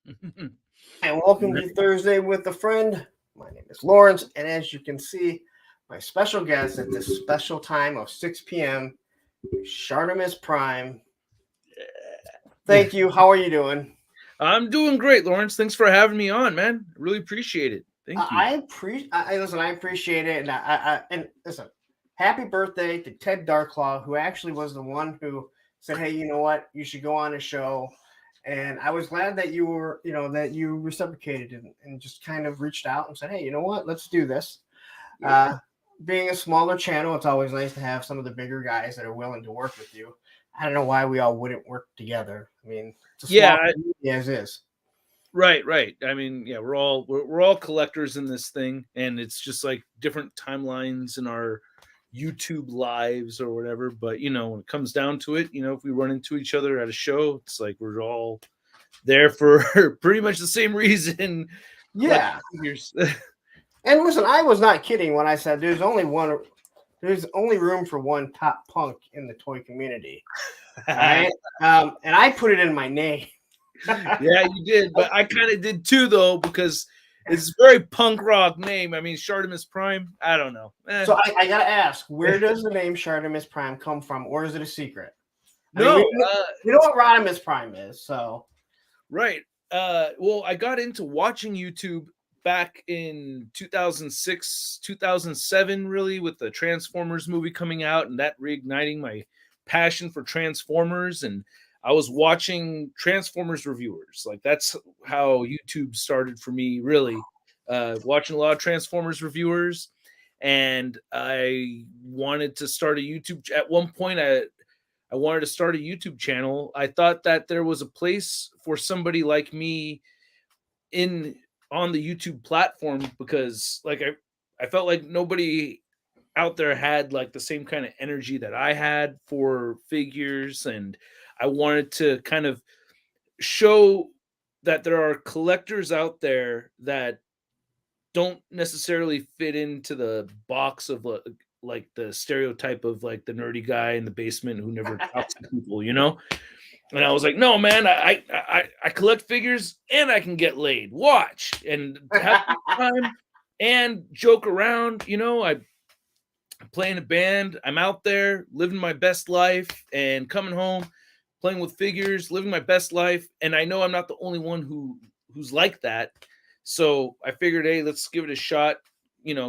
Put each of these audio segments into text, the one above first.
And welcome to Thursday with a Friend. My name is Lawrence, and as you can see, my special guest at this special time of 6 p.m., ShartimusPrime. Thank you. How are you doing? I'm doing great, Lawrence. Thanks for having me on, man. Really appreciate it. Thank you. I appreciate it, and listen. Happy birthday to Ted Darklaw, who actually was the one who said, "Hey, you know what? You should go on a show." And I was glad that that you reciprocated and just kind of reached out and said, "Hey, you know what? Let's do this." Yeah. Being a smaller channel, it's always nice to have some of the bigger guys that are willing to work with you. I don't know why we all wouldn't work together. I mean, it's a small community as is. Right. I mean, yeah, we're all collectors in this thing, and it's just like different timelines in our YouTube lives or whatever. But when it comes down to it, if we run into each other at a show, it's like we're all there for pretty much the same reason. Yeah. And listen, I was not kidding when I said there's only room for one top punk in the toy community. Right? And I put it in my name. Yeah, you did, but I kind of did too, though, because it's a very punk rock name. I mean, ShartimusPrime, I don't know. So I gotta ask, where does the name ShartimusPrime come from, or is it a secret? No, you know what RotimusPrime is, so right. Well, I got into watching YouTube back in 2006, 2007, really, with the Transformers movie coming out, and that reigniting my passion for Transformers. And I was watching Transformers reviewers. Like, that's how YouTube started for me, really. Watching a lot of Transformers reviewers. And I wanted to start a YouTube. At one point, I wanted to start a YouTube channel. I thought that there was a place for somebody like me on the YouTube platform, because like I felt like nobody out there had like the same kind of energy that I had for figures, and I wanted to kind of show that there are collectors out there that don't necessarily fit into the box of like the stereotype of like the nerdy guy in the basement who never talks to people, And I was like, no, man, I collect figures and I can get laid. Watch and have time and joke around. I play in a band. I'm out there living my best life and coming home, playing with figures, living my best life. And I know I'm not the only one who's like that. So I figured, hey, let's give it a shot.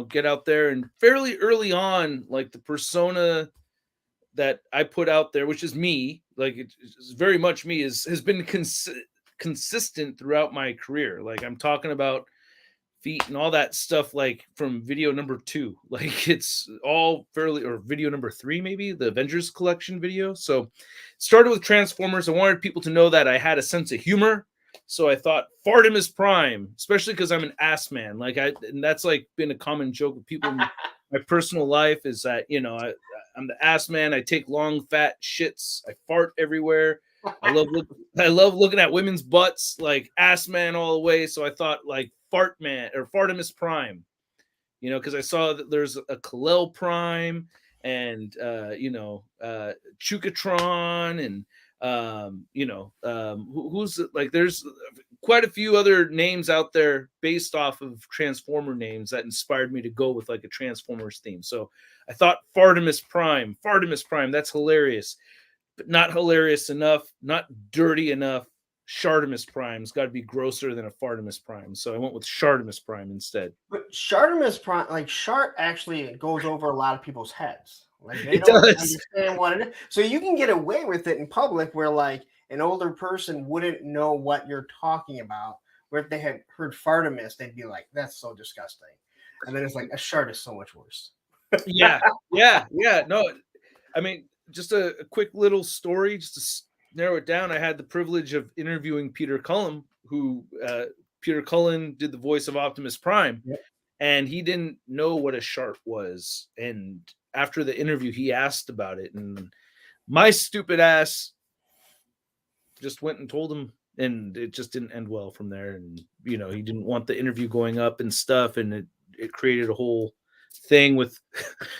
Get out there. And fairly early on, like the persona that I put out there, which is me, like it's very much me, has been consistent throughout my career. Like I'm talking about feet and all that stuff, like from video number 2, like it's all fairly, or video number 3, maybe the Avengers collection video. So started with Transformers. I wanted people to know that I had a sense of humor. So I thought ShartimusPrime, especially because I'm an ass man. And that's like been a common joke with people in my personal life, is that, I'm the ass man. I take long, fat shits. I fart everywhere. I love looking at women's butts, like ass man all the way. So I thought like fart man or ShartimusPrime, because I saw that there's a Kalel Prime and, Chukatron and, who's like, there's quite a few other names out there based off of Transformer names that inspired me to go with like a Transformers theme. So I thought ShartimusPrime, that's hilarious, but not hilarious enough, not dirty enough. ShartimusPrime's got to be grosser than a FartimusPrime. So I went with ShartimusPrime instead. But ShartimusPrime, like Shart, actually goes over a lot of people's heads. Like they It don't does. understand what it is. So you can get away with it in public where like an older person wouldn't know what you're talking about. Where if they had heard Fartimus, they'd be like, that's so disgusting. And then it's like a Shart is so much worse. Yeah. No, I mean, just a quick little story, just to narrow it down. I had the privilege of interviewing Peter Cullen, who Peter Cullen did the voice of Optimus Prime. Yep. And he didn't know what a Shart was. And after the interview, he asked about it. And my stupid ass just went and told him. And it just didn't end well from there. And, he didn't want the interview going up and stuff. And it created a whole thing with.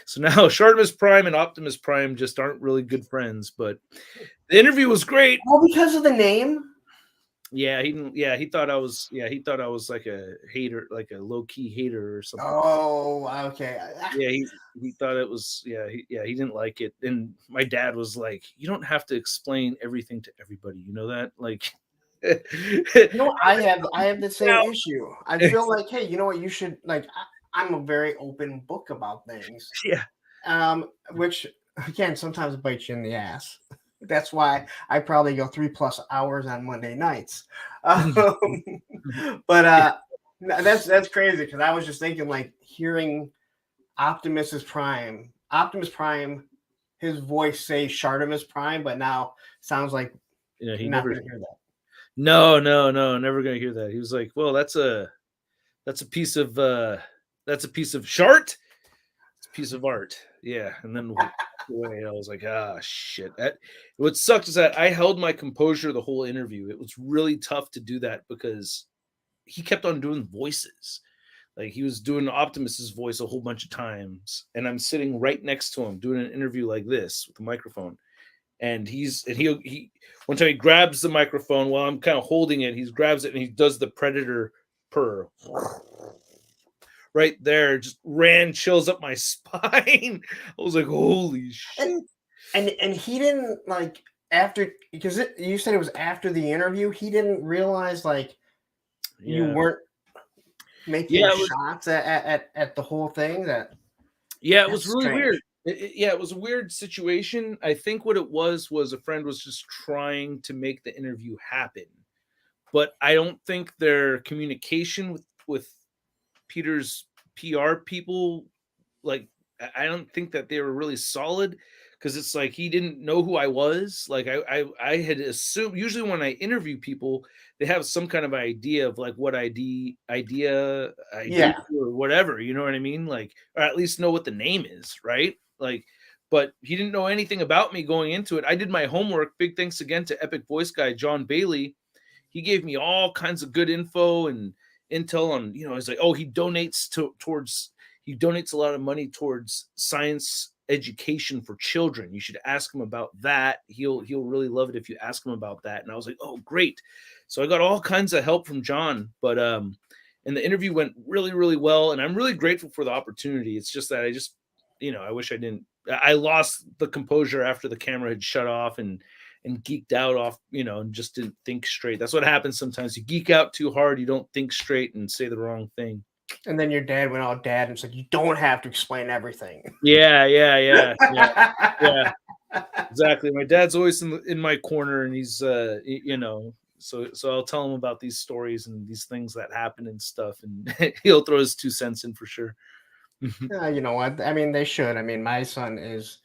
So now ShartimusPrime and Optimus Prime just aren't really good friends. But the interview was great. Oh, because of the name? Yeah, he didn't. Yeah, he thought I was. Yeah, he thought I was like a hater, like a low key hater or something. Oh, okay. Yeah, he thought it was. Yeah, he didn't like it. And my dad was like, "You don't have to explain everything to everybody. You know that, like." You know what? I have the same issue. I feel like, hey, you know what? You should like. I'm a very open book about things. Yeah. Which again sometimes bites you in the ass. That's why I probably go 3+ hours on Monday nights. But that's crazy because I was just thinking like hearing Optimus Prime, his voice say Shartimus Prime, but now sounds like Yeah, he you're not never. going to hear that. No, never gonna hear that. He was like, "Well, that's a piece of shart. It's a piece of art." Yeah, and then away, I was like, "Ah, shit." What sucked is that I held my composure the whole interview. It was really tough to do that because he kept on doing voices. Like he was doing Optimus's voice a whole bunch of times, and I'm sitting right next to him doing an interview like this with the microphone. And he one time he grabs the microphone while I'm kind of holding it. He grabs it and he does the predator purr right there. Just ran chills up my spine. I was like, holy shit! And he didn't like after because you said it was after the interview. He didn't realize like you Yeah, weren't making yeah, shots at the whole thing. it was That's really strange. weird. Yeah, it was a weird situation. I think what it was a friend was just trying to make the interview happen, but I don't think their communication with Peter's PR people, like I don't think that they were really solid because it's like he didn't know who I was. Like I had assumed usually when I interview people, they have some kind of idea of like what idea I do Yeah, or whatever, you know what I mean? Like, or at least know what the name is, right? Like, but he didn't know anything about me going into it. I did my homework. Big thanks again to Epic Voice guy John Bailey. He gave me all kinds of good info and intel on, he's like, oh, he donates a lot of money towards science education for children. You should ask him about that. He'll really love it if you ask him about that. And I was like, oh, great. So I got all kinds of help from John, but and the interview went really, really well, and I'm really grateful for the opportunity. It's just that I wish I didn't. I lost the composure after the camera had shut off and geeked out off, and just didn't think straight. That's what happens sometimes. You geek out too hard, you don't think straight and say the wrong thing. and then your dad went all dad and said, "You don't have to explain everything." Yeah. Exactly. My dad's always in my corner, and he's so I'll tell him about these stories and these things that happen and stuff, and he'll throw his 2 cents in for sure. You know what? I mean, they should. I mean, my son is,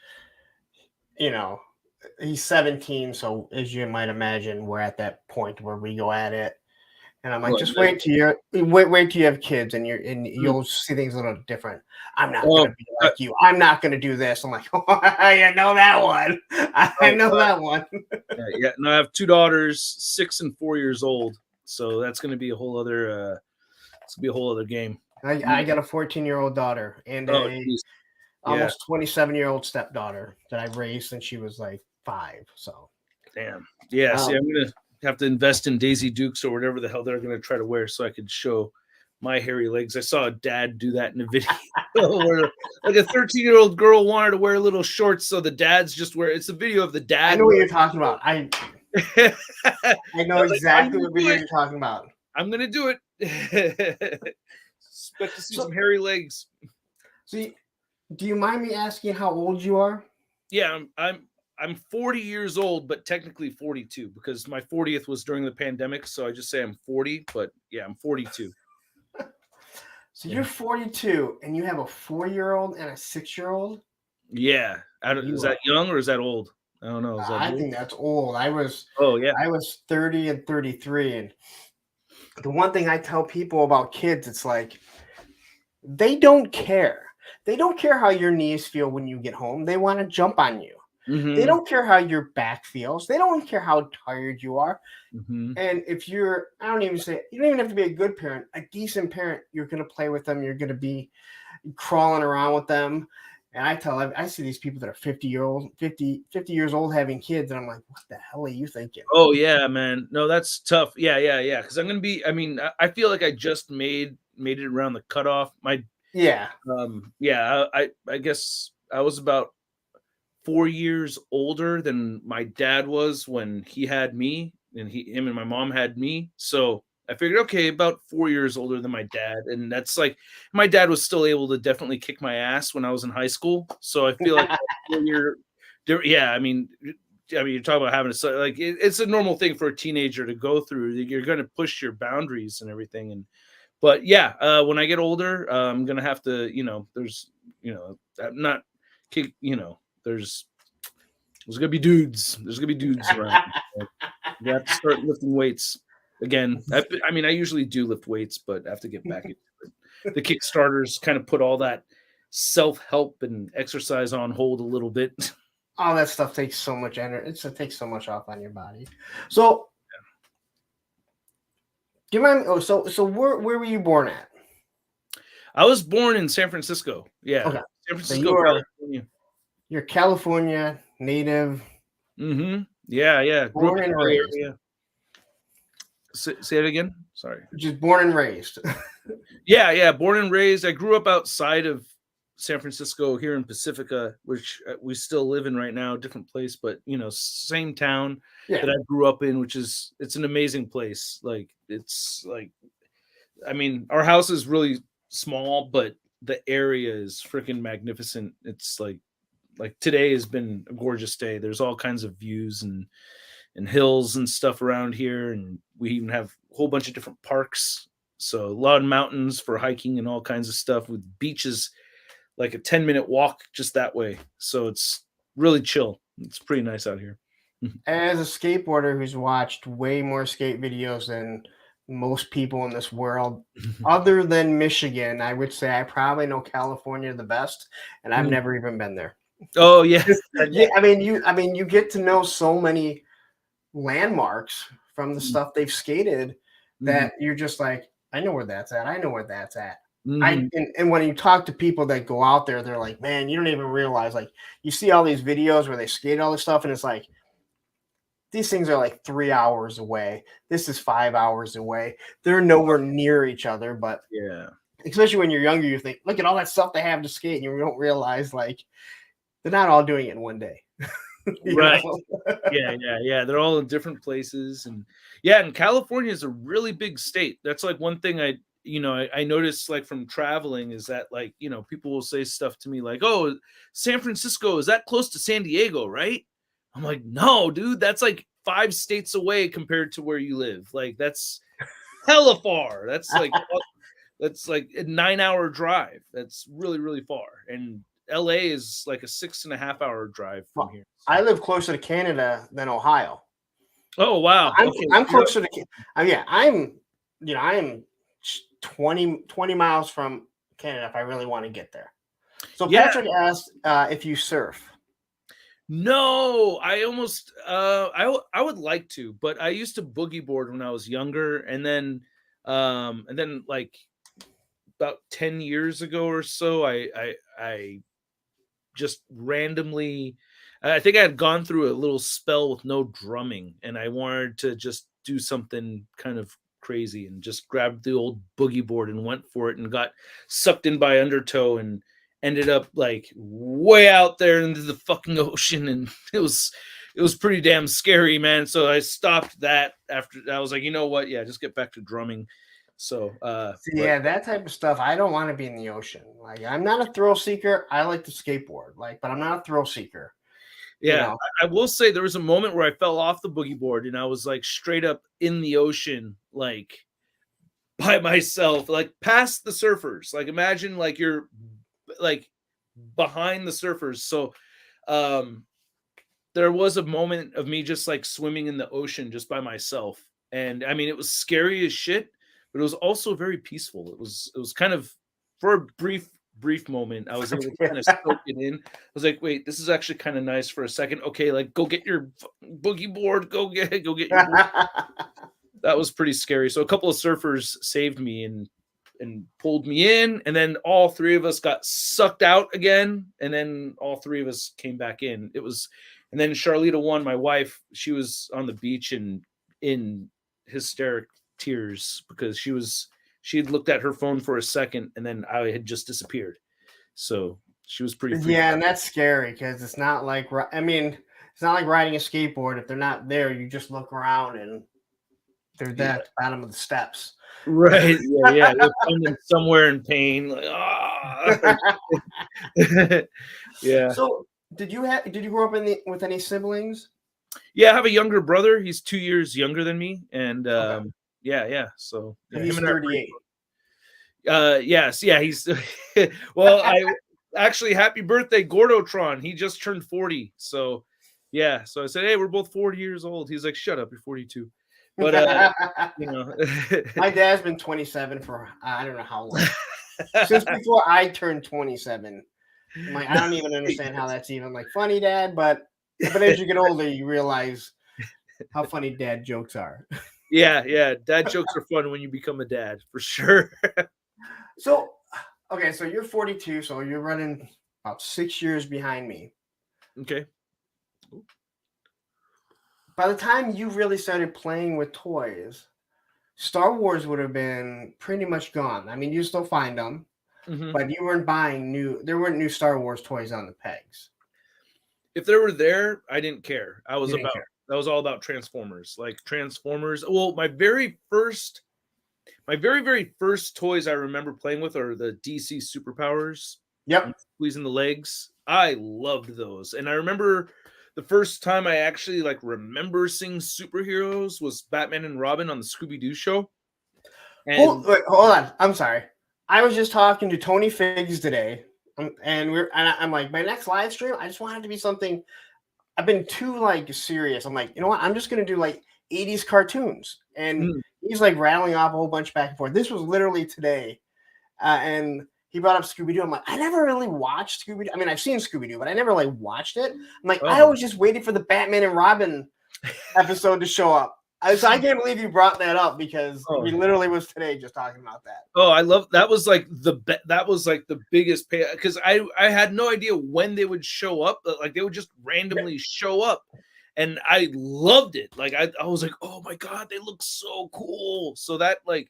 you know, he's 17, so as you might imagine, we're at that point where we go at it. And I'm like, Well, just wait till you have kids and you'll see things a little different. I'm not oh, gonna be like you. I'm not gonna do this. I'm like, oh, I know that one. I know that one. yeah. No, I have 2 daughters, 6 and 4 years old. So that's going to be a whole other. It's gonna be a whole other game. I got a 14-year-old daughter and Oh, a geez. Yeah. almost 27-year-old stepdaughter that I raised since she was like 5. So Damn. Yeah. See, I'm gonna have to invest in Daisy Dukes or whatever the hell they're gonna try to wear so I could show my hairy legs. I saw a dad do that in a video where like a 13-year-old girl wanted to wear little shorts, so the dads just wear. It's a video of the dad. I know what you're talking about. I know exactly like, what video you're talking about. I'm gonna do it. Expect to see some hairy legs. See, do you mind me asking how old you are? Yeah, I'm 40 years old, but technically 42 because my 40th was during the pandemic. So I just say I'm 40, but yeah, I'm 42. So you're 42 and you have a 4-year-old and a 6-year-old? Yeah. Is that young or is that old? I don't know. I think that's old. I was 30 and 33. And the one thing I tell people about kids, it's like they don't care. They don't care how your knees feel when you get home. They want to jump on you. Mm-hmm. They don't care how your back feels. They don't care how tired you are. Mm-hmm. And if you don't even have to be a good parent, a decent parent, you're going to play with them. You're going to be crawling around with them. And I see these people that are 50 years old having kids, and I'm like, what the hell are you thinking? Oh yeah, man. No, that's tough. Yeah. Because I'm gonna be. I mean, I feel like I just made it around the cutoff. Yeah. Yeah. I guess I was about 4 years older than my dad was when he had me, and him and my mom had me. So I figured, okay, about 4 years older than my dad, and that's like my dad was still able to definitely kick my ass when I was in high school. So I feel like that 4 year, yeah. I mean, you're talking about having like it's a normal thing for a teenager to go through. You're going to push your boundaries and everything, and but yeah, when I get older, I'm gonna have to, there's, I'm not, there's gonna be dudes. There's gonna be dudes around. You have to start lifting weights again. I mean, I usually do lift weights, but I have to get back into it. The Kickstarters kind of put all that self-help and exercise on hold a little bit. All that stuff takes so much energy. It takes so much off on your body. So, do you mind? Oh, so where were you born at? I was born in San Francisco. Yeah, Okay. San So Francisco, California. You're California native. Mm-hmm. Yeah. Grew up Born in and the Bay raised. Area. Say it again. Sorry. Just born and raised. Yeah. Born and raised. I grew up outside of San Francisco here in Pacifica, which we still live in right now, different place, but same town that I grew up in, it's an amazing place. Like it's like, I mean, our house is really small, but the area is freaking magnificent. It's like today has been a gorgeous day. There's all kinds of views and hills and stuff around here, and we even have a whole bunch of different parks. So a lot of mountains for hiking and all kinds of stuff, with beaches like a 10-minute walk just that way. So it's really chill. It's pretty nice out here. As a skateboarder who's watched way more skate videos than most people in this world, other than Michigan, I would say I probably know California the best, and I've never even been there. Oh yeah. Yeah, I mean you get to know so many landmarks from the stuff they've skated that you're just like, I know where that's at. I know where that's at. And when you talk to people that go out there, they're like, man, you don't even realize, like, you see all these videos where they skate all this stuff, and it's like, these things are like 3 hours away. This is 5 hours away. They're nowhere near each other, but yeah, especially when you're younger, you think, look at all that stuff they have to skate, and you don't realize, like, they're not all doing it in one day. Right. Yeah. They're all in different places, and California is a really big state. That's like one thing I noticed, like, from traveling, is that, like, people will say stuff to me like, oh, San Francisco, is that close to San Diego, right? I'm like, no, dude, that's like 5 states away compared to where you live. Like, that's hella far. That's like a 9-hour drive. That's really, really far. And LA is like a 6.5-hour drive from here. So. I live closer to Canada than Ohio. Oh wow! I'm closer to. I am 20 miles from Canada if I really want to get there. So Patrick asked if you surf. No, I almost I would like to, but I used to boogie board when I was younger, and then like about 10 years ago or so, I just randomly, I think I had gone through a little spell with no drumming, and I wanted to just do something kind of crazy, and just grabbed the old boogie board and went for it, and got sucked in by undertow and ended up like way out there into the fucking ocean, and it was pretty damn scary, man. So I stopped that after. I was like, you know what? Yeah, just get back to drumming. So that type of stuff, I don't want to be in the ocean. Like, I'm not a thrill seeker. I like to skateboard, but I'm not a thrill seeker. Yeah, I will say there was a moment where I fell off the boogie board, and I was like straight up in the ocean, like by myself, like past the surfers. Like, imagine like you're like behind the surfers. So there was a moment of me just like swimming in the ocean just by myself. And I mean, it was scary as shit, but it was also very peaceful. It was kind of, for a brief moment, I was able to kind of soak it in. I was like, wait, this is actually kind of nice for a second. Okay, like, go get your boogie board. Go get your board. That was pretty scary. So a couple of surfers saved me, and and pulled me in, and then all three of us got sucked out again, and then all three of us came back in. It was, and then Charlita won, my wife, she was on the beach and in hysteric tears because she had looked at her phone for a second, and then I had just disappeared. So she was pretty freaked out. And that's scary because it's not like, I mean, it's not like riding a skateboard. If they're not there, you just look around and they're there at the bottom of the steps. Right. Yeah. You'll find them somewhere in pain. Like, ah. Yeah. So did you grow up with any siblings? Yeah, I have a younger brother. He's 2 years younger than me. And Okay. yeah. So He's 38. Yes, yeah, he's well, I actually happy birthday, Gordotron. He just turned 40. So yeah. So I said, hey, we're both 40 years old. He's like, shut up, you're 42. But you know, my dad's been 27 for I don't know how long. Since before I turned 27. I don't even understand how that's even like funny, Dad. But as you get older, you realize how funny dad jokes are. Yeah. Dad jokes are fun when you become a dad, for sure. So, okay, so you're 42, so you're running about 6 years behind me. Okay. By the time you really started playing with toys, Star Wars would have been pretty much gone. I mean, you still find them, but you weren't buying there weren't new Star Wars toys on the pegs. If they were there, I didn't care. That was all about Transformers. Like Transformers. Well, my very first toys I remember playing with are the DC Superpowers. Yep. Squeezing the legs. I loved those. And I remember the first time I actually like remember seeing superheroes was Batman and Robin on the Scooby-Doo show. And hold on. I'm sorry. I was just talking to Tony Figs today, and I'm like, my next live stream, I just want it to be something. I've been too like serious. I'm like, you know what? I'm just gonna do like 80s cartoons, and he's like rattling off a whole bunch back and forth. This was literally today, and he brought up Scooby-Doo. I'm like, I never really watched Scooby-Doo. I mean, I've seen Scooby-Doo, but I never like watched it. I'm like, I was just waiting for the Batman and Robin episode to show up. So I can't believe you brought that up because we literally was today just talking about that. Oh, I love that. Was like the biggest pay because I had no idea when they would show up. Like they would just randomly show up, and I loved it. Like I was like, oh my god, they look so cool. So that like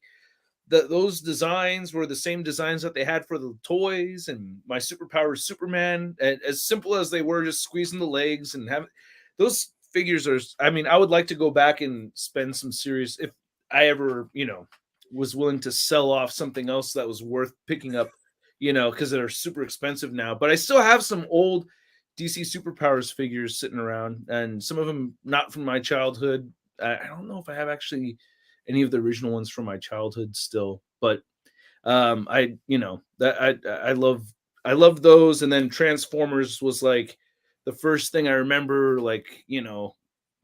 those designs were the same designs that they had for the toys, and my superpowers Superman, and as simple as they were, just squeezing the legs and having those figures are, I mean, I would like to go back and spend some serious, if I ever, was willing to sell off something else that was worth picking up, because they're super expensive now. But I still have some old DC Superpowers figures sitting around, and some of them not from my childhood. I don't know if I have actually any of the original ones from my childhood still, but I love those. And then Transformers was like the first thing I remember, like,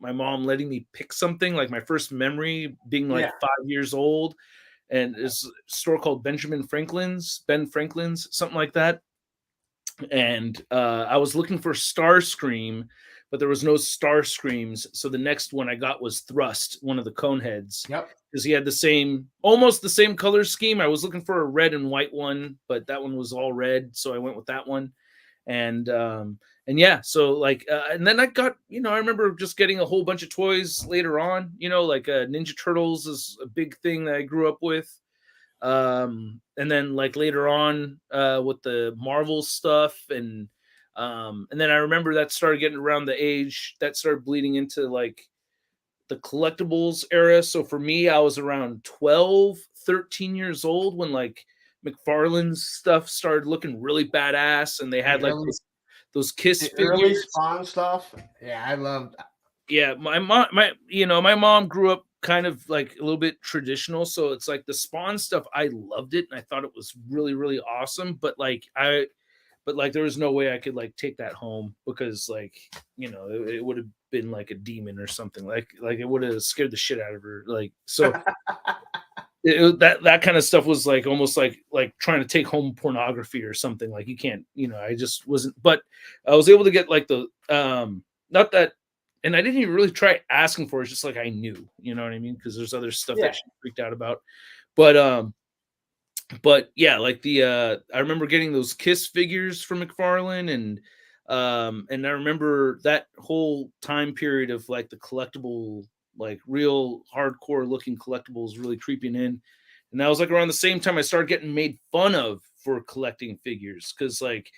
my mom letting me pick something, like my first memory being like 5 years old. And it's a store called Ben Franklin's, something like that. And I was looking for Starscream, but there was no Starscreams. So the next one I got was Thrust, one of the Coneheads. Yep. Because he had almost the same color scheme. I was looking for a red and white one, but that one was all red. So I went with that one. And yeah, so like, and then I got, I remember just getting a whole bunch of toys later on, like Ninja Turtles is a big thing that I grew up with. And then like later on with the Marvel stuff. And then I remember that started getting around the age that started bleeding into like the collectibles era. So for me, I was around 12, 13 years old when like McFarlane's stuff started looking really badass, and they had like those Kiss figures. Early Spawn stuff. Yeah, I loved that. Yeah, my mom grew up kind of like a little bit traditional, so it's like the Spawn stuff, I loved it and I thought it was really, really awesome. But there was no way I could like take that home because like, it would have been like a demon or something. Like it would have scared the shit out of her. Like, so that kind of stuff was like almost like trying to take home pornography or something. Like you can't, I just wasn't, but I was able to get like the, not that, and I didn't even really try asking for it. It's just like, I knew, you know what I mean? Cause there's other stuff that she freaked out about, but but yeah, like I remember getting those Kiss figures from McFarlane, and I remember that whole time period of like the collectible, like real hardcore looking collectibles really creeping in. And that was like around the same time I started getting made fun of for collecting figures, because like,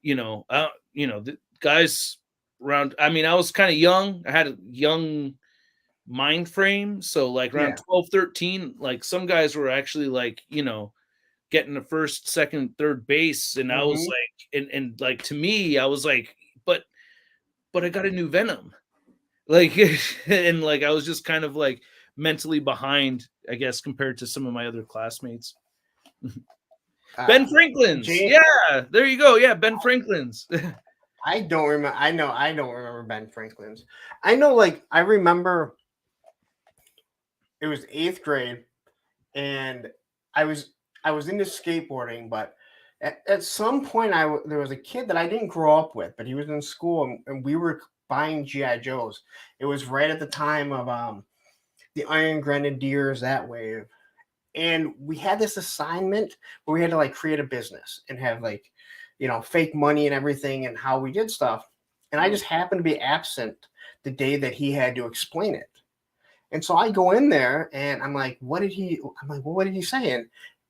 the guys around, I mean, I was kind of young. I had a young mind frame. So like around Yeah. 12, 13, like some guys were actually like, getting the first, second, third base. And I was Hmm. like, and like to me, I was like, but I got a new Venom. Like and like I was just kind of like mentally behind, I guess, compared to some of my other classmates. Ben Franklin's. Jane, Yeah, there you go. Yeah, Ben Franklin's. I don't remember. I don't remember Ben Franklin's. I know, like, I remember it was 8th grade, and I was I was into skateboarding, but at some point, there was a kid that I didn't grow up with, but he was in school, and we were buying GI Joes. It was right at the time of the Iron Grenadiers, that wave, and we had this assignment where we had to like create a business and have like, fake money and everything and how we did stuff. And I just happened to be absent the day that he had to explain it. And so I go in there and I'm like, I'm like, well, what did he say?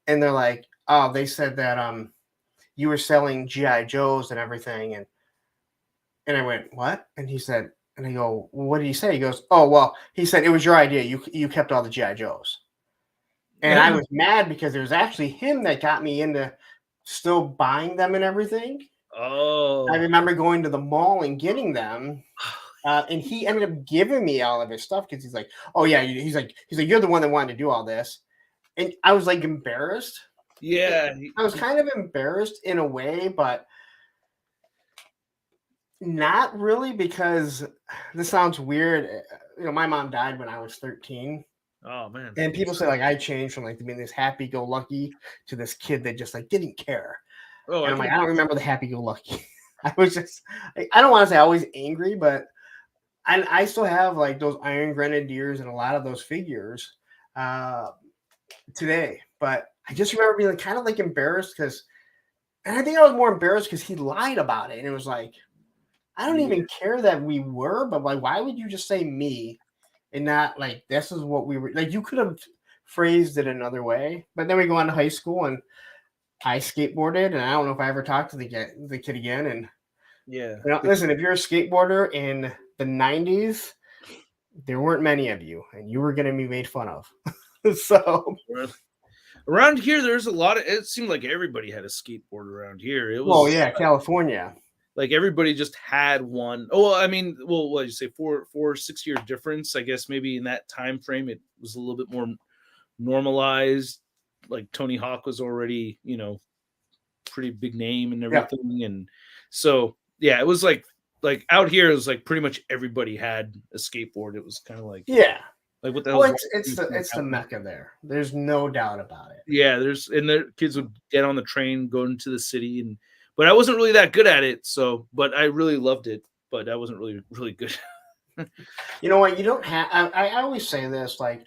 And they're like, oh, they said that you were selling GI Joes and everything. And I went, what? And he said, and I go, well, what did he say? He goes, oh, well, he said it was your idea. You kept all the GI Joes. And I was mad because it was actually him that got me into still buying them and everything. I Oh. remember going to the mall and getting them, and he ended up giving me all of his stuff because he's like, "Oh yeah," he's like, "You're the one that wanted to do all this," and I was like embarrassed. Yeah. I was kind of embarrassed in a way, but not really, because this sounds weird. My mom died when I was 13. Oh man. And people say like I changed from like being this happy-go-lucky to this kid that just like didn't care. Oh, And I I'm can like, I don't remember the happy-go-lucky. I was just, I don't want to say always angry, but I still have like those Iron Grenadiers and a lot of those figures uh, today. But I just remember being like, kind of like embarrassed because, and I think I was more embarrassed because he lied about it, and it was like, I don't Yeah. even care that we were, but like, why would you just say me and not like this is what we were like? You could have phrased it another way. But then we go on to high school, and I skateboarded, and I don't know if I ever talked to the kid again. And Yeah. listen, if you're a skateboarder in the '90s, there weren't many of you, and you were going to be made fun of. So, Around here, there's a lot of. It seemed like everybody had a skateboard around here. It well, was yeah, California. like everybody just had one. Oh, well, I mean, well, what did you say? 6 year difference. I guess maybe in that time frame, it was a little bit more normalized. Like Tony Hawk was already, pretty big name and Yeah, everything, and so yeah, it was like out here, it was like pretty much everybody had a skateboard. It was kind of yeah. like what the Well, hell's it's the mecca there. There's no doubt about it. yeah, the kids would get on the train, go into the city, but I wasn't really that good at it. So, but I really loved it, but I wasn't really good. You know what? You don't have. I always say this like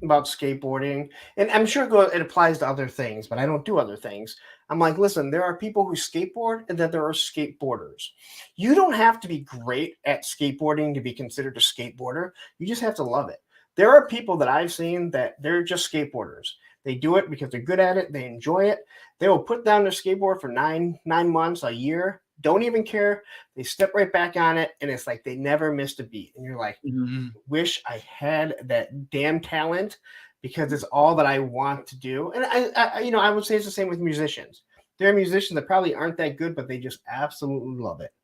about skateboarding, and I'm sure it applies to other things, but I don't do other things. I'm like, listen, there are people who skateboard, and then there are skateboarders. You don't have to be great at skateboarding to be considered a skateboarder. You just have to love it. There are people that I've seen that they're just skateboarders. They do it because they're good at it. They enjoy it. They will put down their skateboard for nine months, a year. Don't even care. They step right back on it, and it's like they never missed a beat. And you're like, Mhm. wish I had that damn talent because it's all that I want to do. And I would say it's the same with musicians. There are musicians that probably aren't that good, but they just absolutely love it.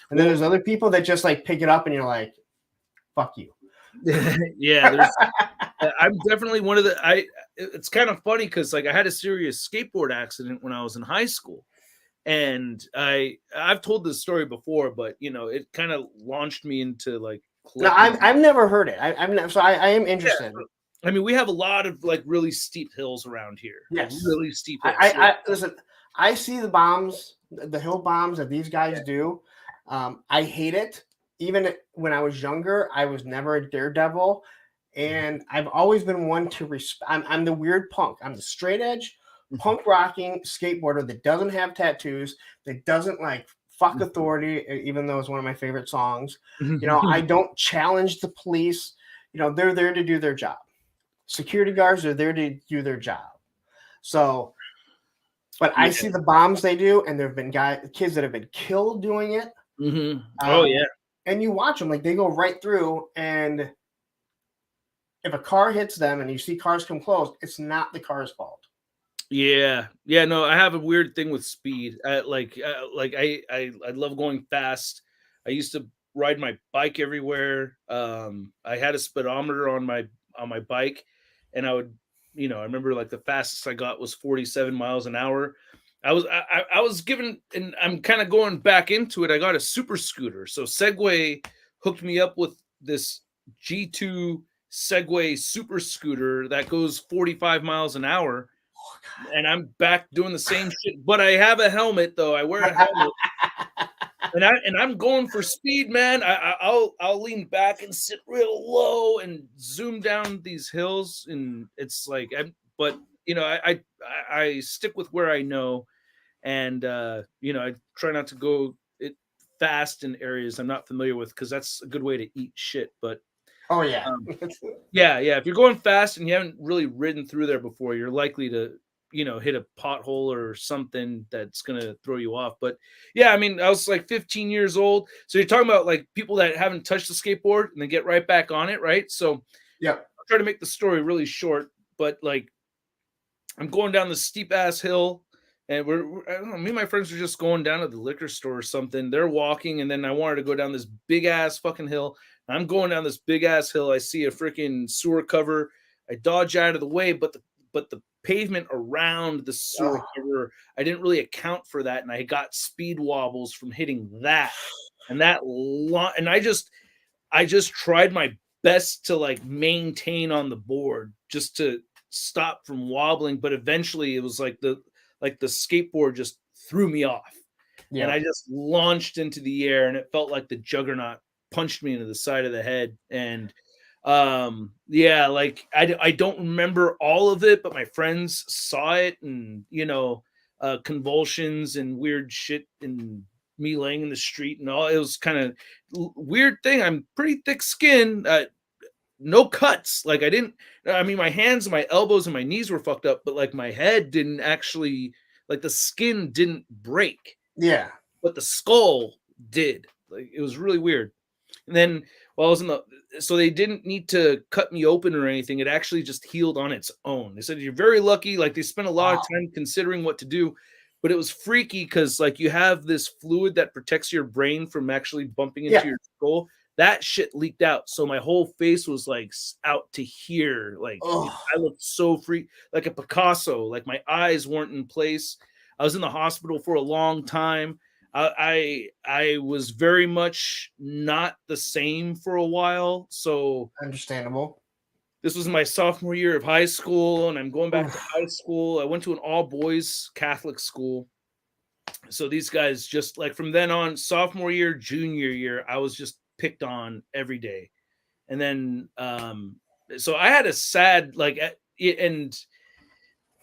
And then Well, there's other people that just like pick it up, and you're like, fuck you. yeah, I'm definitely one of the. It's kind of funny because like I had a serious skateboard accident when I was in high school, and I've told this story before, but it kind of launched me into like No, collecting. I've never heard it. I'm not, so I am interested. I mean, we have a lot of like really steep hills around here, like Yes. really steep hills. I listen. I see the bombs, the hill bombs that these guys do. I hate it. Even when I was younger, I was never a daredevil, and I've always been one to respect. I'm the weird punk. I'm the straight edge punk rocking skateboarder that doesn't have tattoos, that doesn't like fuck authority, even though it's one of my favorite songs. I don't challenge the police. They're there to do their job. Security guards are there to do their job. So, but I see the bombs they do, and there have been kids that have been killed doing it. Oh yeah. And you watch them, like they go right through, and if a car hits them and you see cars come close, it's not the car's fault. Yeah. No, I have a weird thing with speed. I love going fast. I used to ride my bike everywhere. I had a speedometer on my bike, and I would, I remember like the fastest I got was 47 miles an hour. I was given, and I'm kind of going back into it. I got a super scooter. So Segway hooked me up with this G2 Segway super scooter that goes 45 miles an hour. And I'm back doing the same shit, but I have a helmet though. I wear a helmet, and I'm going for speed, man. I'll lean back and sit real low and zoom down these hills, and it's like, I stick with where I know, and I try not to go fast in areas I'm not familiar with, because that's a good way to eat shit. But oh yeah, yeah. If you're going fast and you haven't really ridden through there before, you're likely to hit a pothole or something that's going to throw you off. But yeah, I mean, I was like 15 years old. So you're talking about like people that haven't touched the skateboard and then get right back on it, right? So yeah, I'll try to make the story really short, but like I'm going down this steep ass hill, and I don't know, me and my friends were just going down to the liquor store or something. They're walking, and then I wanted to go down this big ass fucking hill. I'm going down this big ass hill. I see a freaking sewer cover. I dodge out of the way, but the pavement around the sewer cover, I didn't really account for that, and I got speed wobbles from hitting that. And I just tried my best to like maintain on the board just to stop from wobbling, but eventually it was like the skateboard just threw me off. Yeah. And I just launched into the air, and it felt like the juggernaut punched me into the side of the head. And like I don't remember all of it, but my friends saw it, and convulsions and weird shit, and me laying in the street and all. It was kind of weird thing. I'm pretty thick skinned, no cuts. Like my hands and my elbows and my knees were fucked up, but like my head didn't actually, like the skin didn't break. Yeah. But the skull did. Like it was really weird. And then while I was so they didn't need to cut me open or anything. It actually just healed on its own. They said, you're very lucky. Like they spent a lot of time considering what to do, but it was freaky because like you have this fluid that protects your brain from actually bumping into your skull. That shit leaked out. So my whole face was like out to here. Like I looked so like a Picasso. Like my eyes weren't in place. I was in the hospital for a long time. I was very much not the same for a while. So understandable. This was my sophomore year of high school, and I'm going back to high school. I went to an all boys Catholic school. So these guys just like from then on, sophomore year, junior year, I was just picked on every day. And then so I had a sad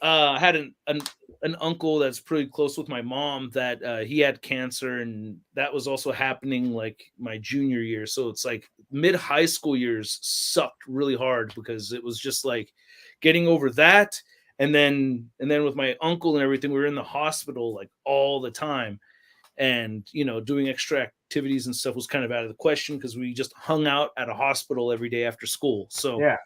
I had an uncle that's pretty close with my mom that he had cancer, and that was also happening like my junior year. So it's like mid high school years sucked really hard because it was just like getting over that. And then with my uncle and everything, we were in the hospital like all the time, and doing extra activities and stuff was kind of out of the question because we just hung out at a hospital every day after school. So yeah,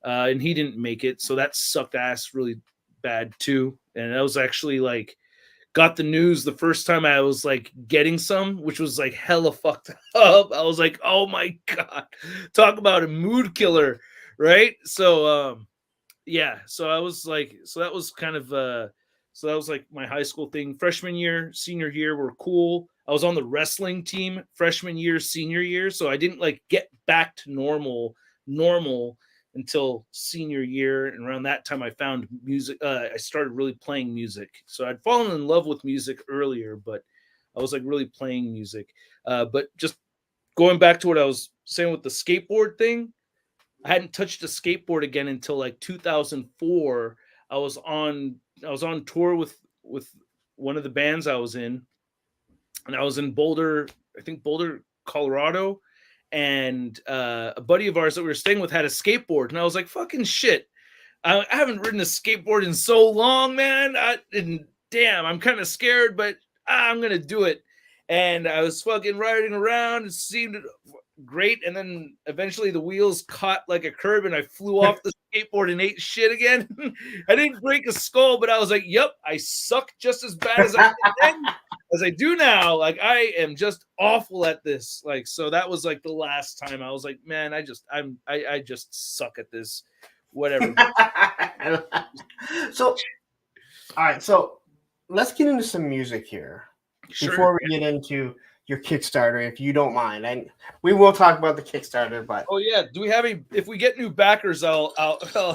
and he didn't make it, so that sucked ass really bad too. And I was actually like got the news the first time I was like getting some, which was like hella fucked up. I was like, oh my god, talk about a mood killer, right? So so I was like, so that was kind of so that was like my high school thing. Freshman year, senior year were cool. I was on the wrestling team freshman year, senior year, so I didn't like get back to normal until senior year. And around that time I found music. I started really playing music. So I'd fallen in love with music earlier, but I was like really playing music. But just going back to what I was saying with the skateboard thing, I hadn't touched a skateboard again until like 2004. I was on on tour with one of the bands I was in, and I was in Boulder, I think Boulder, Colorado, and a buddy of ours that we were staying with had a skateboard, and I was like, "Fucking shit, I haven't ridden a skateboard in so long, man. And damn, I'm kind of scared, but I'm gonna do it." And I was fucking riding around. It seemed great, and then eventually the wheels caught like a curb, and I flew off the skateboard and ate shit again. I didn't break a skull, but I was like, "Yep, I suck just as bad as I did then, as I do now. Like I am just awful at this." Like so, that was like the last time I was like, "Man, I just suck at this." Whatever. So, all right. So, let's get into some music here before we get into your Kickstarter, if you don't mind. And we will talk about the Kickstarter, but oh yeah, do we have any? If we get new backers, I'll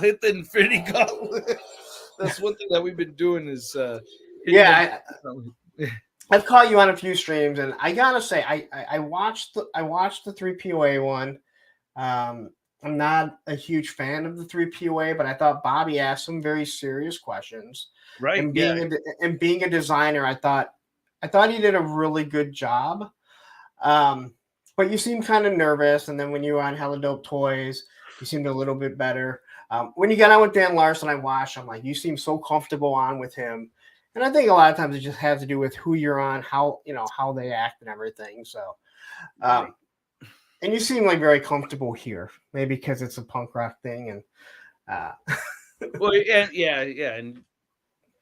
hit the Infinity Gauntlet. That's one thing that we've been doing is I've caught you on a few streams, and I gotta say, I watched the 3POA one. I'm not a huge fan of the 3POA, but I thought Bobby asked some very serious questions. Right. And being a designer, I thought he did a really good job. But you seemed kind of nervous, and then when you were on Hella Dope Toys, you seemed a little bit better. When you got on with Dan Larson, I watched. I'm like, you seem so comfortable on with him, and I think a lot of times it just has to do with who you're on, how they act and everything. So. And you seem like very comfortable here, maybe because it's a punk rock thing, and well, and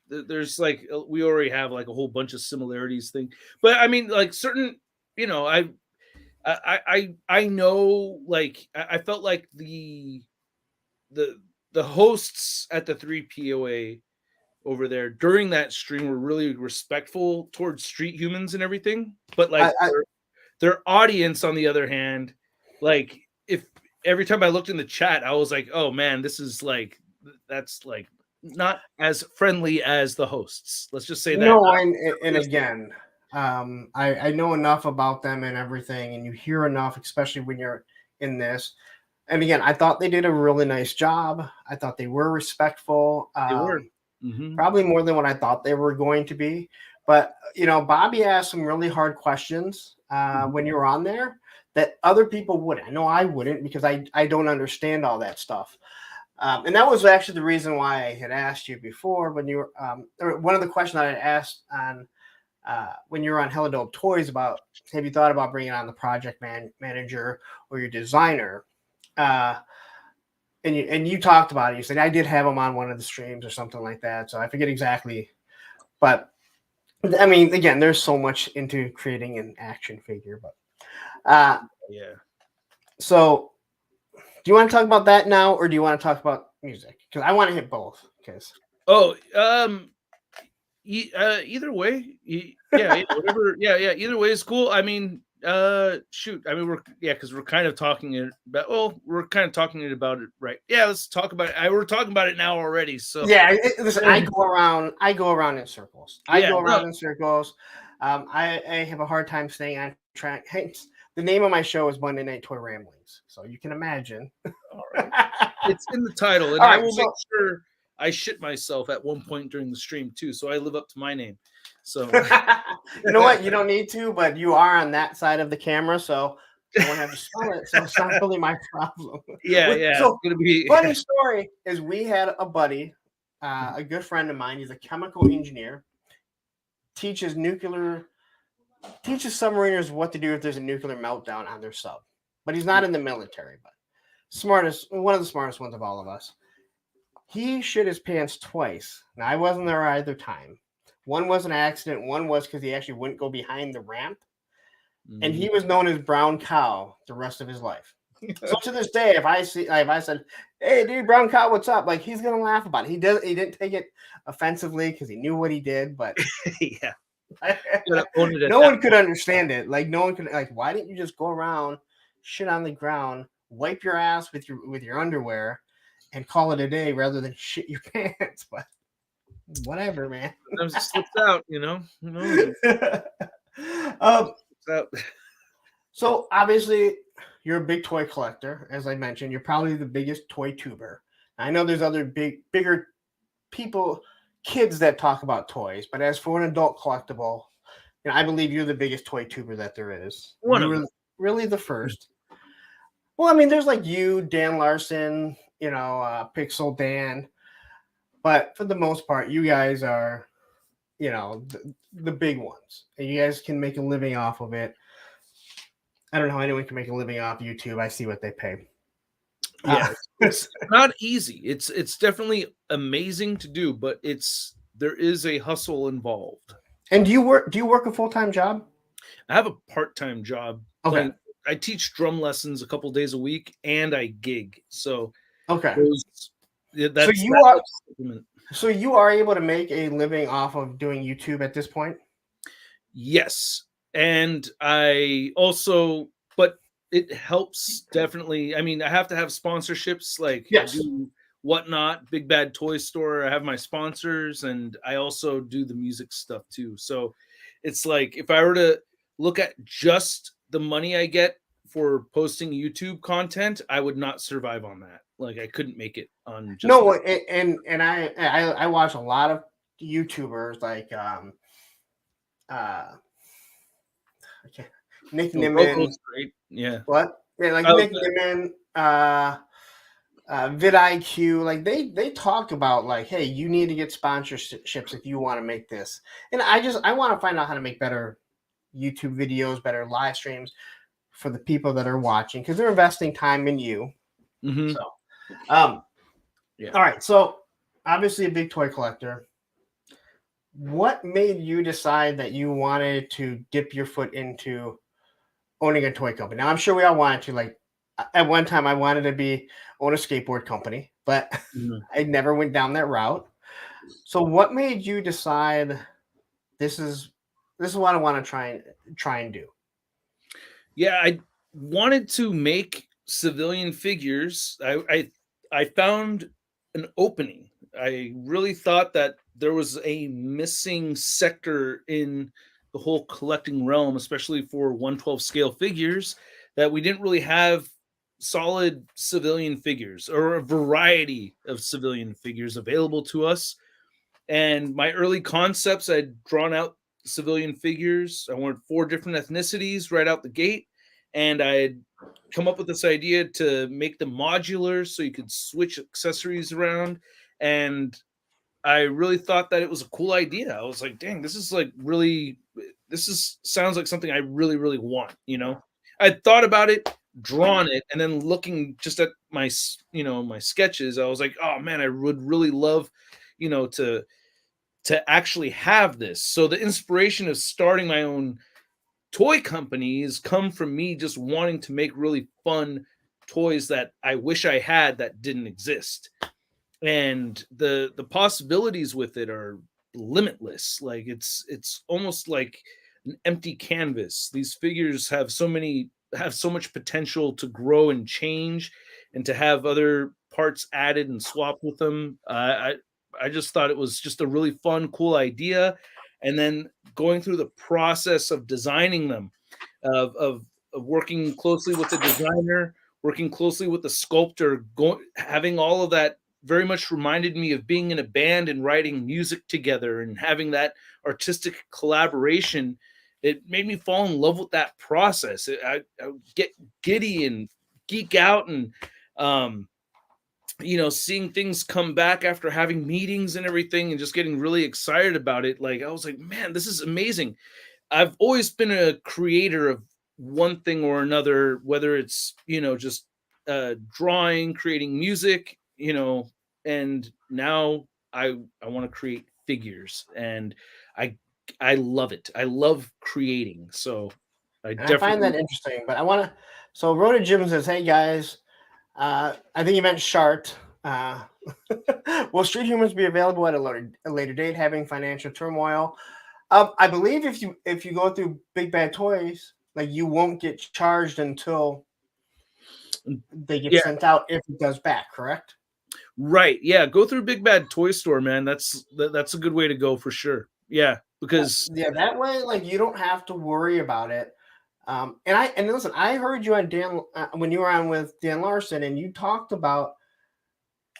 there's like we already have like a whole bunch of similarities thing, but I mean, like certain, I know, like I felt like the hosts at the 3POA over there during that stream were really respectful towards street humans and everything, but like. Their audience, on the other hand, like if every time I looked in the chat, I was like, "Oh man, that's like not as friendly as the hosts." Let's just say that. No, and again, I know enough about them and everything, and you hear enough, especially when you're in this. And again, I thought they did a really nice job. I thought they were respectful. They were probably more than what I thought they were going to be. But Bobby asked some really hard questions when you were on there that other people wouldn't. I know I wouldn't, because I don't understand all that stuff. And that was actually the reason why I had asked you before when you were one of the questions I had asked on when you were on Hella Dope Toys about, have you thought about bringing on the project manager or your designer? And you talked about it. You said, I did have him on one of the streams or something like that. So I forget exactly, but I mean, again, there's so much into creating an action figure, but yeah. So, do you want to talk about that now, or do you want to talk about music? Because I want to hit both. Because either way, whatever. Either way is cool. I mean, shoot. I mean, because we're kind of talking about. Well, we're kind of talking about it, right? Yeah, let's talk about it. We're talking about it now already. So yeah, listen. I go around in circles. In circles. I have a hard time staying on track. The name of my show is Monday Night Toy Ramblings, so you can imagine. All right. It's in the title, and I will make sure I shit myself at one point during the stream too, so I live up to my name. So you know what? You don't need to, but you are on that side of the camera, so I won't have to spell it. So it's not really my problem. Yeah. So funny story is we had a buddy, a good friend of mine. He's a chemical engineer. Teaches submariners what to do if there's a nuclear meltdown on their sub, but he's not in the military. But one of the smartest ones of all of us. He shit his pants twice. Now, I wasn't there either time. One was an accident. One was because he actually wouldn't go behind the ramp. And he was known as Brown Cow the rest of his life. So to this day, if I said, "Hey, dude, Brown Cow, what's up?" Like, he's gonna laugh about it. He didn't take it offensively because he knew what he did, but yeah. No one could understand it. Like, no one could. Like, why didn't you just go around, shit on the ground, wipe your ass with your underwear, and call it a day rather than shit your pants? But whatever, man. Sometimes it slips out, So obviously, you're a big toy collector, as I mentioned. You're probably the biggest ToyTuber. I know there's other bigger people kids that talk about toys, but as for an adult collectible, I believe you're the biggest ToyTuber that there is. One You of were them. really the first. Well, I mean, there's like you, Dan Larson, Pixel Dan, but for the most part, you guys are, the big ones, and you guys can make a living off of it. I don't know how anyone can make a living off YouTube. I see what they pay. Yeah, it's not easy. It's definitely amazing to do, but there is a hustle involved. And do you work a full-time job? I have a part-time job Okay. I teach drum lessons a couple days a week, and I gig. So Okay. So you are able to make a living off of doing YouTube at this point? Yes. And I also, but it helps definitely. I mean, I have to have sponsorships, like Yes. I do Whatnot, Big Bad Toy Store. I have my sponsors, and I also do the music stuff too. So it's like, if I were to look at just the money I get for posting YouTube content, I would not survive on that. Like, I couldn't make it on just no. And I watch a lot of YouTubers like Nick Nimmin. Great. Yeah. What? Yeah, like Nick Nimmin, vidIQ, like they talk about like, hey, you need to get sponsorships if you want to make this. And I want to find out how to make better YouTube videos, better live streams for the people that are watching, because they're investing time in you. Mm-hmm. So, yeah. All right. So obviously a big toy collector. What made you decide that you wanted to dip your foot into owning a toy company? Now, I'm sure we all wanted to. Like, at one time, I wanted to own a skateboard company, but I never went down that route. So, what made you decide this is what I want to try and do? Yeah, I wanted to make civilian figures. I found an opening. I really thought that there was a missing sector in the whole collecting realm, especially for 1/12 scale figures, that we didn't really have solid civilian figures or a variety of civilian figures available to us. And my early concepts, I'd drawn out civilian figures. I wanted 4 different ethnicities right out the gate. And I had come up with this idea to make them modular so you could switch accessories around. And I really thought that it was a cool idea. I was like, dang, sounds like something I really, really want, I thought about it, drawn it, and then looking just at my sketches, I was like, oh man, I would really love, to actually have this. So the inspiration of starting my own toy companies come from me just wanting to make really fun toys that I wish I had that didn't exist. And the possibilities with it are limitless. Like, it's almost like an empty canvas. These figures have so much potential to grow and change, and to have other parts added and swapped with them. I just thought it was just a really fun, cool idea. And then going through the process of designing them, of working closely with the designer, working closely with the sculptor, having all of that very much reminded me of being in a band and writing music together and having that artistic collaboration. It made me fall in love with that process. I would get giddy and geek out, and seeing things come back after having meetings and everything, and just getting really excited about it. Like, I was like, man, this is amazing. I've always been a creator of one thing or another, whether it's, just drawing, creating music, and now I want to create figures, and I love it. I love creating. So I find that interesting, but I want to. So Rhoda Jim says, "Hey guys, I think you meant Shart. Will Street Humans be available at a later date, having financial turmoil?" I believe if you go through Big Bad Toys, like, you won't get charged until they get sent out, if it does back, correct? Right. Yeah. Go through Big Bad Toy Store, man. That's a good way to go for sure. Yeah. Because that way, like, you don't have to worry about it. And listen, I heard you on Dan when you were on with Dan Larson, and you talked about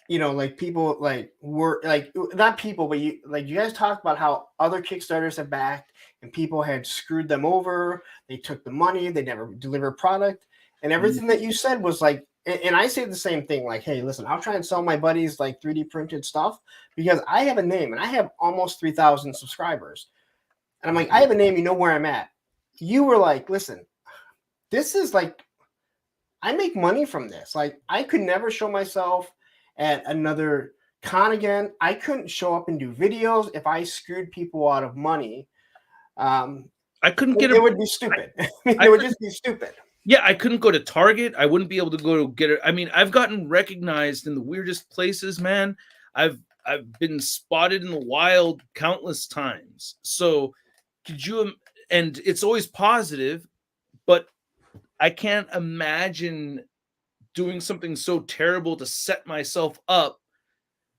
you know, like people like were like not people, but you guys talked about how other Kickstarters have backed and people had screwed them over. They took the money, they never delivered product, and Mm. everything that you said was like. And I say the same thing, like, hey, listen, I'll try and sell my buddies like 3D printed stuff because I have a name and I have almost 3,000 subscribers. And I'm like, I have a name, you know where I'm at. You were like, listen, this is like I make money from this. Like I could never show myself at another con again. I couldn't show up and do videos if I screwed people out of money. Um, I couldn't get it a. would be stupid. I It would couldn't. just be stupid. Yeah, I couldn't go to Target. I wouldn't be able to go to get it. I mean, I've gotten recognized in the weirdest places, man. I've been spotted in the wild countless times. So could you? And it's always positive, but I can't imagine doing something so terrible to set myself up.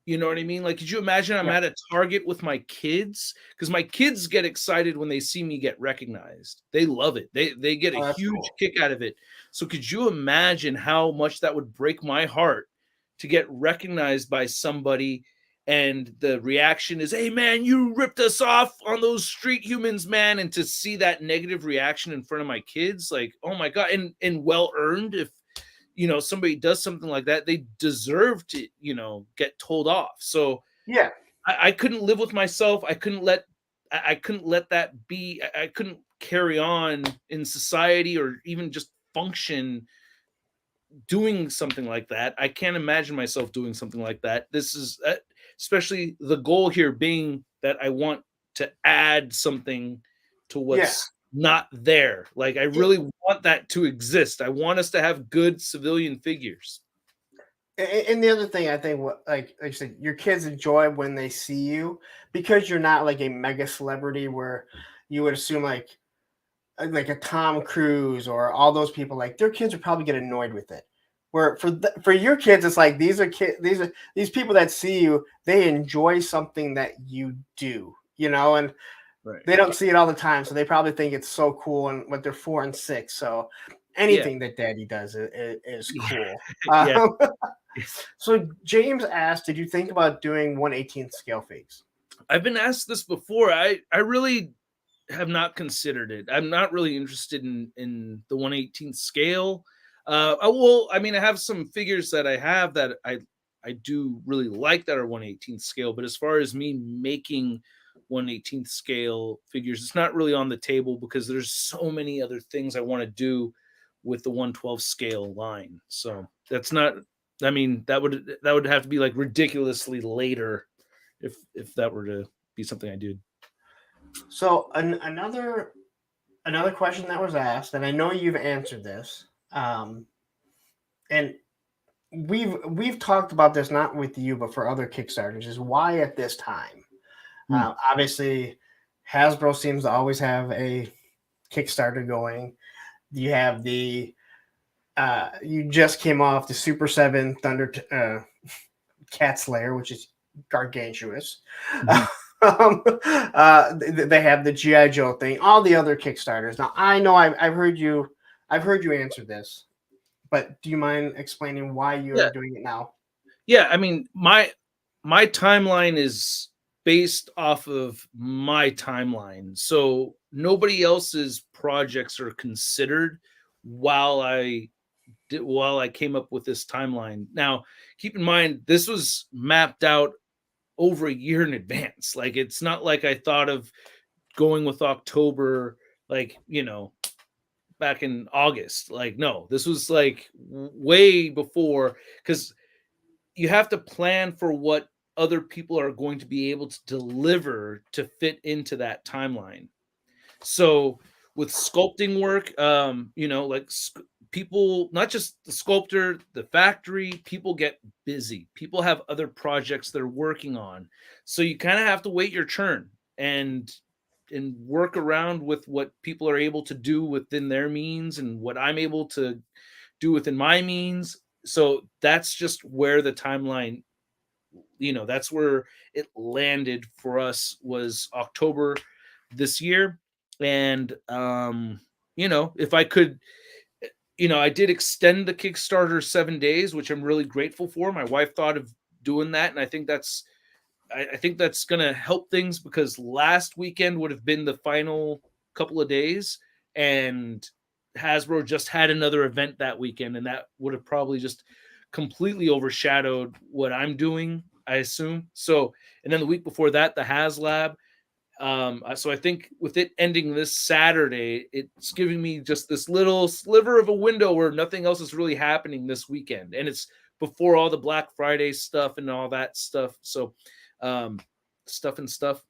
You know what I mean? Like, could you imagine I'm Yeah. at a Target with my kids? Because my kids get excited when they see me get recognized. They love it. They get a Oh, that's huge cool. kick out of it. So could you imagine how much that would break my heart to get recognized by somebody and the reaction is, "Hey man, you ripped us off on those street humans, man," and to see that negative reaction in front of my kids, like, oh my God, and well earned. If somebody does something like that, they deserve to get told off. So Yeah. I couldn't live with myself. I couldn't let that be. I couldn't carry on in society or even just function doing something like that. I can't imagine myself doing something like that. This is especially the goal here being that I want to add something to Yeah. what's not there. Like I really want that to exist. I want us to have good civilian figures. And the other thing I think, what like I said, your kids enjoy when they see you because you're not like a mega celebrity where you would assume like a Tom Cruise or all those people, like their kids would probably get annoyed with it. Where for your kids, it's like these people that see you, they enjoy something that you do, and Right. they don't see it all the time, so they probably think it's so cool. And but they're 4 and 6, so Yeah. anything that Daddy does is cool. Yeah. So James asked, "Did you think about doing 1/18th scale figs?" I've been asked this before. I really have not considered it. I'm not really interested in the 1/18th scale. I mean, I have some figures that I have that I do really like that are 1/18th scale, but as far as me making 1/18th scale figures, it's not really on the table because there's so many other things I want to do with the 1/12 scale line. So that's not. I mean, that would have to be like ridiculously later if that were to be something I did. So another question that was asked, and I know you've answered this, and we've talked about this not with you but for other Kickstarters, is why at this time. Hmm. Obviously, Hasbro seems to always have a Kickstarter going. You have the you just came off the Super 7 Thunder Cat Slayer, which is gargantuous. Mhm. They have the GI Joe thing, all the other Kickstarters. Now I know I've heard you answer this, but do you mind explaining why you're Yeah, doing it now? yeah. I mean, my timeline is based off of my timeline, so nobody else's projects are considered while while I came up with this timeline. Now, keep in mind this was mapped out over a year in advance. Like it's not like I thought of going with October, like back in August. Like no, this was like way before because you have to plan for what other people are going to be able to deliver to fit into that timeline. So with sculpting work, like people, not just the sculptor, the factory, people get busy. People have other projects they're working on. So you kind of have to wait your turn and work around with what people are able to do within their means and what I'm able to do within my means. So that's just where the timeline, that's where it landed for us was October this year. And if I could, I did extend the Kickstarter 7 days, which I'm really grateful for. My wife thought of doing that, and I think that's going to help things, because last weekend would have been the final couple of days, and Hasbro just had another event that weekend, and that would have probably just completely overshadowed what I'm doing, I assume. So, and then the week before that, the HasLab. So I think with it ending this Saturday, it's giving me just this little sliver of a window where nothing else is really happening this weekend, and it's before all the Black Friday stuff and all that stuff. So, stuff.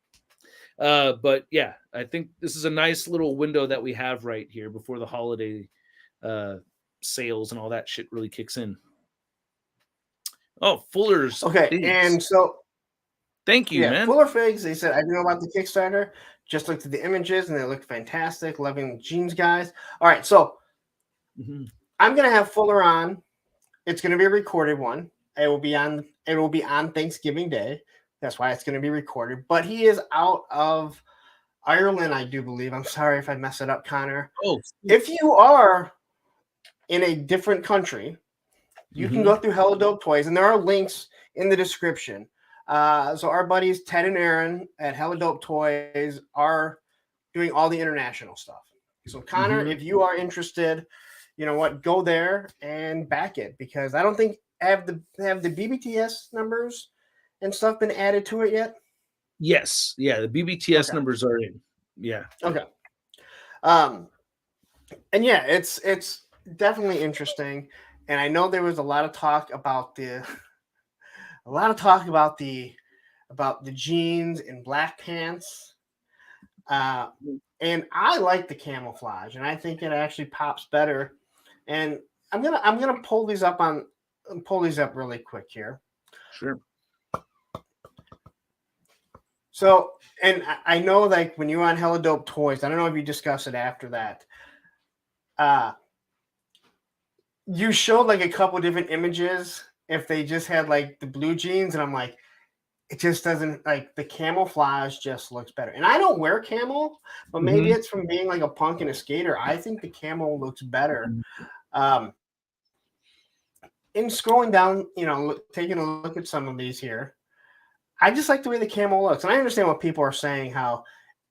But yeah, I think this is a nice little window that we have right here before the holiday sales and all that shit really kicks in. Oh, Fuller's Okay, Figs. and so thank you, man. Fuller Figs. They said I know about the Kickstarter. Just looked at the images and they looked fantastic. Loving jeans, guys. All right, so I'm gonna have Fuller on. It's gonna be a recorded one. It will be on Thanksgiving Day. That's why it's gonna be recorded. But he is out of Ireland, I do believe. I'm sorry if I mess it up, Connor. Oh, if you are in a different country, you can go through Hella Dope Toys, and there are links in the description. So our buddies Ted and Aaron at Hella Dope Toys are doing all the international stuff. So Connor, if you are interested, you know what, go there and back it, because I don't think have the BBTS numbers and stuff been added to it yet. Yes, yeah, the BBTS numbers are in. Yeah. Okay. And yeah, it's definitely interesting. And I know there was a lot of talk about the jeans and black pants. And I like the camouflage, and I think it actually pops better. And I'm gonna pull these up really quick here. Sure. So, and I know, like, when you were on Hella Dope Toys, I don't know if you discussed it after that. You showed like a couple different images if they just had like the blue jeans, and I'm like, it just doesn't, like, the camouflage just looks better. And I don't wear camo, but maybe it's from being like a punk and a skater. I think the camo looks better. In scrolling down, you know, taking a look at some of these here, I just like the way the camo looks. And I understand what people are saying, how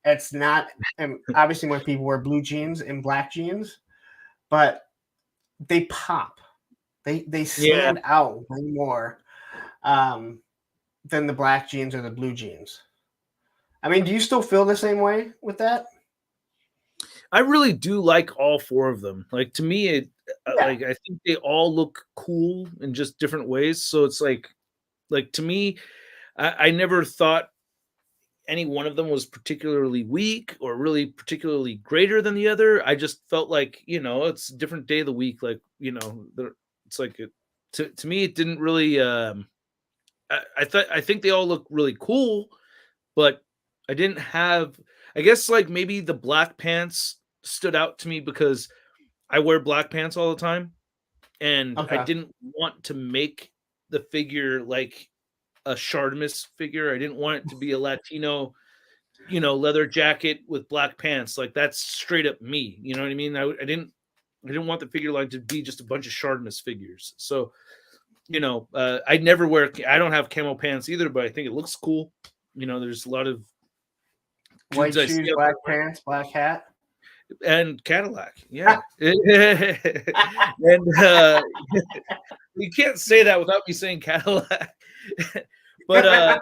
it's not, and obviously when people wear blue jeans and black jeans, but they pop. They stand out way more than the black jeans or the blue jeans. I mean, do you still feel the same way with that? I really do like all four of them. Like, to me, like, I think they all look cool in just different ways. So it's like to me, I never thought any one of them was particularly weak or really particularly greater than the other. I just felt like, you know, it's a different day of the week. Like, you know, it's like to me, it didn't really. I think they all look really cool, but I didn't have. I guess, like, maybe the black pants stood out to me because I wear black pants all the time, and I didn't want to make the figure like a Shartimus figure. I didn't want it to be a Latino, you know, leather jacket with black pants. Like, that's straight up me. You know what I mean? I didn't want the figure line to be just a bunch of Shartimus figures. So, you know, I don't have camo pants either, but I think it looks cool. You know, there's a lot of white shoes, black pants, black hat, and Cadillac. Yeah. And you can't say that without me saying Cadillac. But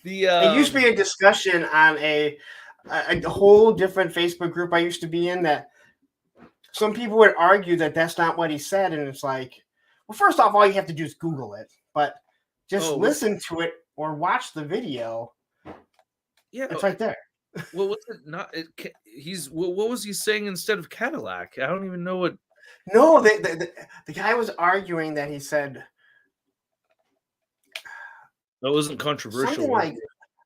it used to be a discussion on a whole different Facebook group I used to be in, that some people would argue that that's not what he said, and it's like, well, first off, all you have to do is Google it, but just listen to it or watch the video. Yeah, it's right there. Well, what's it not? What was he saying instead of Cadillac? I don't even know what. No, the guy was arguing that he said that wasn't controversial. Something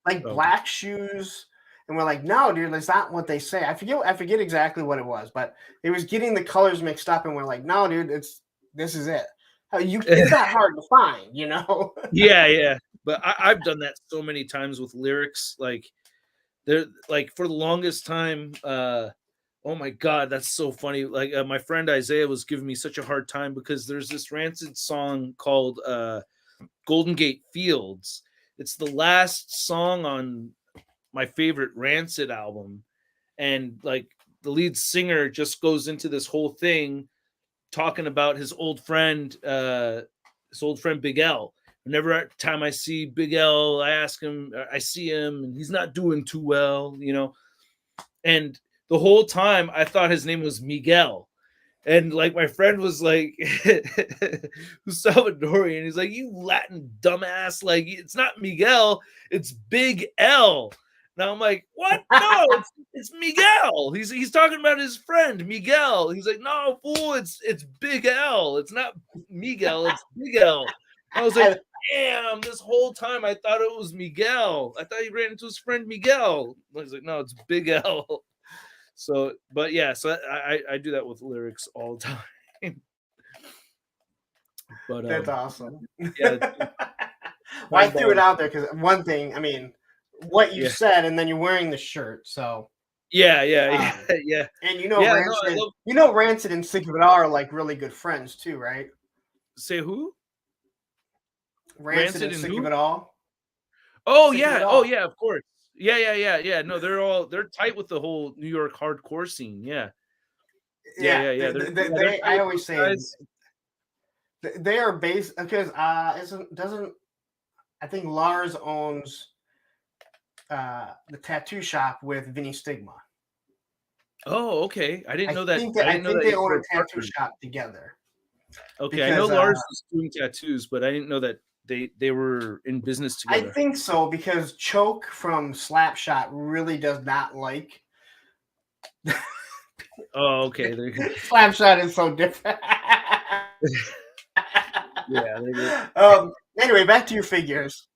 like black shoes, and we're like, no, dude, that's not what they say. I forget exactly what it was, but it was getting the colors mixed up, and we're like, no, dude, this is it. It's not hard to find, you know. Yeah, but I've done that so many times with lyrics, like. They're like, for the longest time, oh my God, that's so funny. Like, my friend Isaiah was giving me such a hard time because there's this Rancid song called Golden Gate Fields. It's the last song on my favorite Rancid album, and like the lead singer just goes into this whole thing talking about his old friend Big L. Whenever time I see Big L, I see him, and he's not doing too well, you know. And the whole time I thought his name was Miguel. And like my friend was like, who's Salvadorian, he's like, "You Latin dumbass, like it's not Miguel, it's Big L." Now I'm like, "What? No, it's Miguel." He's talking about his friend Miguel. He's like, "No, fool, it's Big L. It's not Miguel, it's Big L." I was like, "Damn, this whole time I thought it was Miguel. I thought he ran into his friend Miguel." I was like, "No, it's Big L." So, but yeah, so I do that with lyrics all the time. But That's awesome. yeah, Well, I threw it out there because one thing, I mean, what you Yeah. said, and then you're wearing the shirt, so yeah. and Yeah, Rancid and Sick of It All are like really good friends too, right? Say who? Rancid and and Sick who? of It All. Oh Sick of yeah, It All. of course. Yeah. No, they're tight with the whole New York hardcore scene. Yeah. They're tight I with always those say guys. they are based because doesn't I think Lars owns the tattoo shop with Vinny Stigma. Oh, okay. I didn't know that. I think they you own were a tattoo partners. shop together. Okay, I know Lars was doing tattoos, but I didn't know that they were in business I together. think so because Choke from Slapshot really does not like. Oh, okay. Slapshot is so different. Yeah. Anyway, back to your figures.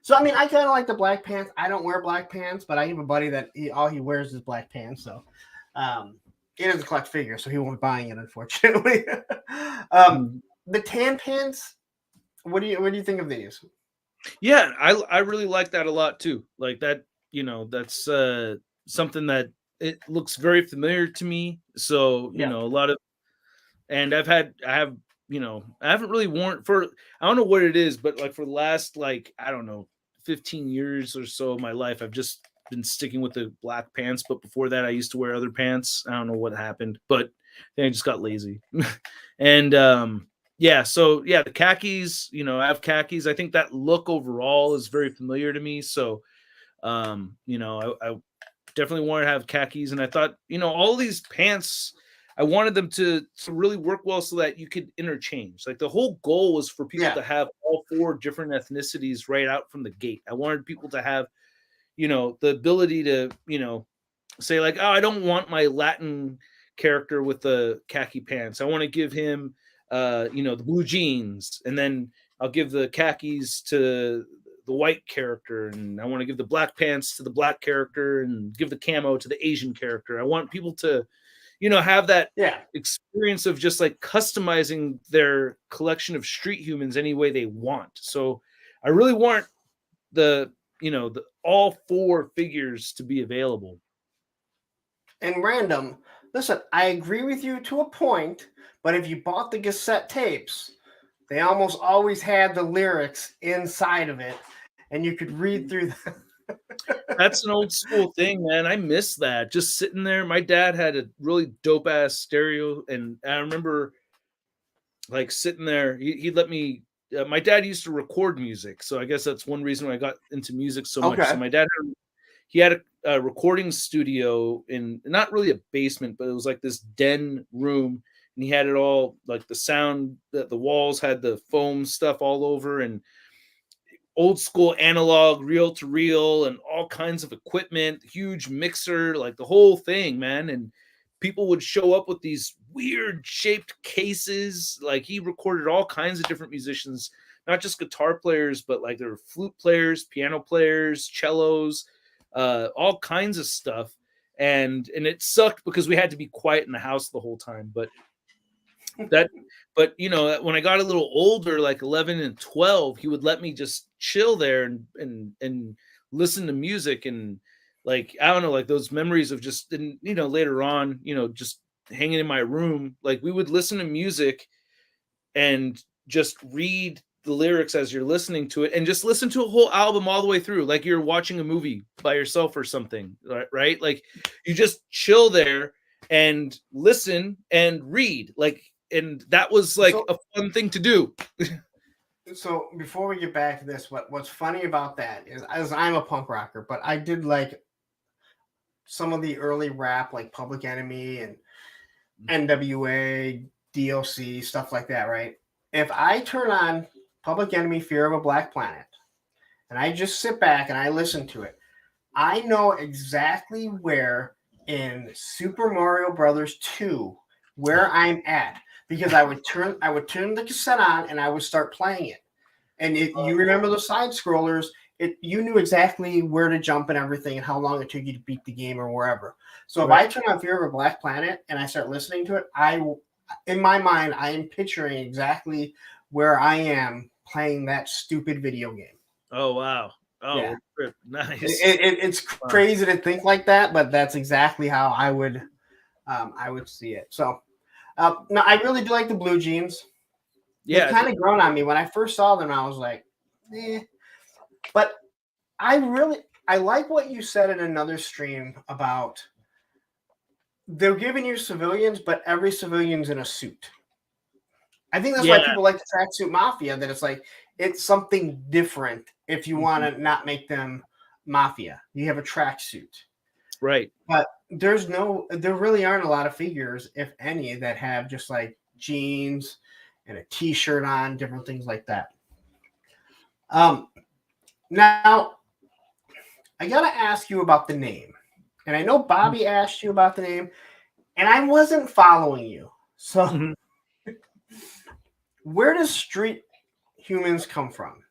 So I mean, I kind of like the black pants. I don't wear black pants, but I have a buddy that all he wears is black pants. So he doesn't collect figures, so he won't be buying it, unfortunately. The tan pants. What do you think of these? Yeah, I really like that a lot too. Like that, that's something that it looks very familiar to me. So, Yeah. a lot of, and I haven't really worn for, I don't know what it is, but like for the last, like, I don't know, 15 years or so of my life, I've just been sticking with the black pants. But before that, I used to wear other pants. I don't know what happened, but then I just got lazy. And, yeah, so yeah, the khakis, I have khakis. I think that look overall is very familiar to me. So, I definitely wanted to have khakis, and I thought, all these pants, I wanted them to really work well so that you could interchange. Like the whole goal was for people to have all 4 different ethnicities right out from the gate. I wanted people to have, the ability to, say like, oh, I don't want my Latin character with the khaki pants. I want to give him, the blue jeans, and then I'll give the khakis to the white character, and I want to give the black pants to the black character, and give the camo to the Asian character. I want people to, have that experience of just like customizing their collection of street humans any way they want. So I really want the all 4 figures to be available. And random. Listen, I agree with you to a point, but if you bought the cassette tapes, they almost always had the lyrics inside of it, and you could read through them. That's an old school thing, man. I miss that. Just sitting there. My dad had a really dope ass stereo, and I remember like sitting there. He'd let me. My dad used to record music, so I guess that's one reason why I got into music so much. So my dad had a recording studio in not really a basement, but it was like this den room, and he had it all like the sound that the walls had the foam stuff all over, and old school analog reel to reel and all kinds of equipment, huge mixer, like the whole thing, man. And people would show up with these weird shaped cases. Like he recorded all kinds of different musicians, not just guitar players, but like there were flute players, piano players, cellos, all kinds of stuff. And it sucked because we had to be quiet in the house the whole time. But when I got a little older, like 11 and 12, he would let me just chill there and listen to music, and like, I don't know, like those memories of just, and later on, just hanging in my room, like we would listen to music and just read the lyrics as you're listening to it, and just listen to a whole album all the way through, like you're watching a movie by yourself or something, right? Like you just chill there and listen and read, like, and that was like a fun thing to do. So before we get back to this, what's funny about that is, as I'm a punk rocker, but I did like some of the early rap, like Public Enemy and NWA, DLC, stuff like that, right? If I turn on Public Enemy, Fear of a Black Planet, and I just sit back and I listen to it, I know exactly where in Super Mario Brothers 2 where I'm at, because I would turn the cassette on and I would start playing it. And if you remember the side scrollers, you knew exactly where to jump and everything and how long it took you to beat the game or wherever. So if I turn on Fear of a Black Planet and I start listening to it, in my mind, I am picturing exactly where I am playing that stupid video game. Oh, wow. Oh, yeah. Nice. It's crazy to think like that, but that's exactly how I would see it. So no, I really do like the Blue Jeans. Yeah, they've kind of grown on me. When I first saw them, I was like, eh. But I like what you said in another stream about they're giving you civilians, but every civilian's in a suit. I think that's why people like the Tracksuit Mafia, that it's like, it's something different if you want to not make them mafia. You have a tracksuit. Right. But there really aren't a lot of figures, if any, that have just like jeans and a t-shirt on, different things like that. Now, I got to ask you about the name. And I know Bobby asked you about the name, and I wasn't following you. So where does Street Humans come from?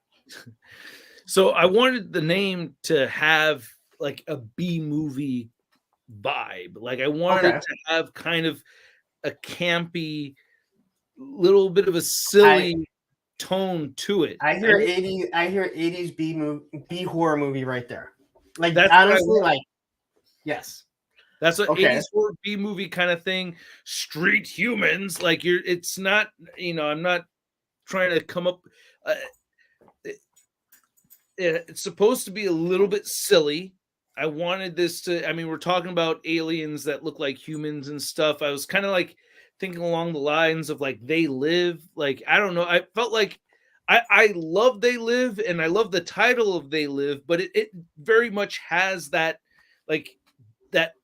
So I wanted the name to have like a B-movie vibe. Like I wanted it to have kind of a campy, little bit of a silly tone to it. I hear 80s B horror movie right there. Like, that's honestly, like, yes. That's what 80s horror B movie kind of thing. Street Humans, like it's not, I'm not trying to come up. It's supposed to be a little bit silly. I wanted this to, we're talking about aliens that look like humans and stuff. I was kind of like thinking along the lines of like They Live. Like, I don't know. I felt like I love They Live, and I love the title of They Live, but it very much has that, like, that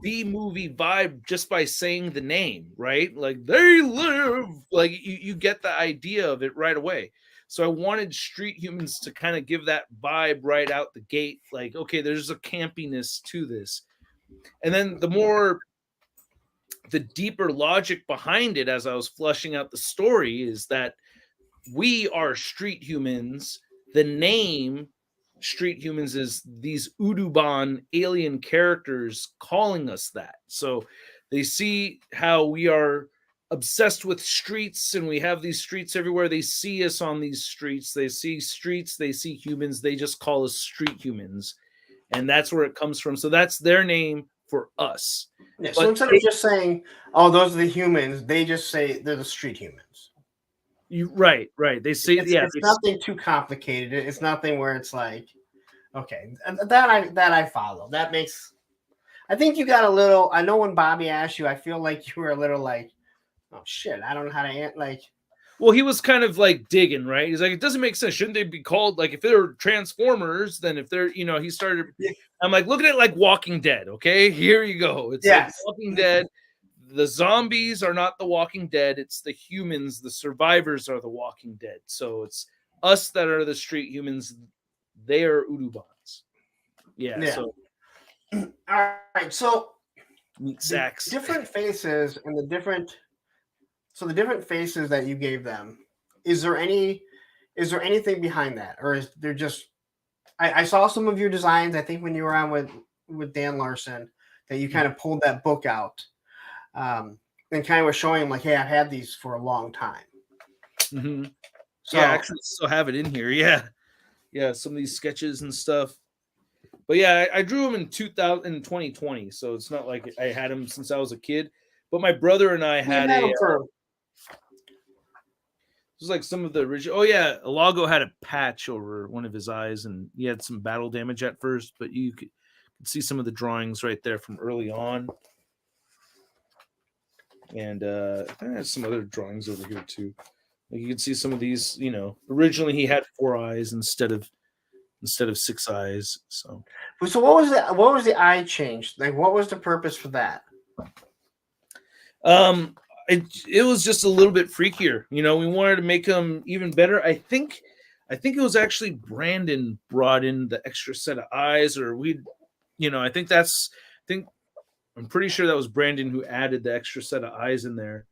B-movie vibe just by saying the name, right? Like, They Live. Like, you get the idea of it right away. So I wanted Street Humans to kind of give that vibe right out the gate. Like, okay, there's a campiness to this. And then the deeper logic behind it, as I was fleshing out the story, is that we are street humans. The name Street Humans is these Uduban alien characters calling us that. So they see how we are obsessed with streets, and we have these streets everywhere. They see us on these streets. They see streets. They see humans. They just call us Street Humans. And that's where it comes from. So that's their name for us. Yeah, so instead of just saying, oh, those are the humans, they just say they're the street humans. Right. They say, it's nothing too complicated. It's nothing where it's like, okay, that I follow. That makes, I think you got a little, I know when Bobby asked you, I feel like you were a little like, oh shit, I don't know how to like. Well, he was kind of like digging, right? He's like, it doesn't make sense. Shouldn't they be called, like, if they're Transformers, then if they're, he started, I'm like, look at it like Walking Dead, okay? Here you go. It's like Walking Dead. The zombies are not the Walking Dead. It's the humans. The survivors are the Walking Dead. So it's us that are the Street Humans. They are Udubans. Yeah. So. All right. So Exactly. Different faces and the different faces that you gave them, is there anything behind that, or is there just, I saw some of your designs, I think when you were on with Dan Larson, that you kind of pulled that book out and kind of was showing him like, hey, I've had these for a long time. Mm-hmm. So, yeah, I actually still have it in here. Yeah, some of these sketches and stuff. But yeah, I drew them in 2020, so it's not like I had them since I was a kid. But my brother and I had was like some of the original. Oh yeah, Alago had a patch over one of his eyes, and he had some battle damage at first, but you could see some of the drawings right there from early on. And I think there's some other drawings over here too. Like you can see some of these. Originally he had 4 eyes instead of 6 eyes. So what was the eye change? Like, what was the purpose for that? It was just a little bit freakier. We wanted to make them even better. I think it was actually Brandon brought in the extra set of eyes, or I'm pretty sure that was Brandon who added the extra set of eyes in there.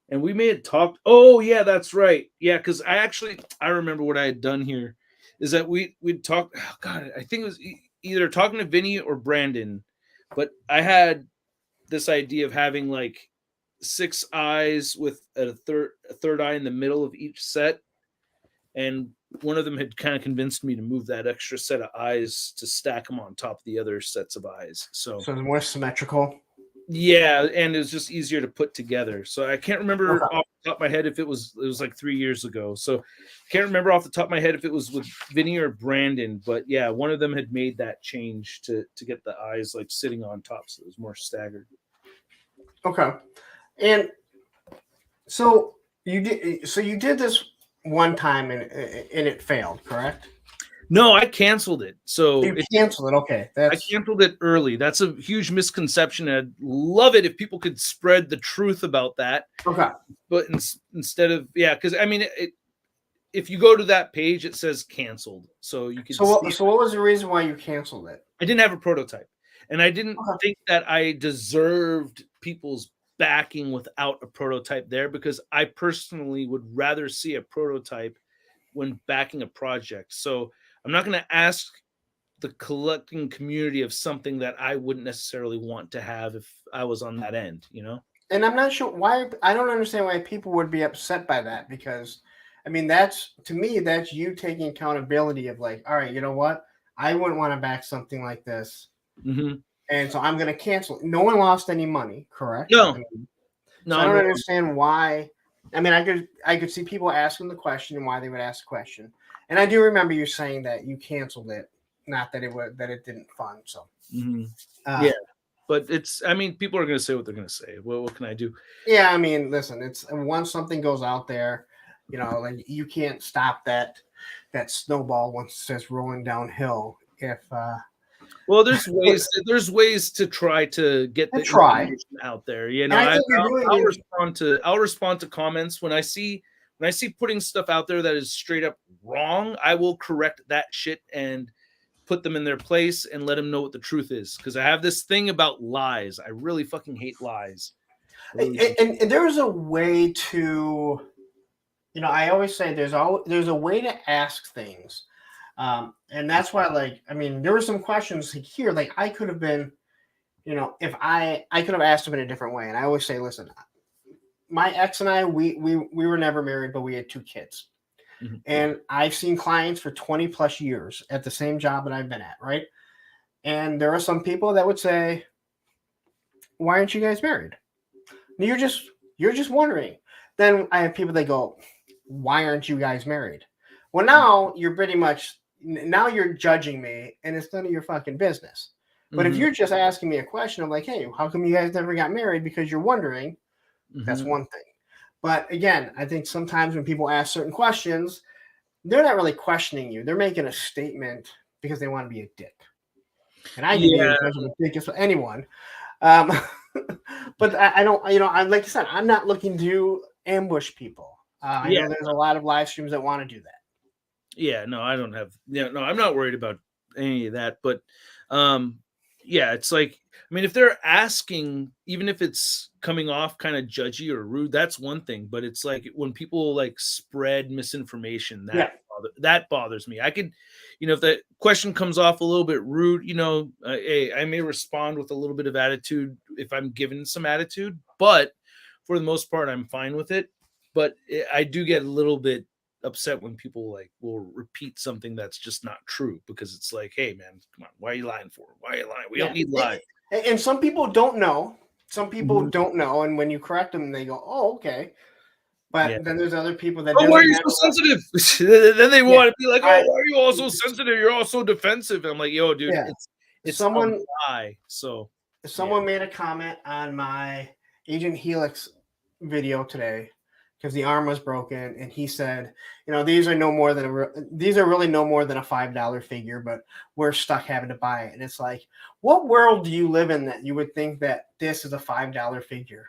And we may have talked. Oh yeah, that's right. Yeah, because I remember what I had done here is that we'd talked. Oh God, I think it was either talking to Vinny or Brandon, but I had this idea of having like 6 eyes with a third eye in the middle of each set, and one of them had kind of convinced me to move that extra set of eyes to stack them on top of the other sets of eyes. So it's more symmetrical. Yeah, and it was just easier to put together. So I can't remember off the top of my head if it was like 3 years ago. So I can't remember off the top of my head if it was with Vinny or Brandon, but yeah, one of them had made that change to get the eyes like sitting on top, so it was more staggered. Okay. And so you did this one time and it failed, correct? No, I canceled it. So you canceled it. Okay. I canceled it early. That's a huge misconception. I'd love it if people could spread the truth about that. Okay. But instead of, because I mean, if you go to that page, it says canceled. So you can. So what was the reason why you canceled it? I didn't have a prototype, and I didn't think that I deserved people's backing without a prototype there, because I personally would rather see a prototype when backing a project. So I'm not going to ask the collecting community of something that I wouldn't necessarily want to have if I was on that end, And I'm not sure why. I don't understand why people would be upset by that, because I mean, that's you taking accountability of like, all right, you know what? I wouldn't want to back something like this. Mm-hmm. And so I'm going to cancel. No one lost any money, correct? No. So I don't understand why. I mean, I could see people asking the question and why they would ask the question. And I do remember you saying that you canceled it, not that it didn't fund. So yeah, but people are going to say what they're going to say. What can I do? Yeah, I mean, listen, it's once something goes out there, like you can't stop that snowball once it starts rolling downhill. If well, there's ways to try to get the information out there. I'll respond to comments when I see putting stuff out there that is straight up wrong. I will correct that shit and put them in their place and let them know what the truth is. Because I have this thing about lies. I really fucking hate lies. And there's a way to, I always say there's a way to ask things. And that's why, like, I mean, there were some questions here, like I could have been, if I could have asked them in a different way. And I always say, listen, my ex and I, we were never married, but we had 2 kids. Mm-hmm. And I've seen clients for 20 plus years at the same job that I've been at. Right. And there are some people that would say, why aren't you guys married? You're just wondering. Then I have people that go, why aren't you guys married? Well, now you're you're judging me, and it's none of your fucking business. But if you're just asking me a question of like, hey, how come you guys never got married because you're wondering, that's one thing. But again, I think sometimes when people ask certain questions, they're not really questioning you. They're making a statement because they want to be a dick. And I can be a dick for anyone. But I don't, I'm like I said, I'm not looking to ambush people. I know there's a lot of live streams that want to do that. Yeah, no, I don't have. Yeah, no, I'm not worried about any of that. But, it's like, I mean, if they're asking, even if it's coming off kind of judgy or rude, that's one thing. But it's like when people like spread misinformation, that bothers me. I could, if the question comes off a little bit rude, I may respond with a little bit of attitude if I'm given some attitude. But for the most part, I'm fine with it. But I do get a little bit upset when people like will repeat something that's just not true, because it's like, hey man, come on, why are you lying for? Why are you lying? We don't need lies. And some people don't know. Some people don't know, and when you correct them, they go, oh, okay. But then there's other people that Oh, why are doesn't you matter. so sensitive? Then they want to be like, I- "Oh, why are you all so sensitive? You're all so defensive." And I'm like, "Yo, dude, Yeah. it's Someone a lie." So someone made a comment on my Agent Helix video today because the arm was broken, and he said, these are really no more than a $5 figure, but we're stuck having to buy it. And it's like, what world do you live in that you would think that this is a $5 figure?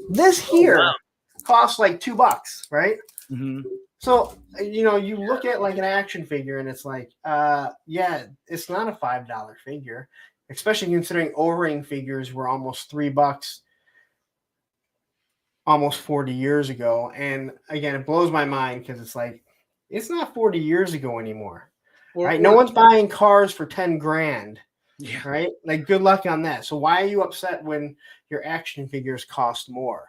This here costs like $2, right? Mhm. So, you look at like an action figure and it's like, yeah, it's not a $5 figure, especially considering O-ring figures were almost $3 almost 40 years ago. And again, it blows my mind because it's like, it's not 40 years ago anymore. Right? No one's buying cars for 10 grand. Yeah. Right? Like, good luck on that. So why are you upset when your action figures cost more?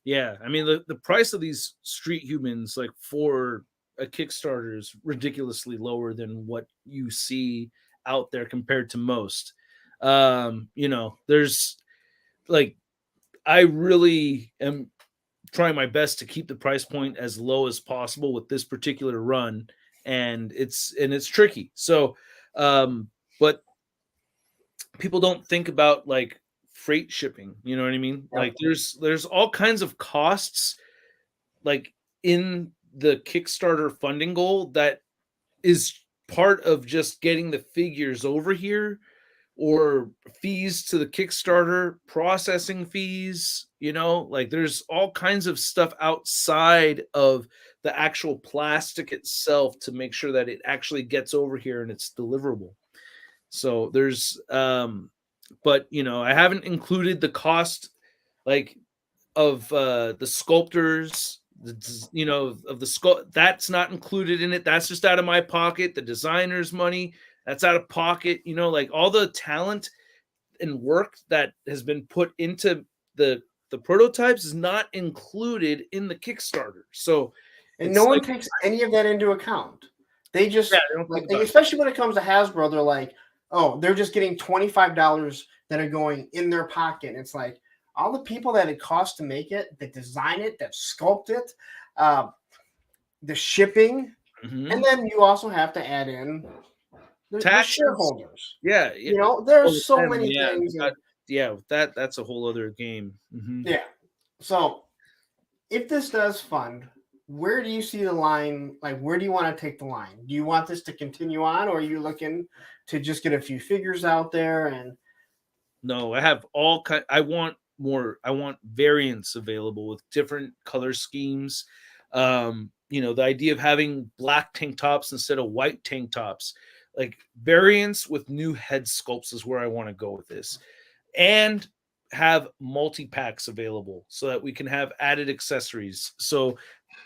Yeah, I mean the price of these street humans, like for a Kickstarter, is ridiculously lower than what you see out there compared to most. There's like I really am trying my best to keep the price point as low as possible with this particular run, and it's tricky. So, but people don't think about like freight shipping. You know what I mean? Yep. Like there's all kinds of costs like in the Kickstarter funding goal that is part of just getting the figures over here, or fees to the Kickstarter, processing fees, like there's all kinds of stuff outside of the actual plastic itself to make sure that it actually gets over here and it's deliverable. So there's but I haven't included the cost like of the sculptors, of the sculpt. That's not included in it. That's just out of my pocket. The designer's money, that's out of pocket. Like all the talent and work that has been put into the prototypes is not included in the Kickstarter. So And it's no one like, takes any of that into account. They just, yeah, they don't think about it. especially when it comes to Hasbro, they're like, oh, they're just getting $25 that are going in their pocket. It's like all the people that it costs to make it, that design it, that sculpt it, the shipping, Mhm. and then you also have to add in the Taxes. shareholders. Yeah, There's so many things. That's a whole other game. Mhm. Yeah. So if this does fund, where do you see the line? Like, where do you want to take the line? Do you want this to continue on, or are you looking to just get a few figures out there? And No, I have all kind. I want more. I want variants available with different color schemes. The idea of having black tank tops instead of white tank tops, like variants with new head sculpts is where I want to go with this, and have multi packs available so that we can have added accessories. So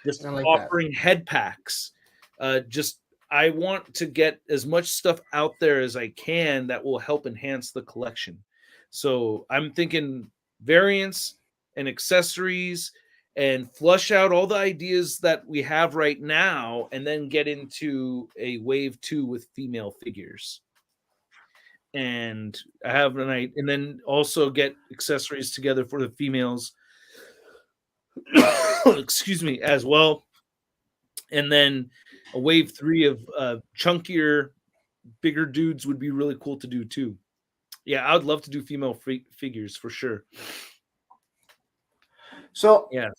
just I like offering head packs, I want to get as much stuff out there as I can that will help enhance the collection. So I'm thinking variants and accessories and flush out all the ideas that we have right now and then get into a wave 2 with female figures. And I have an idea, and then also get accessories together for the females. Excuse me, as well. And then a wave 3 of chunkier, bigger dudes would be really cool to do too. Yeah, I would love to do female figures for sure. So Yeah,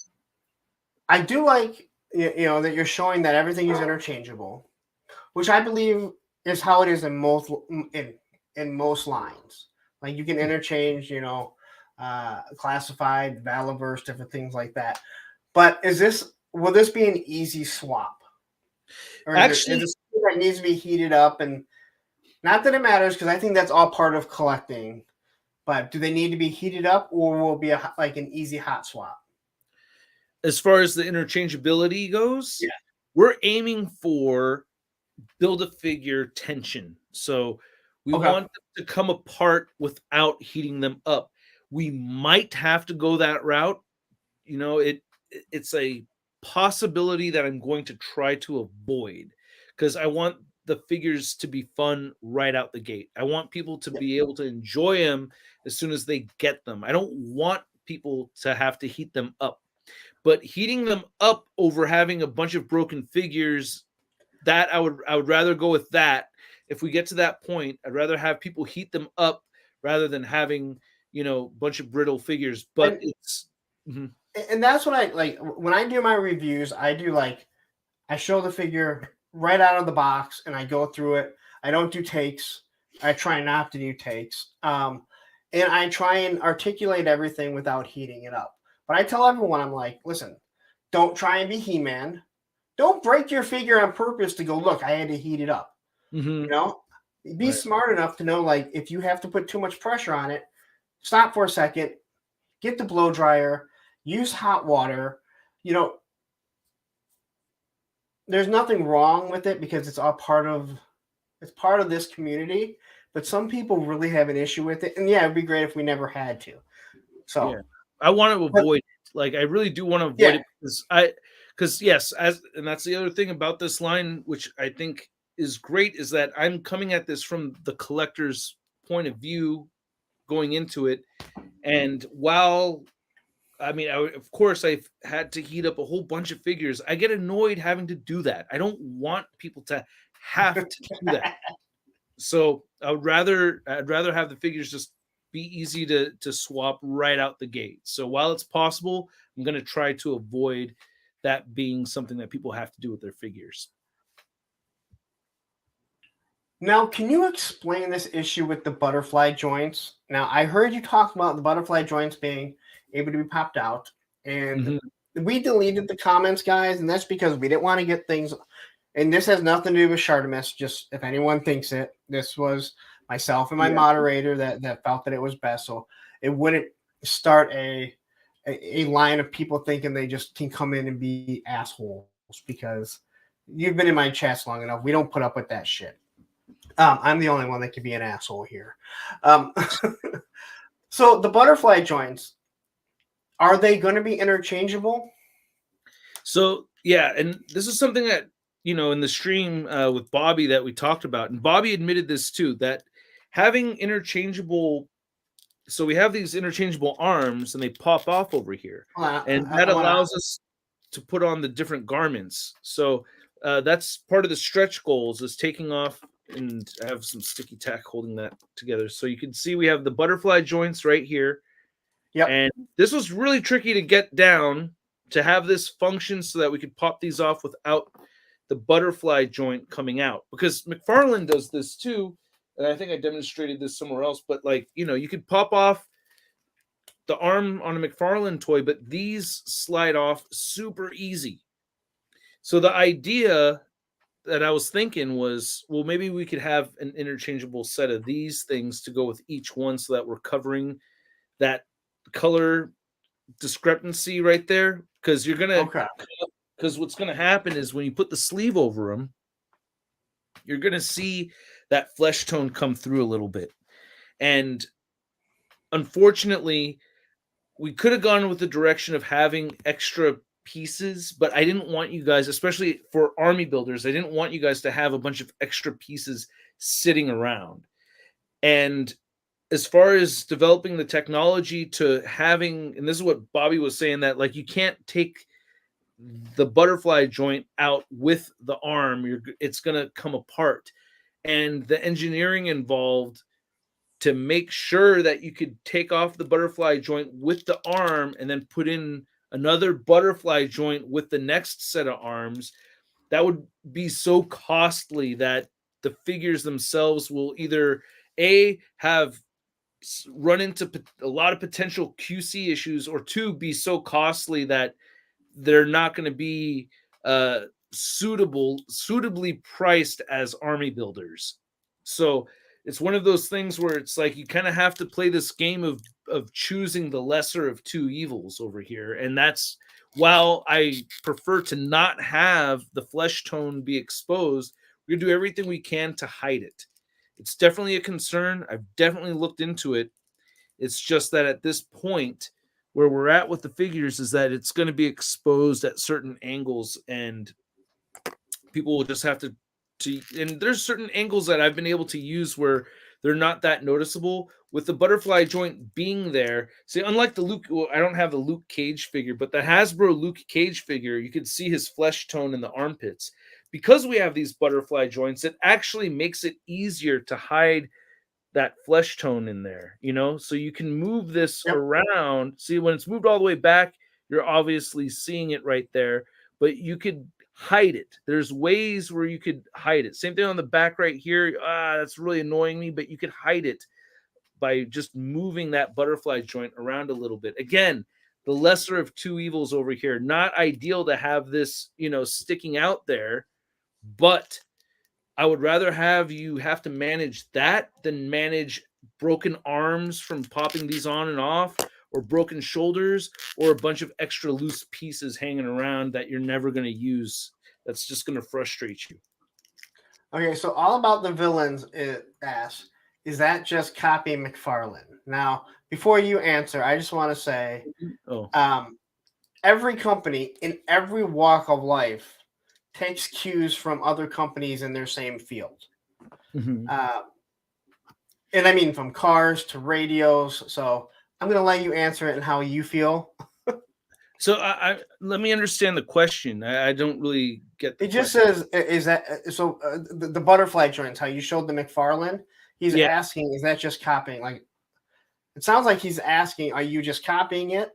I do like that you're showing that everything is interchangeable, which I believe is how it is in most lines. Like, you can interchange, classified, Valaverse, different things like that. But will this be an easy swap? Or actually, is it something that needs to be heated up? And not that it matters, because I think that's all part of collecting. But do they need to be heated up, or will it be like an easy hot swap? as far as the interchangeability goes, Yeah. we're aiming for Build-A-Figure tension. So we Okay. want them to come apart without heating them up. We might have to go that route. It's a possibility that I'm going to try to avoid, because I want the figures to be fun right out the gate. I want people to be able to enjoy them as soon as they get them. I don't want people to have to heat them up. but heating them up over having a bunch of broken figures, that I would rather go with that. If we get to that point, I'd rather have people heat them up rather than having, you know, a bunch of brittle figures. But And it's and that's what I like when I do my reviews. I do like I show the figure right out of the box and I go through it. I don't do takes. I try not to do takes. And I try and articulate everything without heating it up. But I tell everyone, I'm like, listen, don't try and be He-Man. Don't break your figure on purpose to go, look, I had to heat it up. You know, be Right. smart enough to know, like, if you have to put too much pressure on it, stop for a second, get the blow dryer, use hot water. You know, there's nothing wrong with it because it's part of this community. But some people really have an issue with it, and yeah, it'd be great if we never had to. So Yeah, I want to but, avoid it. Like, I really do want to avoid yeah, it because yes, and that's the other thing about this line, which I think is great, is that I'm coming at this from the collector's point of view going into it. And while I mean, of course, I've had to heat up a whole bunch of figures. I get annoyed having to do that. I don't want people to have to do that. So I'd rather have the figures just be easy to swap right out the gate. So while it's possible, I'm going to try to avoid that being something that people have to do with their figures. Now, can you explain this issue with the butterfly joints? Now, I heard you talk about the butterfly joints being able to be popped out, and Mhm. we deleted the comments, guys, and that's because we didn't want to get things. And this has nothing to do with Shartimus. Just if anyone thinks it, this was myself and my Yeah. moderator that felt that it was best, so it wouldn't start a line of people thinking they just can come in and be assholes because you've been in my chats long enough. We don't put up with that shit. I'm the only one that can be an asshole here. Um, so the butterfly joints, are they going to be interchangeable? So yeah, and this is something that, you know, in the stream with Bobby that we talked about, and Bobby admitted this too, that having interchangeable, so we have these interchangeable arms and they pop off over here, Hold on, and that I want to. allows us to put on the different garments. So that's part of the stretch goals, is taking off, and I have some sticky tack holding that together. So you can see we have the butterfly joints right here, Yep. and this was really tricky to get down to have this function so that we could pop these off without the butterfly joint coming out, because McFarlane does this too. And I think I demonstrated this somewhere else, but like, you know, you could pop off the arm on a McFarlane toy, but these slide off super easy. So the idea that I was thinking was, well, maybe we could have an interchangeable set of these things to go with each one so that we're covering that color discrepancy right there. Because Okay. what's gonna happen is when you put the sleeve over them, you're gonna see that flesh tone come through a little bit. And unfortunately, we could have gone with the direction of having extra pieces, but I didn't want you guys, especially for army builders, I didn't want you guys to have a bunch of extra pieces sitting around. And as far as developing the technology to having, and this is what Bobby was saying, that like you can't take the butterfly joint out with the arm, it's going to come apart. And the engineering involved to make sure that you could take off the butterfly joint with the arm and then put in another butterfly joint with the next set of arms, that would be so costly that the figures themselves will either have run into a lot of potential QC issues, or two, be so costly that they're not going to be suitably priced as army builders. So it's one of those things where it's like you kind of have to play this game of choosing the lesser of two evils over here. And that's, while I prefer to not have the flesh tone be exposed, we're gonna do everything we can to hide it. It's definitely a concern. I've definitely looked into it. It's just that at this point, where we're at with the figures, is that it's going to be exposed at certain angles, and people will just have to and there's certain angles that I've been able to use where they're not that noticeable. with the butterfly joint being there. See, unlike the Luke, well, I don't have the Luke Cage figure, but the Hasbro Luke Cage figure, you could see his flesh tone in the armpits. Because we have these butterfly joints, it actually makes it easier to hide that flesh tone in there, you know? So you can move this Yep. around. See, when it's moved all the way back, you're obviously seeing it right there, but you could hide it. There's ways where you could hide it. Same thing on the back right here. That's really annoying me, but you could hide it by just moving that butterfly joint around a little bit. Again, the lesser of two evils over here. Not ideal to have this, sticking out there, but I would rather have you have to manage that than manage broken arms from popping these on and off, or broken shoulders, or a bunch of extra loose pieces hanging around that you're never going to use. That's just going to frustrate you. Okay, so all about the villains asks, is that just copy McFarlane? Now, before you answer, I just want to say, every company in every walk of life takes cues from other companies in their same field. Mm-hmm. And I mean, from cars to radios. So I'm going to let you answer it and how you feel. So let me understand the question. I don't really get the It just question. says, is that so? The butterfly joints, how you showed the McFarlane, he's asking, is that just copying? Like, it sounds like he's asking, are you just copying it?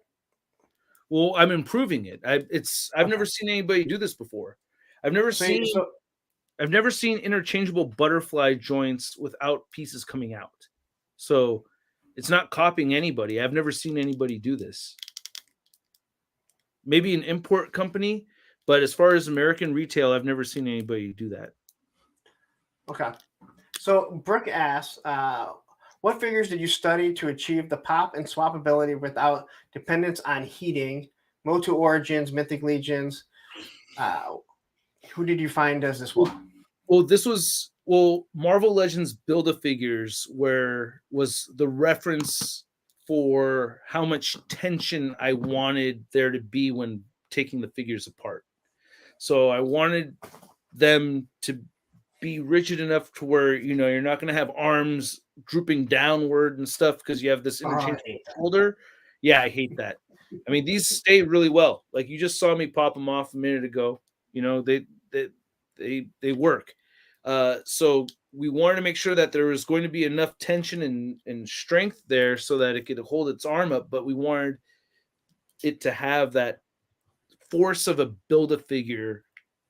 Well, I'm improving it. I've never seen anybody do this before. I've never seen interchangeable butterfly joints without pieces coming out. So it's not copying anybody. I've never seen anybody do this. Maybe an import company, but as far as American retail, I've never seen anybody do that. Okay. So Brooke asks, what figures did you study to achieve the pop and swappability without dependence on heating? Motu Origins, Mythic Legions. Who did you find does this one? Well, Marvel Legends Build-A-Figures was the reference for how much tension I wanted there to be when taking the figures apart. So I wanted them to be rigid enough to where, you're not going to have arms drooping downward and stuff because you have this interchangeable shoulder. Yeah, I hate that. I mean, these stay really well. Like you just saw me pop them off a minute ago. They work. So we wanted to make sure that there was going to be enough tension and strength there so that it could hold its arm up, but we wanted it to have that force of a Build-A-Figure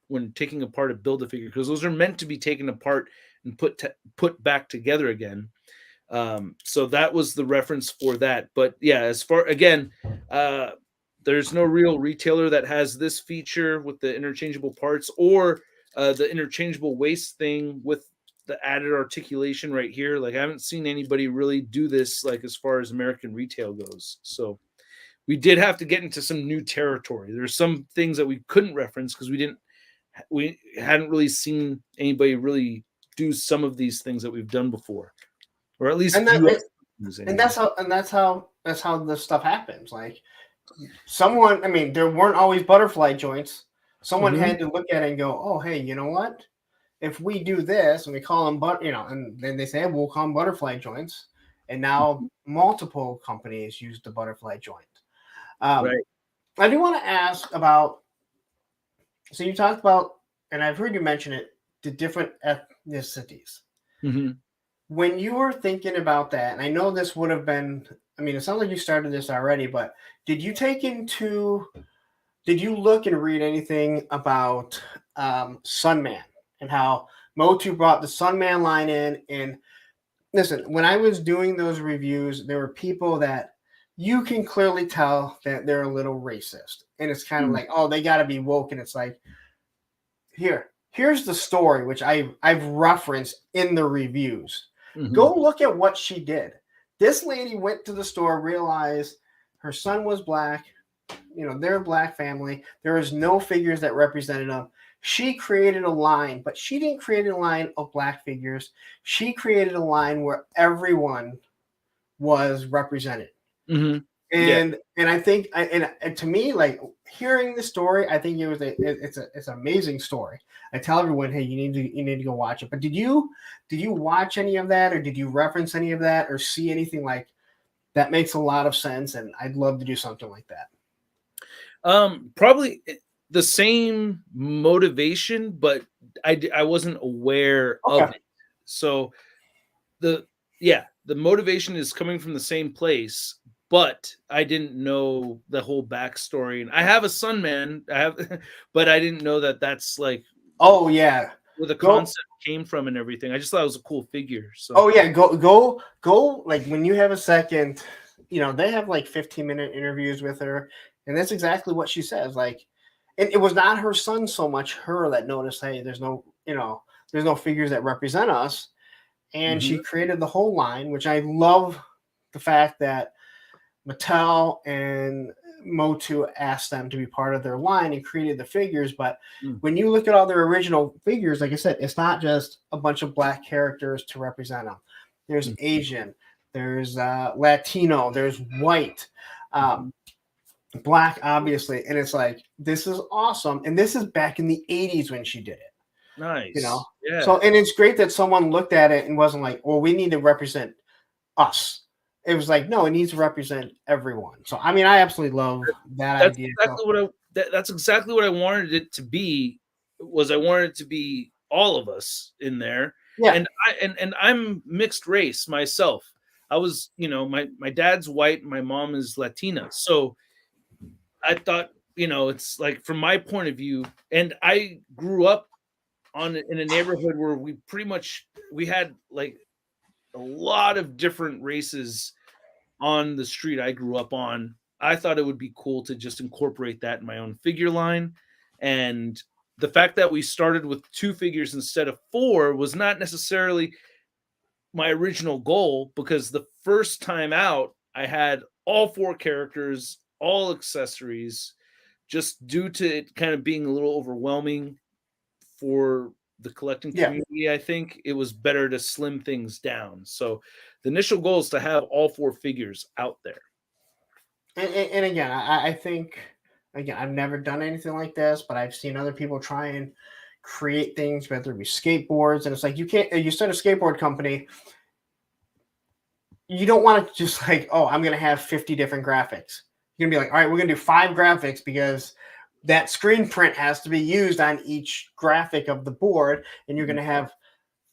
when taking apart a Build-A-Figure, because those are meant to be taken apart and put back together again. So that was the reference for that. But yeah, there's no real retailer that has this feature with the interchangeable parts, or the interchangeable waist thing with the added articulation right here. Like I haven't seen anybody really do this, like as far as American retail goes. So we did have to get into some new territory. There's some things that we couldn't reference because we hadn't really seen anybody really do some of these things that we've done before, or at least that's how this stuff happens. Like there weren't always butterfly joints. Someone had to look at it and go, oh, hey, you know what? If we do this and we call them, and then they say, we'll call them butterfly joints. And now multiple companies use the butterfly joint. Right. I do want to ask about, so you talked about, and I've heard you mention it, the different ethnicities. Mm-hmm. When you were thinking about that, and I know this would have been, it sounds like you started this already, but did you look and read anything about Sunman and how Motu brought the Sunman line in? And listen, when I was doing those reviews, there were people that you can clearly tell that they're a little racist. And it's kind of like, oh, they got to be woke. And it's like, here's the story, which I've referenced in the reviews. Mm-hmm. Go look at what she did. This lady went to the store, realized her son was black. They're a black family. There was no figures that represented them. She created a line, but she didn't create a line of black figures. She created a line where everyone was represented. Mm-hmm. And I think, and to me, like hearing the story, I think it's an amazing story. I tell everyone, hey, you need to go watch it. But did you watch any of that, or did you reference any of that, or see anything like that makes a lot of sense? And I'd love to do something like that. Probably the same motivation, but I wasn't aware of it. So the motivation is coming from the same place, but I didn't know the whole backstory. And I have a son, man. But I didn't know that that's like, oh yeah, where the concept came from and everything. I just thought it was a cool figure. So oh yeah, go like when you have a second, they have like 15-minute interviews with her, and that's exactly what she says. Like, it was not her son so much her that noticed, hey, there's no figures that represent us. And she created the whole line, which I love the fact that Mattel and Motu asked them to be part of their line and created the figures. But when you look at all their original figures, like I said, it's not just a bunch of black characters to represent them. There's Asian, there's Latino, there's white, black, obviously. And it's like, this is awesome. And this is back in the 80s when she did it. Nice. Yeah. So, and it's great that someone looked at it and wasn't like, well, we need to represent us. It was like, no, it needs to represent everyone. So, I mean, I absolutely love that idea. That's exactly what I wanted it to be. I wanted it to be all of us in there. Yeah. And I'm mixed race myself. I was, my dad's white, my mom is Latina. So I thought, it's like, from my point of view, and I grew up in a neighborhood where we had like a lot of different races on the street I grew up on. I thought it would be cool to just incorporate that in my own figure line. And the fact that we started with 2 figures instead of 4 was not necessarily my original goal, because the first time out, I had all 4 characters, all accessories, just due to it kind of being a little overwhelming for the collecting community. I think it was better to slim things down. So the initial goal is to have all 4 figures out there. And again, I think, I've never done anything like this, but I've seen other people try and create things, whether it be skateboards. And it's like, you start a skateboard company, you don't want to just like, oh, I'm going to have 50 different graphics. You're going to be like, all right, we're going to do 5 graphics because that screen print has to be used on each graphic of the board, and you're going to have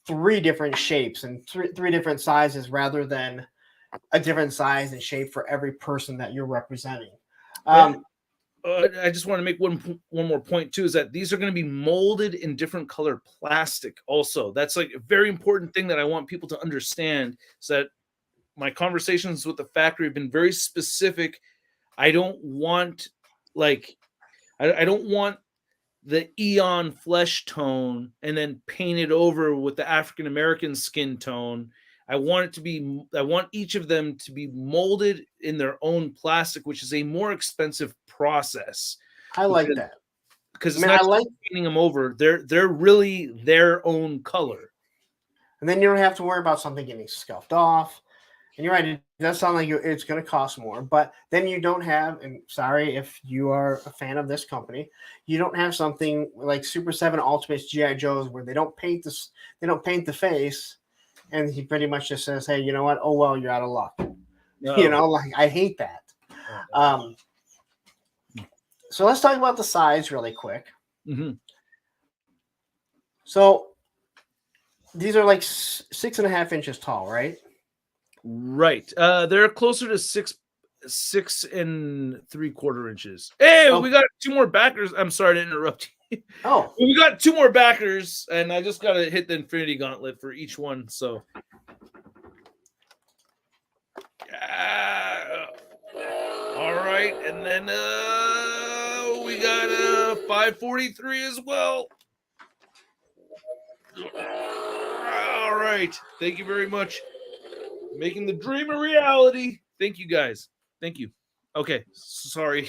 3 different shapes and 3 different sizes, rather than a different size and shape for every person that you're representing. I just want to make one more point too, is that these are going to be molded in different color plastic. Also, that's like a very important thing that I want people to understand, is that my conversations with the factory have been very specific. I don't want I don't want the Eon flesh tone and then paint it over with the African American skin tone. I want each of them to be molded in their own plastic, which is a more expensive process. I like that, because it's not painting them over. They're really their own color, and then you don't have to worry about something getting scuffed off. And you're right, it does sound like it's going to cost more, but then you don't have, and sorry if you are a fan of this company, you don't have something like Super 7 Ultimates G.I. Joes where they don't paint the face, and he pretty much just says, hey, you know what? Oh, well, you're out of luck. No. Like, I hate that. So let's talk about the size really quick. So these are like 6.5 inches tall, right? Right. They're closer to 6 3/4 inches. Hey, we got 2 more backers. I'm sorry to interrupt you. Oh, we got 2 more backers, and I just got to hit the Infinity Gauntlet for each one. So, all right, and then we got 543 as well. All right, thank you very much. Making the dream a reality. Thank you, guys. Thank you. Okay, sorry.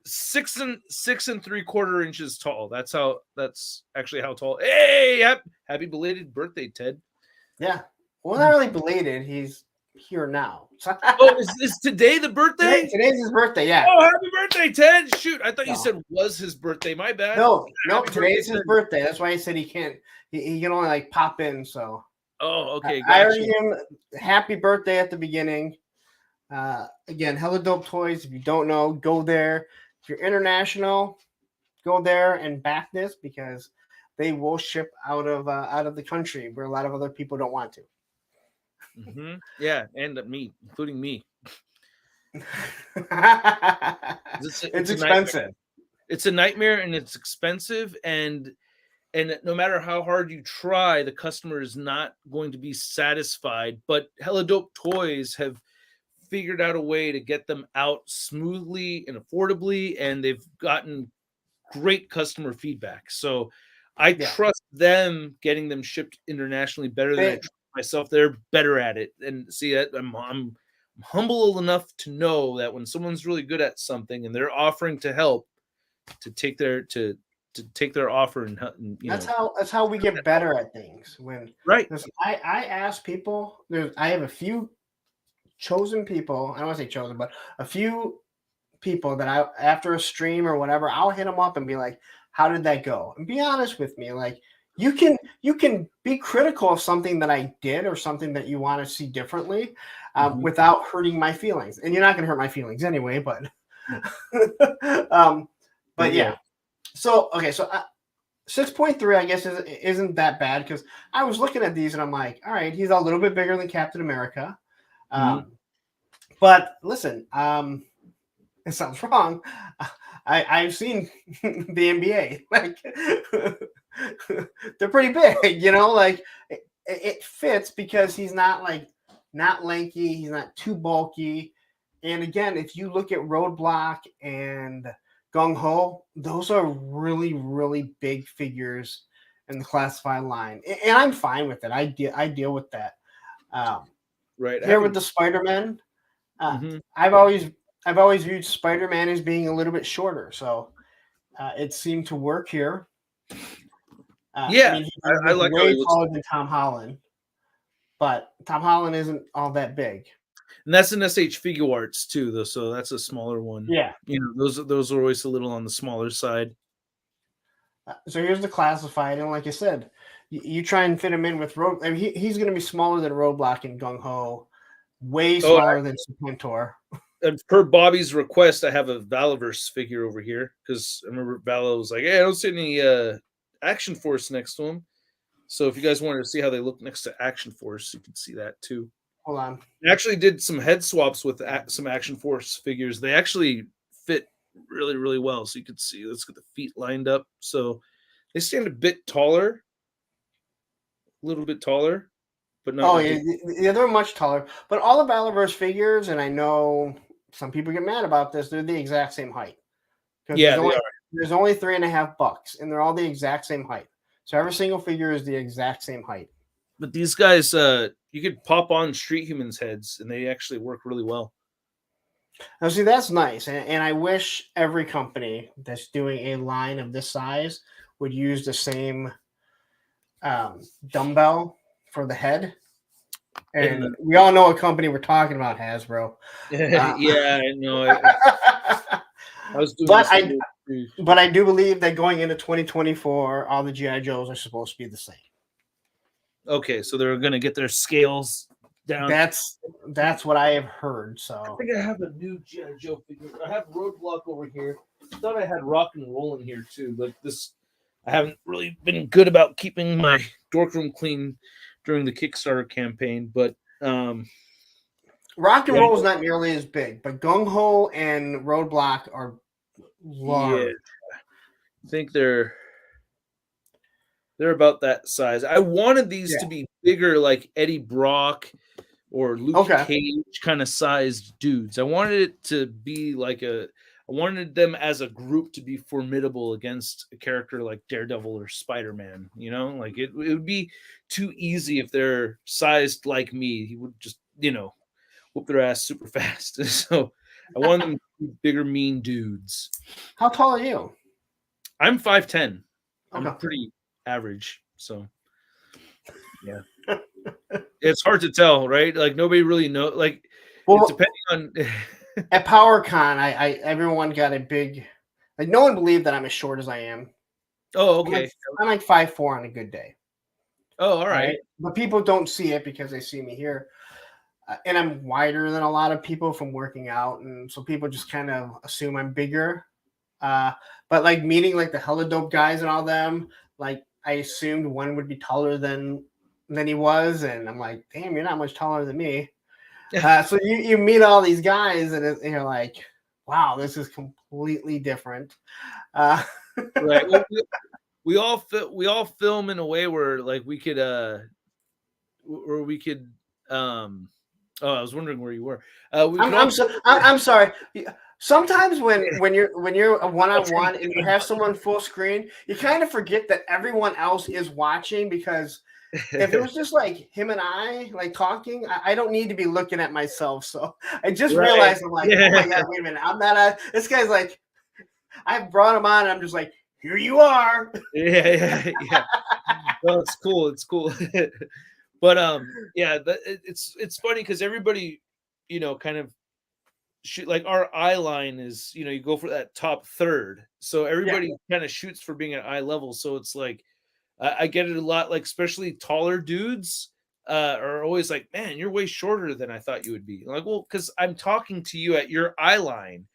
6 3/4 inches tall. That's actually how tall. Hey, happy belated birthday, Ted. Yeah. Well, not really belated. He's here now. Oh, is today the birthday? Today's his birthday, yeah. Oh, happy birthday, Ted! Shoot, I thought you No. said was his birthday. My bad. No, Happy today's his Ted. birthday. That's why he said he can't. He can only like pop in. So Oh, okay, I gotcha. already gave him happy birthday at the beginning. Again, Hella Dope Toys. If you don't know, go there. If you're international, go there and back this because they will ship out of the country where a lot of other people don't want to. Mm-hmm. Yeah, and me, including me. It's expensive. It's a nightmare, and it's expensive, and no matter how hard you try, the customer is not going to be satisfied. But Hella Dope Toys have figured out a way to get them out smoothly and affordably, and they've gotten great customer feedback. So I trust them getting them shipped internationally better than I trust myself. They're better at it. And see, I'm humble enough to know that when someone's really good at something and they're offering to help, to take their offer and that's how we get better at things. When listen, I ask people. I have a few chosen people. I don't want to say chosen, but a few people that I after a stream or whatever, I'll hit them up and be like, "How did that go?" And be honest with me. Like you can be critical of something that I did or something that you want to see differently, without hurting my feelings. And you're not going to hurt my feelings anyway. But but yeah. So okay, so 6.3, I guess isn't that bad because I was looking at these and I'm like, all right, he's a little bit bigger than Captain America. But listen, it sounds wrong. I've seen the NBA. Like they're pretty big, like it fits because he's not lanky, he's not too bulky. And again, if you look at Roadblock and Gung Ho, those are really, really big figures in the classified line. And I'm fine with it. I deal with that. Right. Here with the Spider-Man, I've always viewed Spider-Man as being a little bit shorter, so it seemed to work here. He's like way taller than Tom Holland, but Tom Holland isn't all that big. And that's an SH Figure Arts too, though, so that's a smaller one. Yeah, those are always a little on the smaller side. So here's the classified, and like I said, you try and fit him in with Road. I mean, he's going to be smaller than Roadblock and Gung Ho, way smaller than Serpentor. And per Bobby's request, I have a Valaverse figure over here because I remember Vala was like, "Hey, I don't see any Action Force next to him." So if you guys wanted to see how they look next to Action Force, you can see that too. Hold on. I actually did some head swaps with some Action Force figures. They actually fit really, really well. So you can see, let's get the feet lined up. So they stand a bit taller, a little bit taller, but not. Oh, yeah, they're much taller. But all the Valaverse figures, and I know some people get mad about this, they're the exact same height. Yeah, there's only $3.50, and they're all the exact same height. So every single figure is the exact same height. But these guys, you could pop on Street Humans heads, and they actually work really well. Now, see, that's nice, and I wish every company that's doing a line of this size would use the same dumbbell for the head. And we all know what company we're talking about, Hasbro. Yeah, I know. I was doing but I do believe that going into 2024, all the G.I. Joes are supposed to be the same. Okay, so they're going to get their scales down. That's what I have heard. So I think I have a new G.I. Joe figure. I have Roadblock over here. I thought I had Rock and Roll in here too, but I haven't really been good about keeping my dorkroom clean during the Kickstarter campaign. But Rock and Roll is not nearly as big, but Gung Ho and Roadblock are large. Yeah. I think they're about that size. I wanted these to be bigger, like Eddie Brock or Luke Cage kind of sized dudes. I wanted it to be like I wanted them as a group to be formidable against a character like Daredevil or Spider-Man. Like it would be too easy if they're sized like me. He would just, whoop their ass super fast. So I want them to be bigger, mean dudes. How tall are you? I'm 5'10". I'm pretty average. So yeah. It's hard to tell, right? Like nobody really know. Like it's Well, depending on. at PowerCon, I everyone got a big, like no one believed that I'm as short as I am. Oh, I'm like okay. I'm like 5'4" on a good day. Oh, all All right. right, but people don't see it because they see me here, and I'm wider than a lot of people from working out, and so people just kind of assume I'm bigger. Uh, but like meeting like the hella dope guys and all them, like I assumed one would be taller than he was, and I'm like, damn, you're not much taller than me. So you meet all these guys, and you're like, wow, this is completely different. Uh, Right. Well, we all film in a way where like we could um oh, I was wondering where you were. We could all I'm sorry. Sometimes when you're a one-on-one and you have someone full screen, you kind of forget that everyone else is watching, because if it was just like him and I like talking, I don't need to be looking at myself. So I just right. realized, I'm like, oh Yeah. my god, wait a minute, I'm not this guy's like, I brought him on and I'm just like, here you are. Yeah. Well, it's cool. It's cool. But yeah, it's funny because everybody, kind of shoot like our eye line is, you go for that top third. So Yeah, everybody kind of shoots for being at eye level. So it's like I get it a lot, like especially taller dudes are always like, man, you're way shorter than I thought you would be. Like, well, because I'm talking to you at your eye line.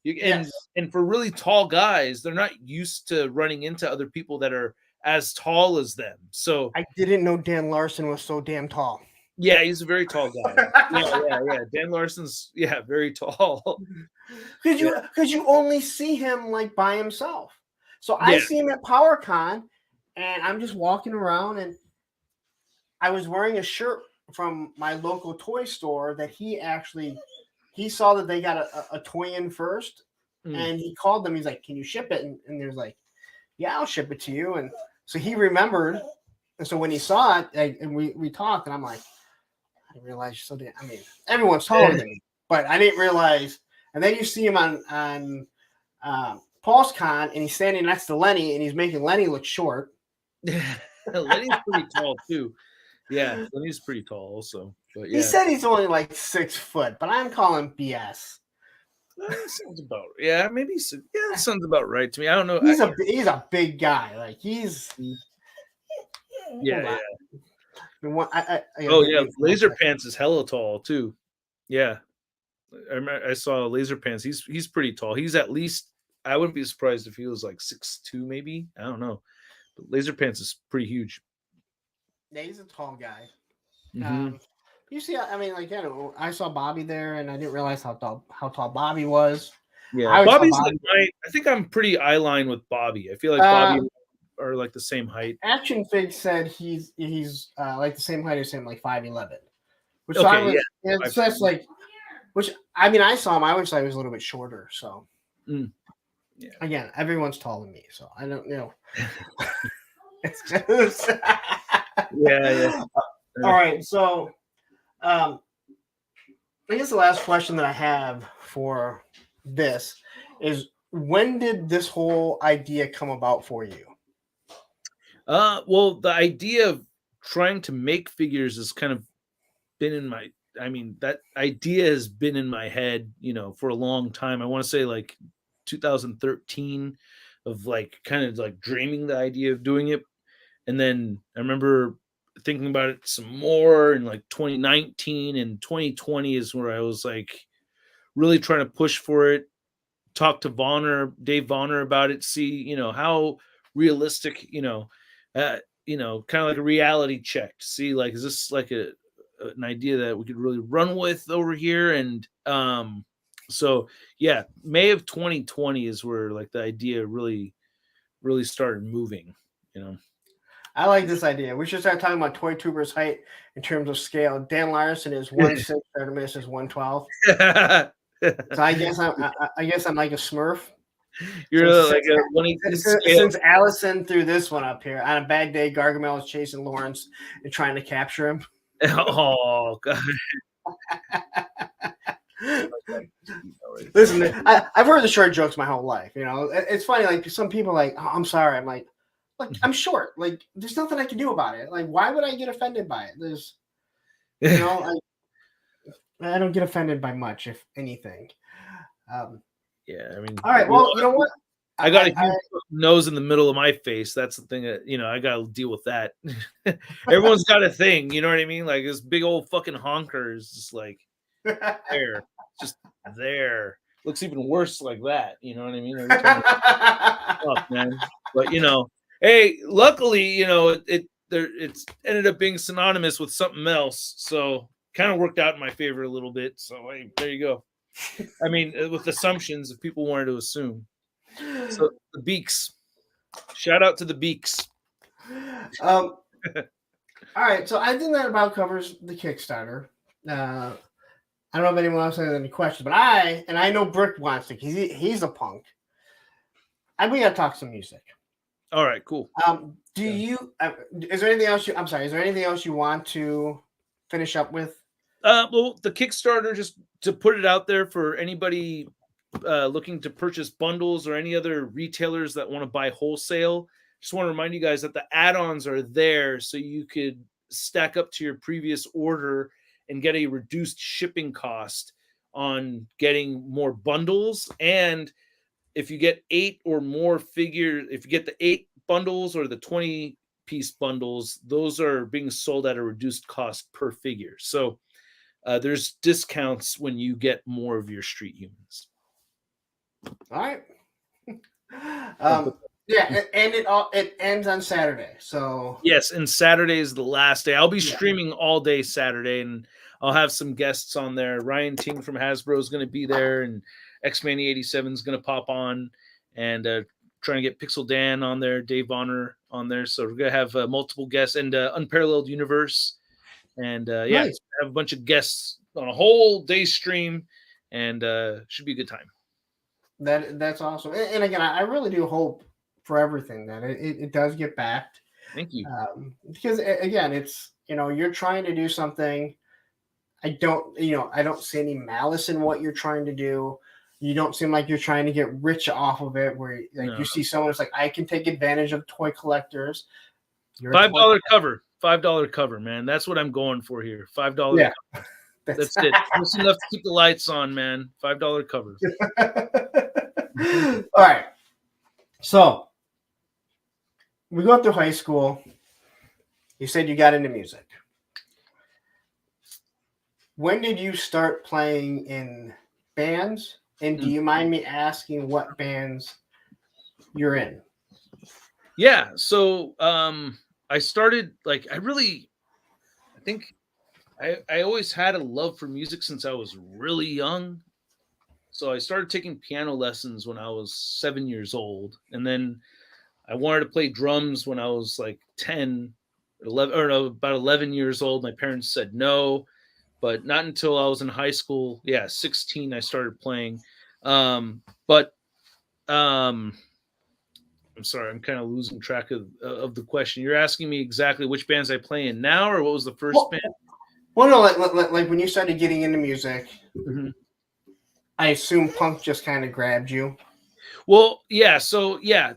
You, and yes. and for really tall guys, they're not used to running into other people that are as tall as them. So I didn't know Dan Larson was so damn tall. yeah, he's a very tall guy. Yeah. Dan Larson's very tall. Because Yeah, you only see him like by himself. So I yeah. see him at PowerCon, and I'm just walking around, and I was wearing a shirt from my local toy store that he saw that they got a toy in first, Mm. and he called them. He's like, "Can you ship it?" And there's like, "Yeah, I'll ship it to you." And so he remembered, and so when he saw it, and we talked, and I'm like, I didn't realize you're so damn. I mean, everyone's taller than me, but I didn't realize. And then you see him on Paul's Con, and he's standing next to Lenny, and he's making Lenny look short. Lenny's pretty tall too. Yeah, Lenny's pretty tall also. But He yeah, said he's only like 6 foot, but I'm calling BS. sounds about yeah. Maybe yeah, sounds about right to me. I don't know. He's a big guy. Like he's. Yeah, Hold yeah. on. I gotta Oh get yeah, me for 1 Laser second. Pants is hella tall too. Yeah, I saw Laser Pants. He's pretty tall. He's at least. I wouldn't be surprised if he was like 6'2", maybe. I don't know. But Laser Pants is pretty huge. Yeah, he's a tall guy. Hmm. You see, I mean, like, I saw Bobby there, and I didn't realize how tall Bobby was. Yeah, I always thought Bobby's like Bobby. I think I'm pretty eye line with Bobby. I feel like Bobby Uh, are like the same height. Action Fig said he's like the same height as him, like 5'11", which so I Okay, yeah. was. So that's like, which I mean, I saw him. I wish I was a little bit shorter. So Mm, yeah. again, everyone's taller than me, so I don't It's just. Yeah. All right, so I guess the last question that I have for this is, when did this whole idea come about for you? Well, the idea of trying to make figures has kind of been in my. I mean, that idea has been in my head, for a long time. I want to say like 2013, of like kind of like dreaming the idea of doing it, and then I remember thinking about it some more in like 2019 and 2020 is where I was like really trying to push for it. Talk to Dave Vonner about it, see, how realistic, kind of like a reality check to see like, is this like an idea that we could really run with over here? And so yeah, May of 2020 is where like the idea really started moving, I like this idea. We should start talking about ToyTuber's height in terms of scale. Dan Larson is 1'6", Artemis is 112. So I guess I'm like a Smurf. You're So like a 1/18 scale. since Allison threw this one up here, on a bad day, Gargamel is chasing Lawrence and trying to capture him. Oh god. Listen, I've heard the short jokes my whole life. It's funny. Like some people are like, oh, I'm sorry. I'm like, look, I'm short. Like, there's nothing I can do about it. Like, why would I get offended by it? You know, I don't get offended by much, if anything. Yeah, I mean, All right. Well, you know what? I got a huge nose in the middle of my face. That's the thing that, I got to deal with that. Everyone's got a thing, you know what I mean? Like this big old fucking honker is just like there, just there. Looks even worse like that, you know what I mean? Every time fuck, man. But hey, luckily, it's ended up being synonymous with something else, so kind of worked out in my favor a little bit. So hey, there you go. I mean, with assumptions, if people wanted to assume. So the beaks. Shout out to the beaks. All right, so I think that about covers the Kickstarter. I don't know if anyone else has any questions, but I know Brick wants to. He's a punk. We gotta talk some music. All right, cool. Do you? Is there anything else I'm sorry. Is there anything else you want to finish up with? Well, the Kickstarter, just to put it out there for anybody looking to purchase bundles or any other retailers that want to buy wholesale. Just want to remind you guys that the add-ons are there so you could stack up to your previous order and get a reduced shipping cost on getting more bundles. And if you get 8 or more figures, if you get the 8 bundles or the 20-piece bundles, those are being sold at a reduced cost per figure. So there's discounts when you get more of your street humans. All right. Yeah, and it ends on Saturday. So yes, and Saturday is the last day. I'll be streaming all day Saturday, and I'll have some guests on there. Ryan Ting from Hasbro is going to be there, and X-Mani87 is going to pop on, and trying to get Pixel Dan on there, Dave Bonner on there. So we're going to have multiple guests, and Unparalleled Universe, and nice. Have a bunch of guests on a whole day stream, and should be a good time. That's awesome. And again, I really do hope for everything that it does get backed. Thank you. Because again, it's, you're trying to do something. I don't see any malice in what you're trying to do. You don't seem like you're trying to get rich off of it, where you see someone that's like, I can take advantage of toy collectors. $5 cover. $5 cover, man. That's what I'm going for here. $5 yeah. cover. That's it. Just enough to keep the lights on, man. $5 cover. All right. So we go through high school. You said you got into music. When did you start playing in bands? And do you mind me asking what bands you're in? Yeah. So I started, I think I always had a love for music since I was really young. So I started taking piano lessons when I was 7 years old. And then I wanted to play drums when I was like 10, 11, or no, about 11 years old. My parents said no, but not until I was in high school. Yeah, 16, I started playing. I'm sorry, I'm kind of losing track of the question. You're asking me exactly which bands I play in now, or what was the first band? Well, no, like when you started getting into music, I assume punk just kind of grabbed you. Well, yeah. So I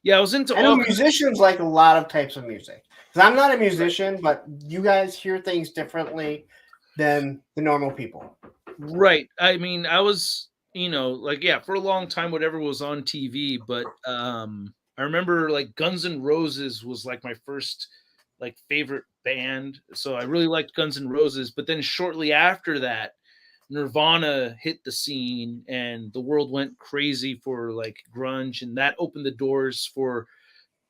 was into. I know musicians like a lot of types of music. Because I'm not a musician, but you guys hear things differently than the normal people. Right. I mean, I was, for a long time, whatever was on TV. But I remember Guns N' Roses was my first favorite band. So I really liked Guns N' Roses. But then shortly after that, Nirvana hit the scene and the world went crazy for grunge, and that opened the doors for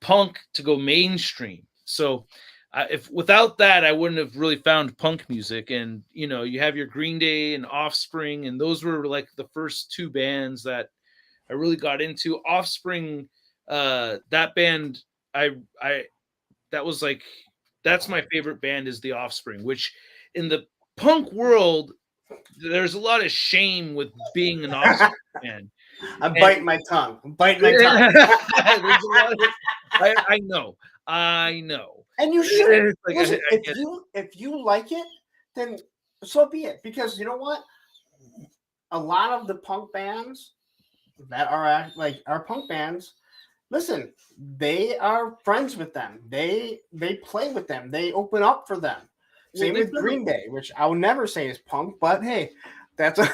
punk to go mainstream. So if without that, I wouldn't have really found punk music. And you have your Green Day and Offspring, and those were the first 2 bands that I really got into. Offspring, that band, that's my favorite band, is the Offspring, which in the punk world, there's a lot of shame with being an Offspring fan. I'm biting my tongue. There's a lot of, I know. And you should. Listen, if you like it, then so be it. Because you know what? A lot of the punk bands that are our punk bands, listen, they are friends with them. They play with them. They open up for them. Same with Green Day, which I will never say is punk, but hey, that's a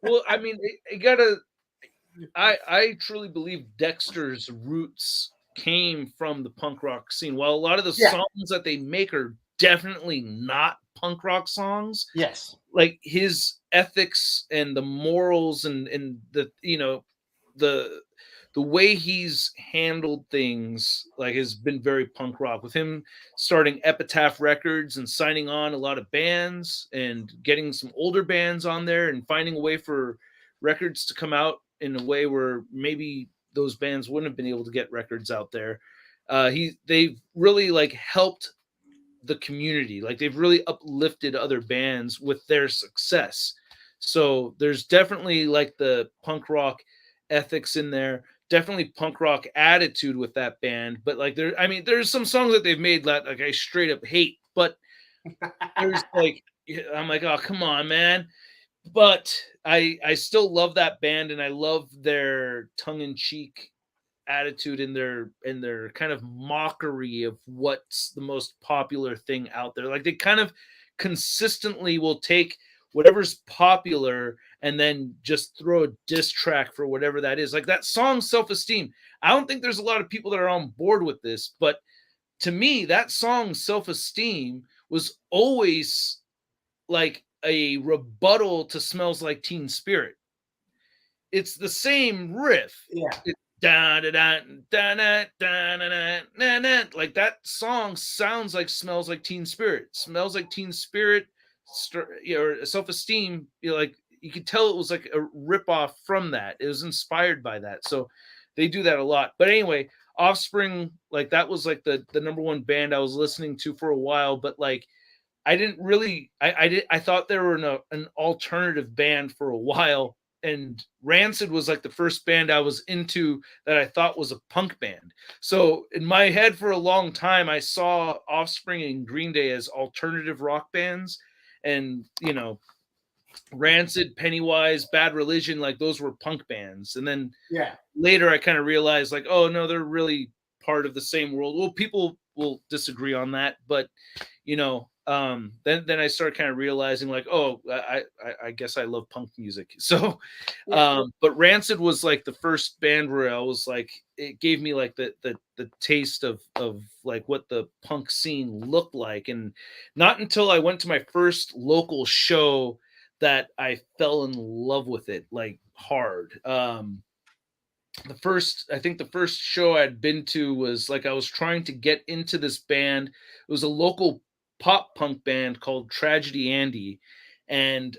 well, I mean, it gotta. I truly believe Dexter's roots came from the punk rock scene. While a lot of the yeah, songs that they make are definitely not punk rock songs, yes, like his ethics and the morals and the the the way he's handled things like has been very punk rock, with him starting Epitaph Records and signing on a lot of bands and getting some older bands on there and finding a way for records to come out in a way where maybe those bands wouldn't have been able to get records out there. They've really like helped the community. Like they've really uplifted other bands with their success. So there's definitely like the punk rock ethics in there, definitely punk rock attitude with that band. But like I mean, there's some songs that they've made that like I straight up hate, but there's like, I'm like, oh, come on, man. But I still love that band, and I love their tongue in cheek attitude in their kind of mockery of what's the most popular thing out there. Like they kind of consistently will take whatever's popular and then just throw a diss track for whatever that is. Like that song Self-Esteem. I don't think there's a lot of people that are on board with this, but to me that song Self-Esteem was always like a rebuttal to Smells Like Teen Spirit. It's the same riff. yeah. Da da da da da da da da da. Like that song sounds like Smells Like Teen Spirit. Smells Like Teen Spirit, or Self-Esteem. Like you could tell it was like a ripoff from that. It was inspired by that. So they do that a lot. But anyway, Offspring, like that was like the number one band I was listening to for a while. But like I didn't really, I thought they were an alternative band for a while, and Rancid was like the first band I was into that I thought was a punk band. So in my head for a long time, I saw Offspring and Green Day as alternative rock bands, and Rancid, Pennywise, Bad Religion, like those were punk bands. And then Yeah. later I kind of realized like, oh no, they're really part of the same world. Well, people will disagree on that, but then I started kind of realizing like, oh, I guess I love punk music. So but Rancid was like the first band where I was like, it gave me like the taste of like what the punk scene looked like. And not until I went to my first local show that I fell in love with it like hard. I think the first show I'd been to was like I was trying to get into this band. It was a local pop punk band called Tragedy Andy, and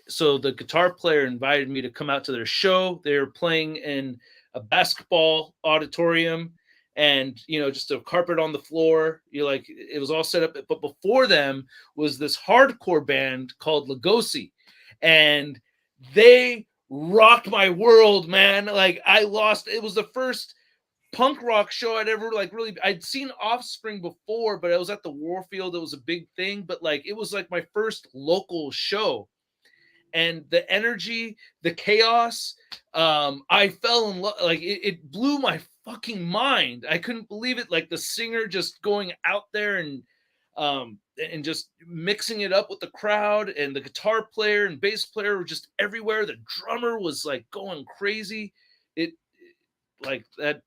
so the guitar player invited me to come out to their show. They were playing in a basketball auditorium, and just a carpet on the floor. Like it was all set up, but before them was this hardcore band called Lugosi, and they rocked my world, man. Like it was the first punk rock show I'd ever like really. I'd seen Offspring before, but I was at the Warfield. It was a big thing, but like it was like my first local show, and the energy, the chaos, I fell in love. Like it blew my fucking mind. I couldn't believe it. Like the singer just going out there and just mixing it up with the crowd, and the guitar player and bass player were just everywhere. The drummer was like going crazy. It like that.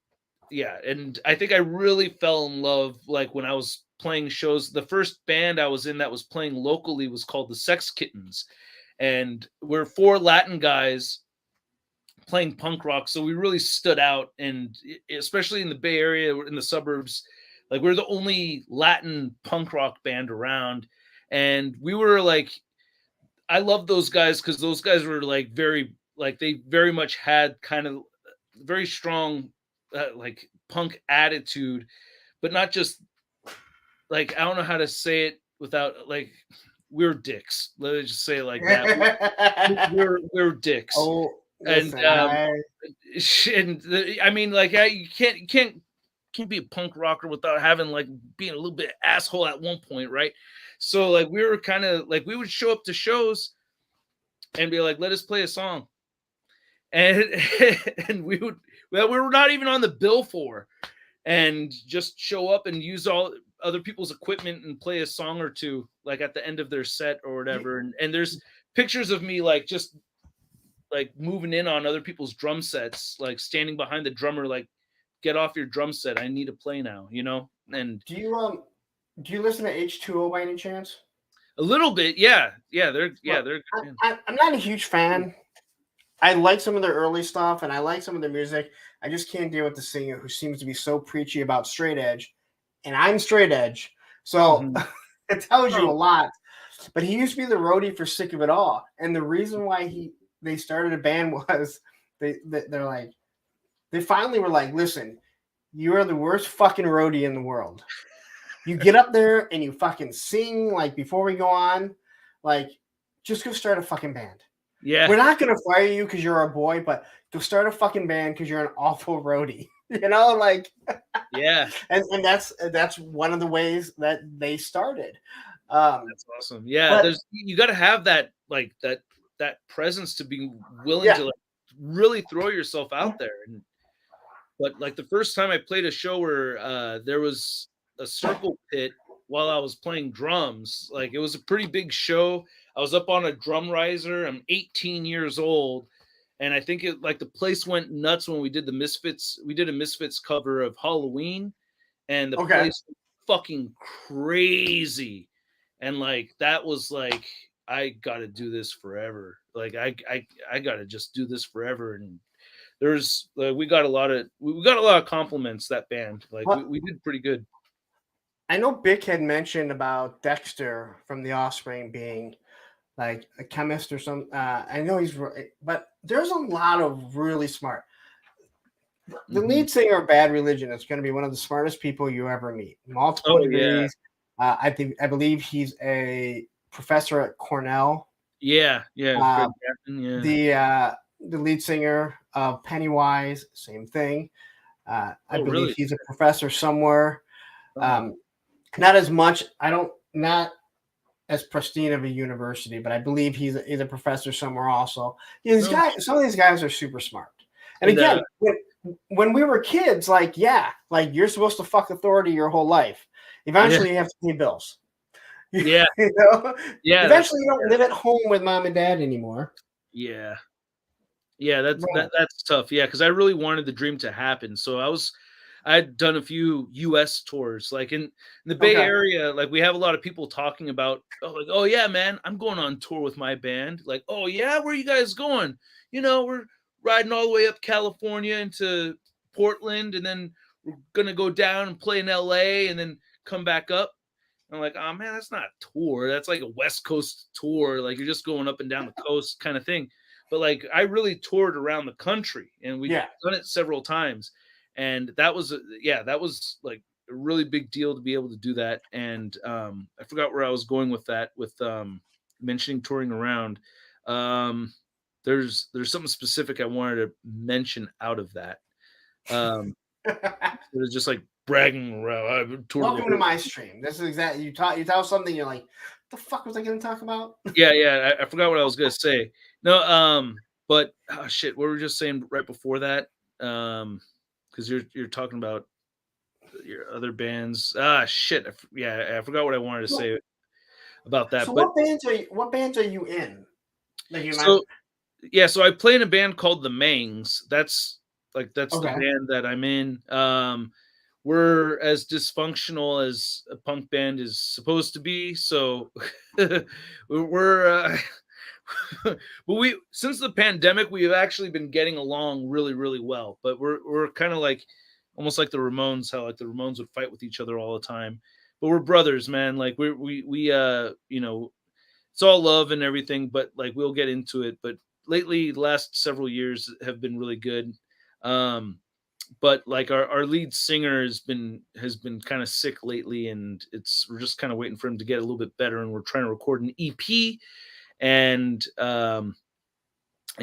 Yeah. And I think I really fell in love. Like when I was playing shows, the first band I was in that was playing locally was called the Sex Kittens. And we're 4 Latin guys playing punk rock. So we really stood out. And especially in the Bay Area, in the suburbs, like we're the only Latin punk rock band around. And we were like, I love those guys because those guys were like they very much had kind of very strong like punk attitude, but not just like, I don't know how to say it without like, we're dicks. Let me just say it like that. We're dicks. Oh, And listen, I mean, like, you can't be a punk rocker without having like being a little bit asshole at one point, right? So like we were kind of like, we would show up to shows and be like, let us play a song, and and we were not even on the bill for, and just show up and use all. other people's equipment and play a song or two, like at the end of their set or whatever. And there's pictures of me like just like moving in on other people's drum sets, like standing behind the drummer, like, get off your drum set. I need to play now, you know? And Do you listen to H2O by any chance? a little bit, yeah. They're Well, they're good. I'm not a huge fan. I like some of their early stuff and I like some of their music. I just can't deal with the singer who seems to be so preachy about straight edge, and I'm straight edge, so Mhm. it tells you a Oh, lot. But he used to be the roadie for Sick of It All, and the reason why they started a band was they're like they finally were like, listen, you are the worst fucking roadie in the world. You get up there and you fucking sing like before we go on, like just go start a fucking band. yeah, We're not gonna fire you because you're our boy, but go start a fucking band because you're an awful roadie. You know, like, yeah. and that's one of the ways that they started. Um, That's awesome. Yeah, but you got to have that like that presence to be willing yeah, to like really throw yourself out there. And but like the first time I played a show where there was a circle pit while I was playing drums, like it was a pretty big show. I was up on a drum riser. I'm 18 years old, and I think it like the place went nuts when we did the Misfits. We did a Misfits cover of Halloween, and the okay. place went fucking crazy. And like that was like I got to do this forever. Like I got to just do this forever. And there's we got a lot of compliments, that band. Like Well, we did pretty good. I know Bick had mentioned about Dexter from The Offspring being like a chemist or some. I know but there's a lot of really smart. The Mhm. lead singer of Bad Religion is going to be one of the smartest people you ever meet. Multiple Oh yeah, degrees. I believe he's a professor at Cornell. yeah, Uh, Greg Graffin, yeah. the lead singer of Pennywise, same thing. I Oh believe really? he's a professor somewhere. Oh, Um, not as much. I don't not as pristine of a university, but I believe he's a professor somewhere also. Yeah, these no. guys, some of these guys are super smart. And And again, when we were kids, like like you're supposed to fuck authority your whole life. yeah, Eventually, you have to pay bills. You yeah, know, yeah. That's eventually you don't live at home with mom and dad anymore. yeah. Yeah, Right. that's tough. Yeah, because I really wanted the dream to happen. So I'd done a few US tours. Like in the Bay Okay. Area, like we have a lot of people talking about, oh, like, oh yeah, man, I'm going on tour with my band. Like, oh yeah, where are you guys going? You know, we're riding all the way up California into Portland, and then we're gonna go down and play in LA and then come back up. I'm like, oh man, that's not a tour. That's like a West Coast tour. Like you're just going up and down the coast kind of thing. But like I really toured around the country, and we've Yeah. done it several times. And that was that was like a really big deal to be able to do that. And I forgot where I was going with that, with mentioning touring around. Um there's something specific I wanted to mention out of that. Um it was just like bragging around. I toured the Welcome to whole. my stream. This is exactly you tell something you're like, the fuck was I going to talk about? Yeah, I forgot what I was gonna say. No, but oh shit, what were we just saying right before that? Because you're talking about your other bands. Ah, shit. Yeah, I forgot what I wanted to So, say about that. so But what bands are you in? Like you might so yeah, so I play in a band called the Mangs. That's the okay. band that I'm in. We're as dysfunctional as a punk band is supposed to be. So we're but we since the pandemic we've actually been getting along really really well. But we're kind of like almost like the Ramones, how like the Ramones would fight with each other all the time. But we're brothers, man. Like we you know, it's all love and everything, but like we'll get into it. But lately, the last several years have been really good. Um, but like our lead singer has been kind of sick lately, and we're just kind of waiting for him to get a little bit better, and we're trying to record an EP and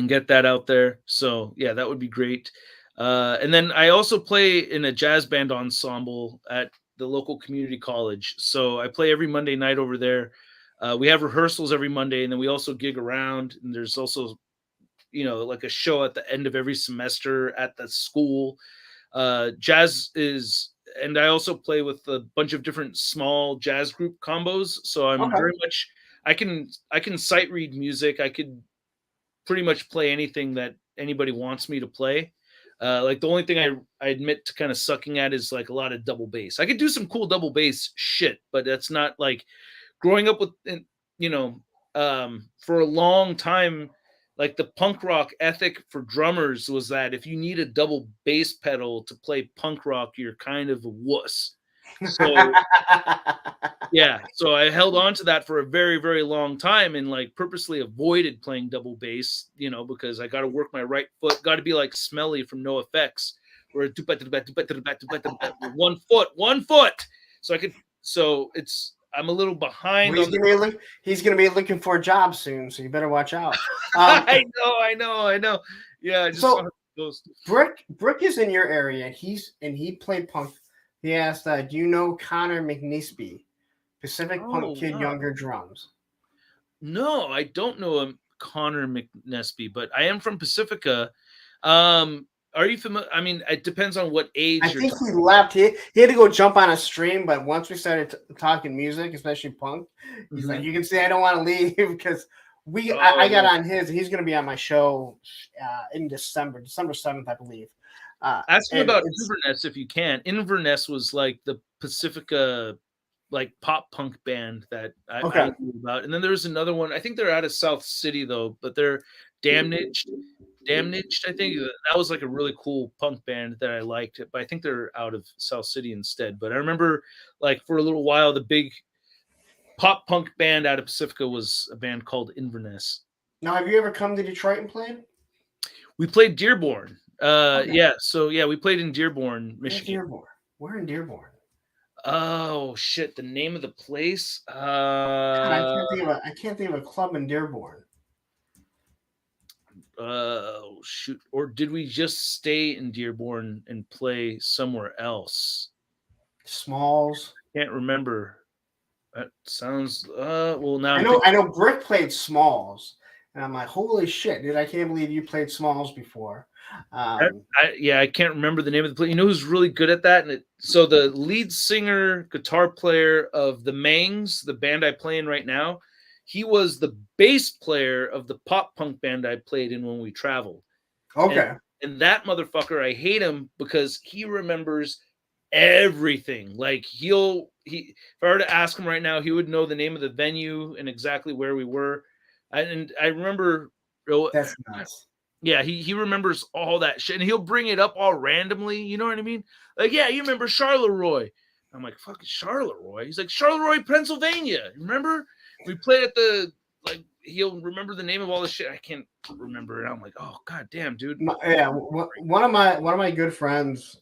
get that out there. So yeah, that would be great. And then I also play in a jazz band ensemble at the local community college. So I play every Monday night over there. We have rehearsals every Monday, and then we also gig around. And there's also, like a show at the end of every semester at the school. Jazz and I also play with a bunch of different small jazz group combos. So I'm Okay. very much I can sight read music. I could pretty much play anything that anybody wants me to play. Like the only thing I admit to kind of sucking at is like a lot of double bass. I could do some cool double bass shit, but that's not like growing up with, you know, for a long time, like the punk rock ethic for drummers was that if you need a double bass pedal to play punk rock, you're kind of a wuss. So yeah, so I held on to that for a very, very long time and like purposely avoided playing double bass, you know, because I got to work my right foot, got to be like Smelly from No Effects, where one foot. So I could, so it's, I'm a little behind Well, on the. he's gonna be looking for a job soon, so you better watch out. I know. Yeah, I just saw So those. Brick is in your area, and he played punk. He asked, "Do you know Connor McNeesby, Pacific Punk Kid, Wow. younger drums?" No, I don't know Connor McNesby, but I am from Pacifica. Are you familiar? I mean, it depends on what age I you're think talking. he left. He had to go jump on a stream, but once we started talking music, especially punk, he's like, Mhm. "You can see I don't want to leave because I got Oh, on his. He's going to be on my show in December 7th, I believe." ask him And about it's Inverness if you can. Inverness was like the Pacifica like pop punk band that I okay. knew about. And then there was another one. I think they're out of South City though, but they're Damnaged. Damnaged, I think that was like a really cool punk band that I liked, but I think they're out of South City instead. But I remember like for a little while the big pop punk band out of Pacifica was a band called Inverness. Now, have you ever come to Detroit and played? We played Dearborn. Okay. Yeah, so yeah, we played in Dearborn, Where's Michigan. Dearborn? We're in Dearborn. Oh shit, the name of the place? God, I can't think of a club in Dearborn. Oh shoot. Or did we just stay in Dearborn and play somewhere else? Smalls. Can't remember. That sounds well now I'm I thinking know Brick played Smalls. And I'm like, holy shit, dude, I can't believe you played Smalls before. Um, yeah, I can't remember the name of the play. You know who's really good at that? So the lead singer, guitar player of the Mangs, the band I play in right now, he was the bass player of the pop punk band I played in when we traveled. And okay. and that motherfucker, I hate him because he remembers everything. Like if I were to ask him right now, he would know the name of the venue and exactly where we were. And I remember That's nuts. yeah, he remembers all that shit, and he'll bring it up all randomly. You know what I mean? Like, yeah, you remember Charleroi? I'm like, fucking Charleroi. He's like, Charleroi, Pennsylvania. Remember? We played at the like. He'll remember the name of all the shit. I can't remember it. I'm like, oh god damn, dude. One of my good friends,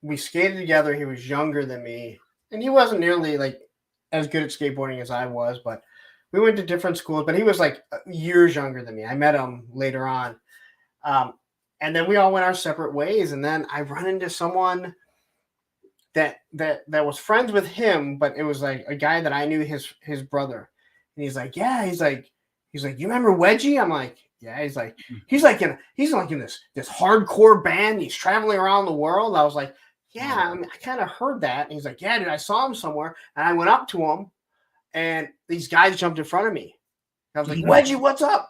we skated together. He was younger than me, and he wasn't nearly like as good at skateboarding as I was, but we went to different schools. But he was like years younger than me. I met him later on. Um, and then we all went our separate ways. And then I run into someone that was friends with him, but it was like a guy that I knew his brother. And he's like, yeah, he's like, you remember Wedgie? I'm like, yeah. He's like in this hardcore band. He's traveling around the world. I was like, yeah, I mean, I kind of heard that. And he's like, yeah, dude, I saw him somewhere. And I went up to him, and these guys jumped in front of me. I was like, Wedgie, what's up?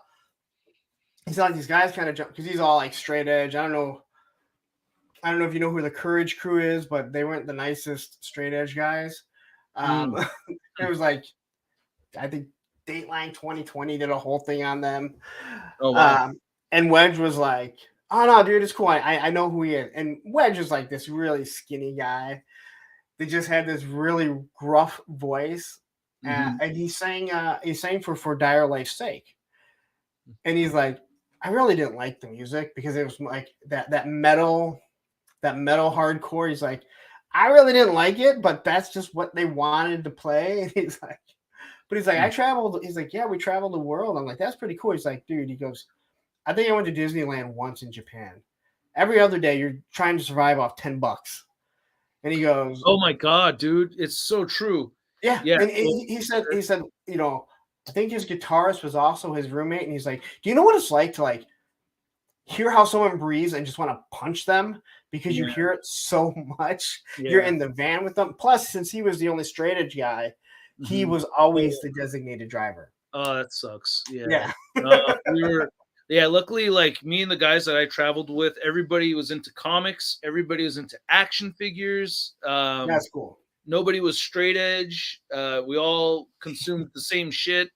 He's like, these guys kind of jump because he's all like straight edge. I don't know if you know who the Courage Crew is, but they weren't the nicest straight edge guys. It was like, I think Dateline 2020 did a whole thing on them. Oh wow. And Wedge was like, oh no, dude, it's cool. I know who he is. And Wedge is like this really skinny guy. They just had this really gruff voice. And he sang for Dire Life's Sake. And he's like, I really didn't like the music because it was like that metal hardcore. He's like, I really didn't like it, but that's just what they wanted to play. And he's like, I traveled. He's like, yeah, we traveled the world. I'm like, that's pretty cool. He's like, dude, he goes, I think I went to Disneyland once in Japan. Every other day, you're trying to survive off $10. And he goes, Oh my god, dude, it's so true. yeah. Yeah. And he said, you know, I think his guitarist was also his roommate. And he's like, do you know what it's like to like hear how someone breathes and just want to punch them because you hear it so much. You're in the van with them. Plus, since he was the only straight edge guy, he was always the designated driver. Oh, that sucks. Yeah. Luckily, like me and the guys that I traveled with, everybody was into comics. Everybody was into action figures. That's cool. Nobody was straight edge. We all consumed the same shit.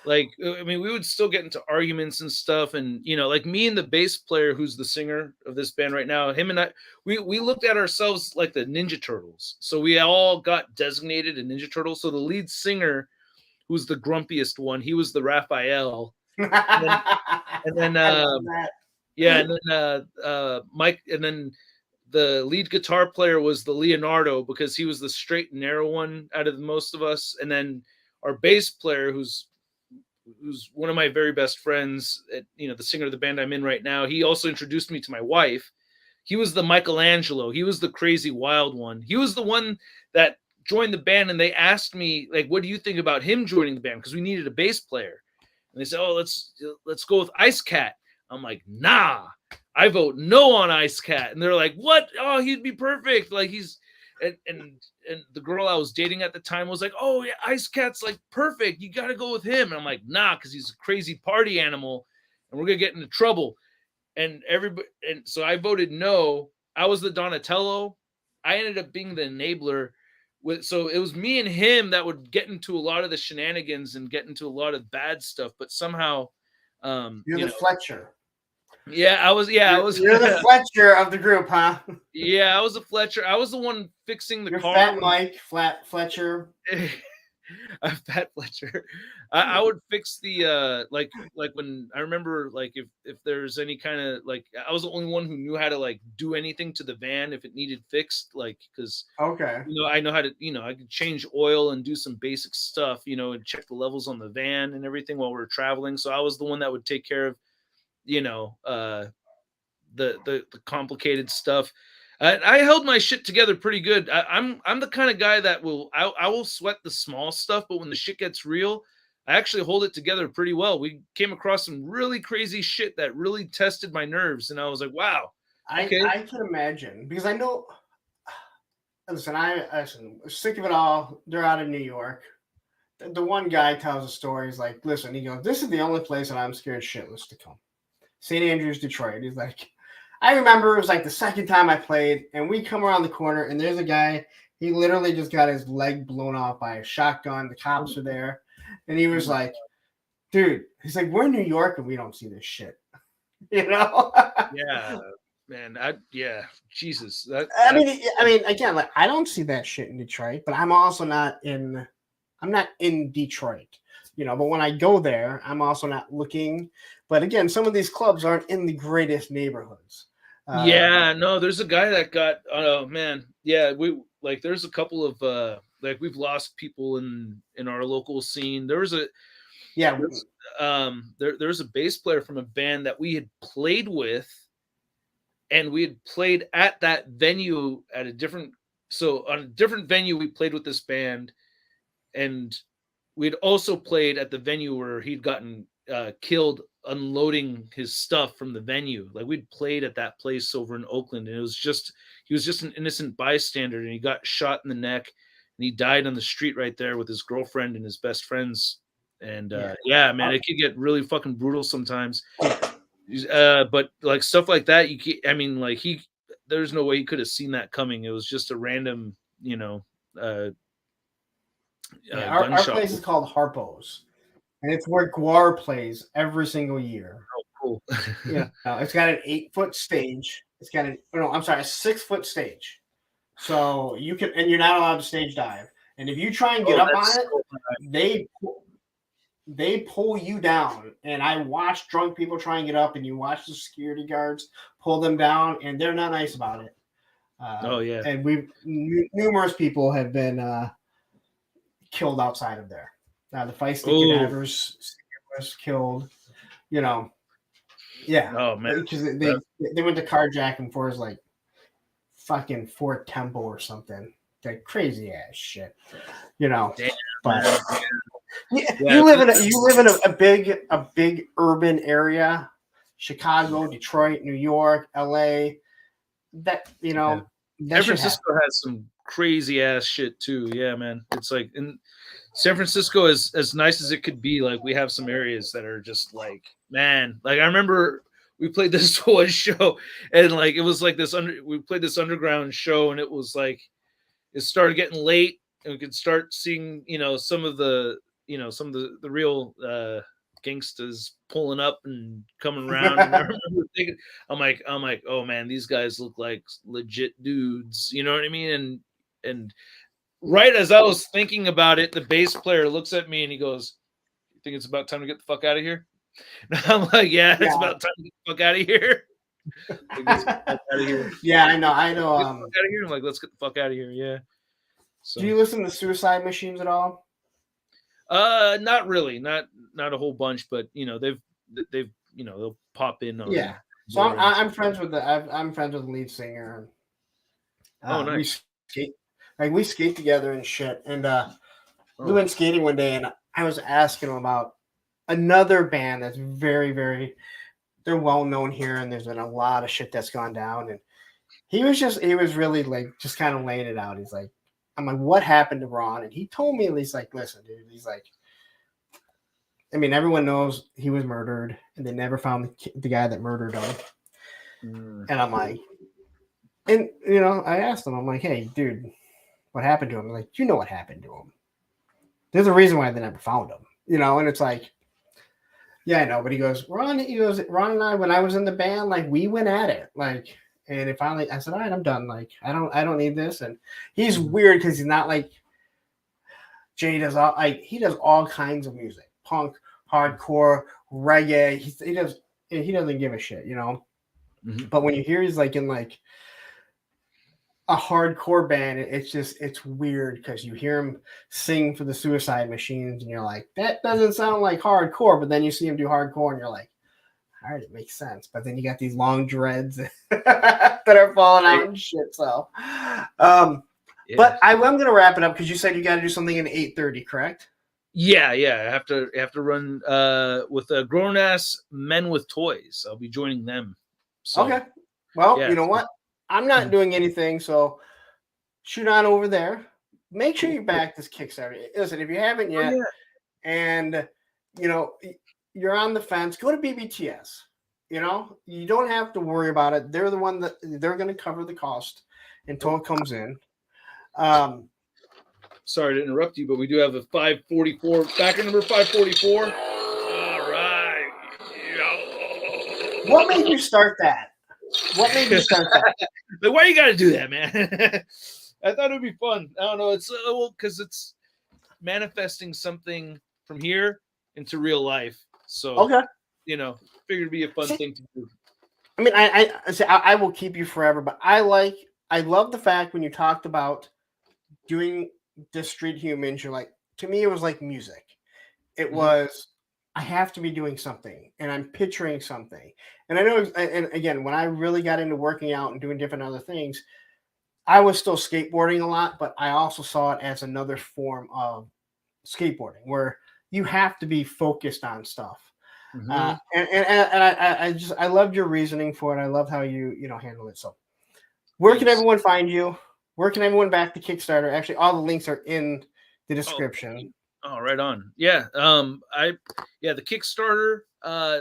Like, I mean, we would still get into arguments and stuff. And, you know, like me and the bass player, who's the singer of this band right now, him and I, we looked at ourselves like the Ninja Turtles. So we all got designated a Ninja Turtle. So the lead singer, who's the grumpiest one, he was the Raphael. And then Mike, and then the lead guitar player was the Leonardo, because he was the straight and narrow one out of the most of us. And then our bass player, who's one of my very best friends, you know, the singer of the band I'm in right now, he also introduced me to my wife. He was the Michelangelo. He was the crazy wild one. He was the one that joined the band, and they asked me, like, what do you think about him joining the band? Because we needed a bass player. And they said, oh, let's go with Ice Cat. I'm like, nah, I vote no on Ice Cat. And they're like, what? Oh, he'd be perfect. Like, he's and the girl I was dating at the time was like, oh yeah, Ice Cat's like perfect. You got to go with him. And I'm like, nah, because he's a crazy party animal, and we're gonna get into trouble. And so I voted no. I was the Donatello. I ended up being the enabler. So it was me and him that would get into a lot of the shenanigans and get into a lot of bad stuff. But somehow, you're the Fletcher. Yeah, I was. Yeah, I was. You're the Fletcher of the group, huh? Yeah, I was a Fletcher. I was the one fixing the car. Fat Mike, Fletcher. Fat Fletcher. I would fix the like when I remember, like if there's any kind of, like, I was the only one who knew how to like do anything to the van if it needed fixed, like, because okay, you know, I know how to, you know, I could change oil and do some basic stuff, you know, and check the levels on the van and everything while we were traveling. So I was the one that would take care of, you know, the complicated stuff. I held my shit together pretty good. I'm the kind of guy that I will sweat the small stuff, but when the shit gets real, I actually hold it together pretty well. We came across some really crazy shit that really tested my nerves, and I was like, wow. Okay. I can imagine, because I know. Listen, listen, sick of it all. They're out of New York. The one guy tells a story. He's like, listen, he goes, this is the only place that I'm scared shitless to come. St. Andrews, Detroit. He's like, I remember it was like the second time I played, and we come around the corner, and there's a guy, he literally just got his leg blown off by a shotgun. The cops are there, and he was like, dude, he's like, we're in New York, and we don't see this shit. You know? Yeah, man. Jesus. I mean, again, like, I don't see that shit in Detroit, but I'm also not in Detroit, you know, but when I go there, I'm also not looking. But again, some of these clubs aren't in the greatest neighborhoods. No, there's a guy that got, oh man. Yeah. There's a couple of, we've lost people in our local scene. There's a bass player from a band that we had played with, and we had played at that venue on a different venue. We played with this band, and we'd also played at the venue where he'd gotten killed unloading his stuff from the venue. Like, we'd played at that place over in Oakland, and he was just an innocent bystander, and he got shot in the neck, and he died on the street right there with his girlfriend and his best friends. And man, it could get really fucking brutal sometimes. But like stuff like that, there's no way he could have seen that coming. It was just a random, you know, our place is called Harpo's, and it's where Guar plays every single year. Oh, cool. Yeah, it's got an 8-foot stage. It's got a 6-foot stage. So you can, and you're not allowed to stage dive. And if you try and get up on it, they pull you down. And I watch drunk people try and get up, and you watch the security guards pull them down, and they're not nice about it. And numerous people have been killed outside of there. The feisty cadavers was killed, you know. Yeah. Oh man, because they went to carjacking for his like fucking Fort Temple or something. That crazy ass shit, you know. Damn, but you live in a big urban area. Chicago, Detroit, New York, LA. That Yeah. that San should Francisco has some crazy ass shit too. Yeah, man. It's like in San Francisco is as nice as it could be. Like we have some areas that are just like, man. Like I remember we played this one show, and like it was like we played this underground show, and it was like it started getting late, and we could start seeing some of the the real gangsters pulling up and coming around. And I happen. remember thinking, I'm like, oh man, these guys look like legit dudes. You know what I mean? And right as I was thinking about it, the bass player looks at me and he goes, "You think it's about time to get the fuck out of here?" And I'm like, "Yeah, it's about time to get the fuck out of here." Like, let's get the fuck out of here. Yeah, I know. Get the fuck out of here. I'm like, let's get the fuck out of here. Yeah. So. Do you listen to Suicide Machines at all? Not really, not a whole bunch, but they've they'll pop in on. Yeah. So I'm friends with I'm friends with the lead singer. Oh, nice. We skate together and shit. And we went skating one day, and I was asking him about another band that's very, very, they're well known here, and there's been a lot of shit that's gone down. And he was really like just kind of laying it out. He's like, I'm like, what happened to Ron? And he told me, he's like, listen, dude, he's like, I mean, everyone knows he was murdered, and they never found the guy that murdered him. And I'm like, and I asked him, I'm like, hey, dude, what happened to him? I'm like, you know what happened to him? There's a reason why they never found him, and it's like, yeah, I know. But he goes, Ron and I, when I was in the band, like we went at it, like, and it finally, I said, all right, I'm done. Like, I don't need this. And he's weird because he's not like Jay does. He does all kinds of music, punk, hardcore, reggae. He doesn't give a shit, Mm-hmm. But when you hear he's like in like a hardcore band, it's weird because you hear him sing for the Suicide Machines, and you're like, that doesn't sound like hardcore. But then you see him do hardcore, and you're like, all right, it makes sense. But then you got these long dreads that are falling out and shit. So, but I'm going to wrap it up because you said you got to do something at 8:30, correct? Yeah. I have to run with Grown Ass Men with Toys. I'll be joining them. So, okay. Well, you know what? I'm not doing anything, so shoot on over there. Make sure you back this Kickstarter. Listen, if you haven't yet, and you're on the fence, go to BBTS. You don't have to worry about it. They're the one that they're going to cover the cost until it comes in. Sorry to interrupt you, but we do have a 544 backer number 544. All right. What made you start that? What made you start that? Like, why you got to do that, man? I thought it'd be fun. I don't know. It's because it's manifesting something from here into real life. So, okay, figured it'd be a fun thing to do. I mean, I will keep you forever, but I love the fact when you talked about doing the Street Humans, you're like, to me, it was like music. It was, I have to be doing something, and I'm picturing something. And I know, and again, when I really got into working out and doing different other things, I was still skateboarding a lot, but I also saw it as another form of skateboarding where you have to be focused on stuff. And I loved your reasoning for it. I love how you handle it. So where can everyone find you? Where can everyone back the Kickstarter? Actually, all the links are in the description. Oh, right on. Yeah. The Kickstarter,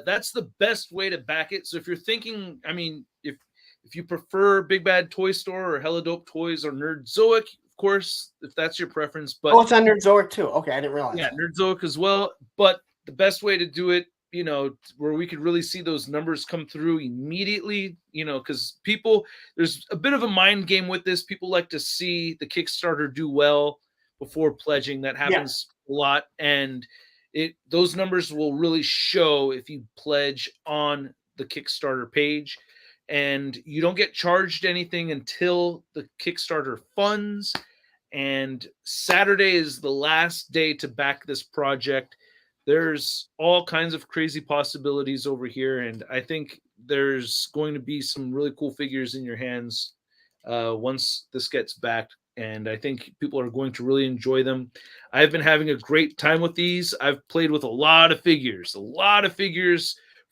that's the best way to back it. So if you're thinking, I mean, if you prefer Big Bad Toy Store or Hella Dope Toys or Nerdzoic, of course, if that's your preference. But it's on Nerdzoic too. Okay, I didn't realize. Yeah, Nerdzoic as well. But the best way to do it, where we could really see those numbers come through immediately, because there's a bit of a mind game with this. People like to see the Kickstarter do well before pledging. That happens a lot. And those numbers will really show if you pledge on the Kickstarter page. And you don't get charged anything until the Kickstarter funds. And Saturday is the last day to back this project. There's all kinds of crazy possibilities over here. And I think there's going to be some really cool figures in your hands once this gets backed. And I think people are going to really enjoy them. I've been having a great time with these. I've played with a lot of figures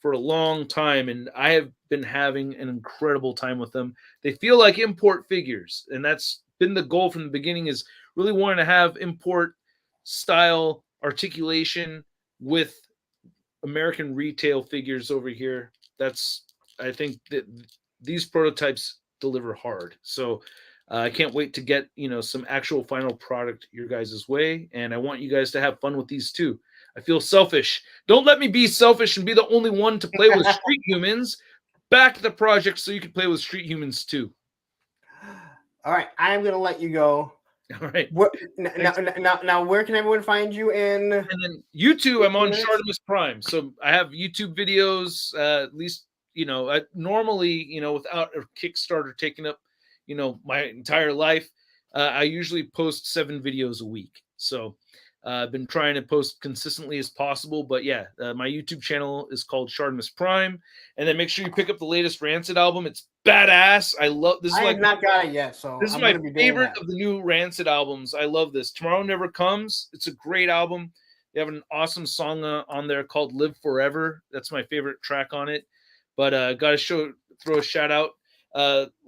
for a long time, and I have been having an incredible time with them. They feel like import figures, and that's been the goal from the beginning, is really wanting to have import style articulation with American retail figures over here. I think that these prototypes deliver hard. So I can't wait to get, some actual final product your guys' way. And I want you guys to have fun with these too. I feel selfish. Don't let me be selfish and be the only one to play with Street Humans. Back the project so you can play with Street Humans too. All right. I'm going to let you go. All right. Now, where can everyone find you in? And then YouTube, I'm on ShartimusPrime. So I have YouTube videos, at least, normally, without a Kickstarter taking up, my entire life, I usually post 7 videos a week. So I've been trying to post consistently as possible. But yeah, my YouTube channel is called ShartimusPrime. And then make sure you pick up the latest Rancid album. It's badass. I love this. I have not got it yet, so this is my favorite of the new Rancid albums. I love this. Tomorrow Never Comes. It's a great album. They have an awesome song on there called Live Forever. That's my favorite track on it. But got to throw a shout out.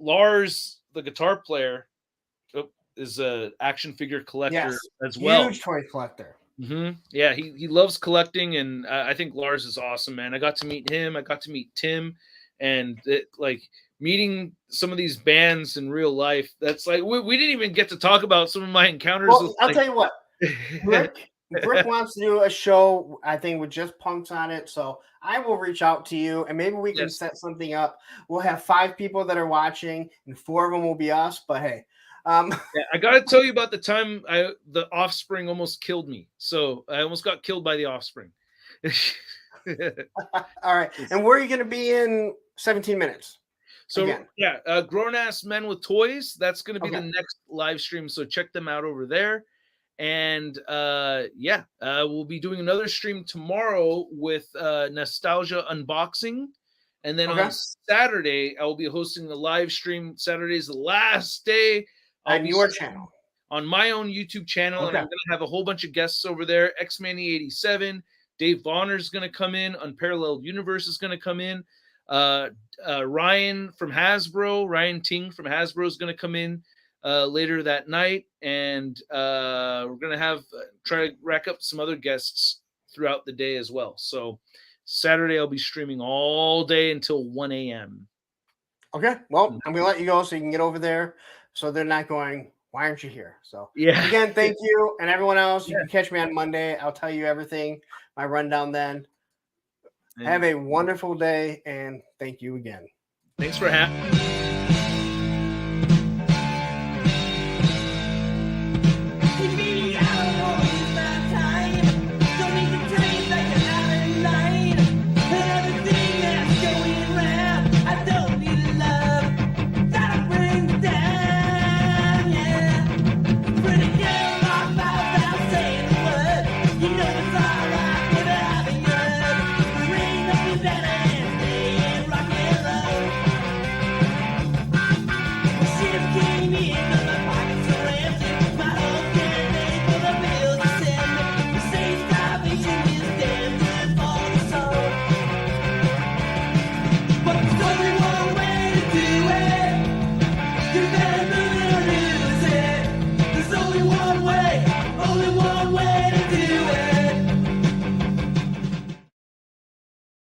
Lars, the guitar player, is a action figure collector as well. Huge toy collector. Mm-hmm. Yeah, he loves collecting, and I think Lars is awesome, man. I got to meet him. I got to meet Tim, and meeting some of these bands in real life. That's like we didn't even get to talk about some of my encounters. Well, I'll tell you what, Brick wants to do a show, I think, with just punks on it. So I will reach out to you, and maybe we can set something up. We'll have 5 people that are watching, and 4 of them will be us. But hey. I got to tell you about the time the Offspring almost killed me. So I almost got killed by the Offspring. All right. And where are you going to be in 17 minutes? So Grown Ass Men with Toys. That's going to be the next live stream. So check them out over there. And we'll be doing another stream tomorrow with Nostalgia Unboxing. And then on Saturday, I will be hosting a live stream. Saturday is the last day. On your channel. On my own YouTube channel. And I'm going to have a whole bunch of guests over there. X-Manny87. Dave Bonner's going to come in. Unparalleled Universe is going to come in. Ryan from Hasbro, Ryan Ting from Hasbro is going to come in later that night. And we're going to try to rack up some other guests throughout the day as well. So Saturday, I'll be streaming all day until 1 a.m. Okay. Well, I'm going to let you go so you can get over there. So they're not going, why aren't you here? So again, thank you. And everyone else, you can catch me on Monday. I'll tell you everything, my rundown then. Have a wonderful day, and thank you again. Thanks for having me.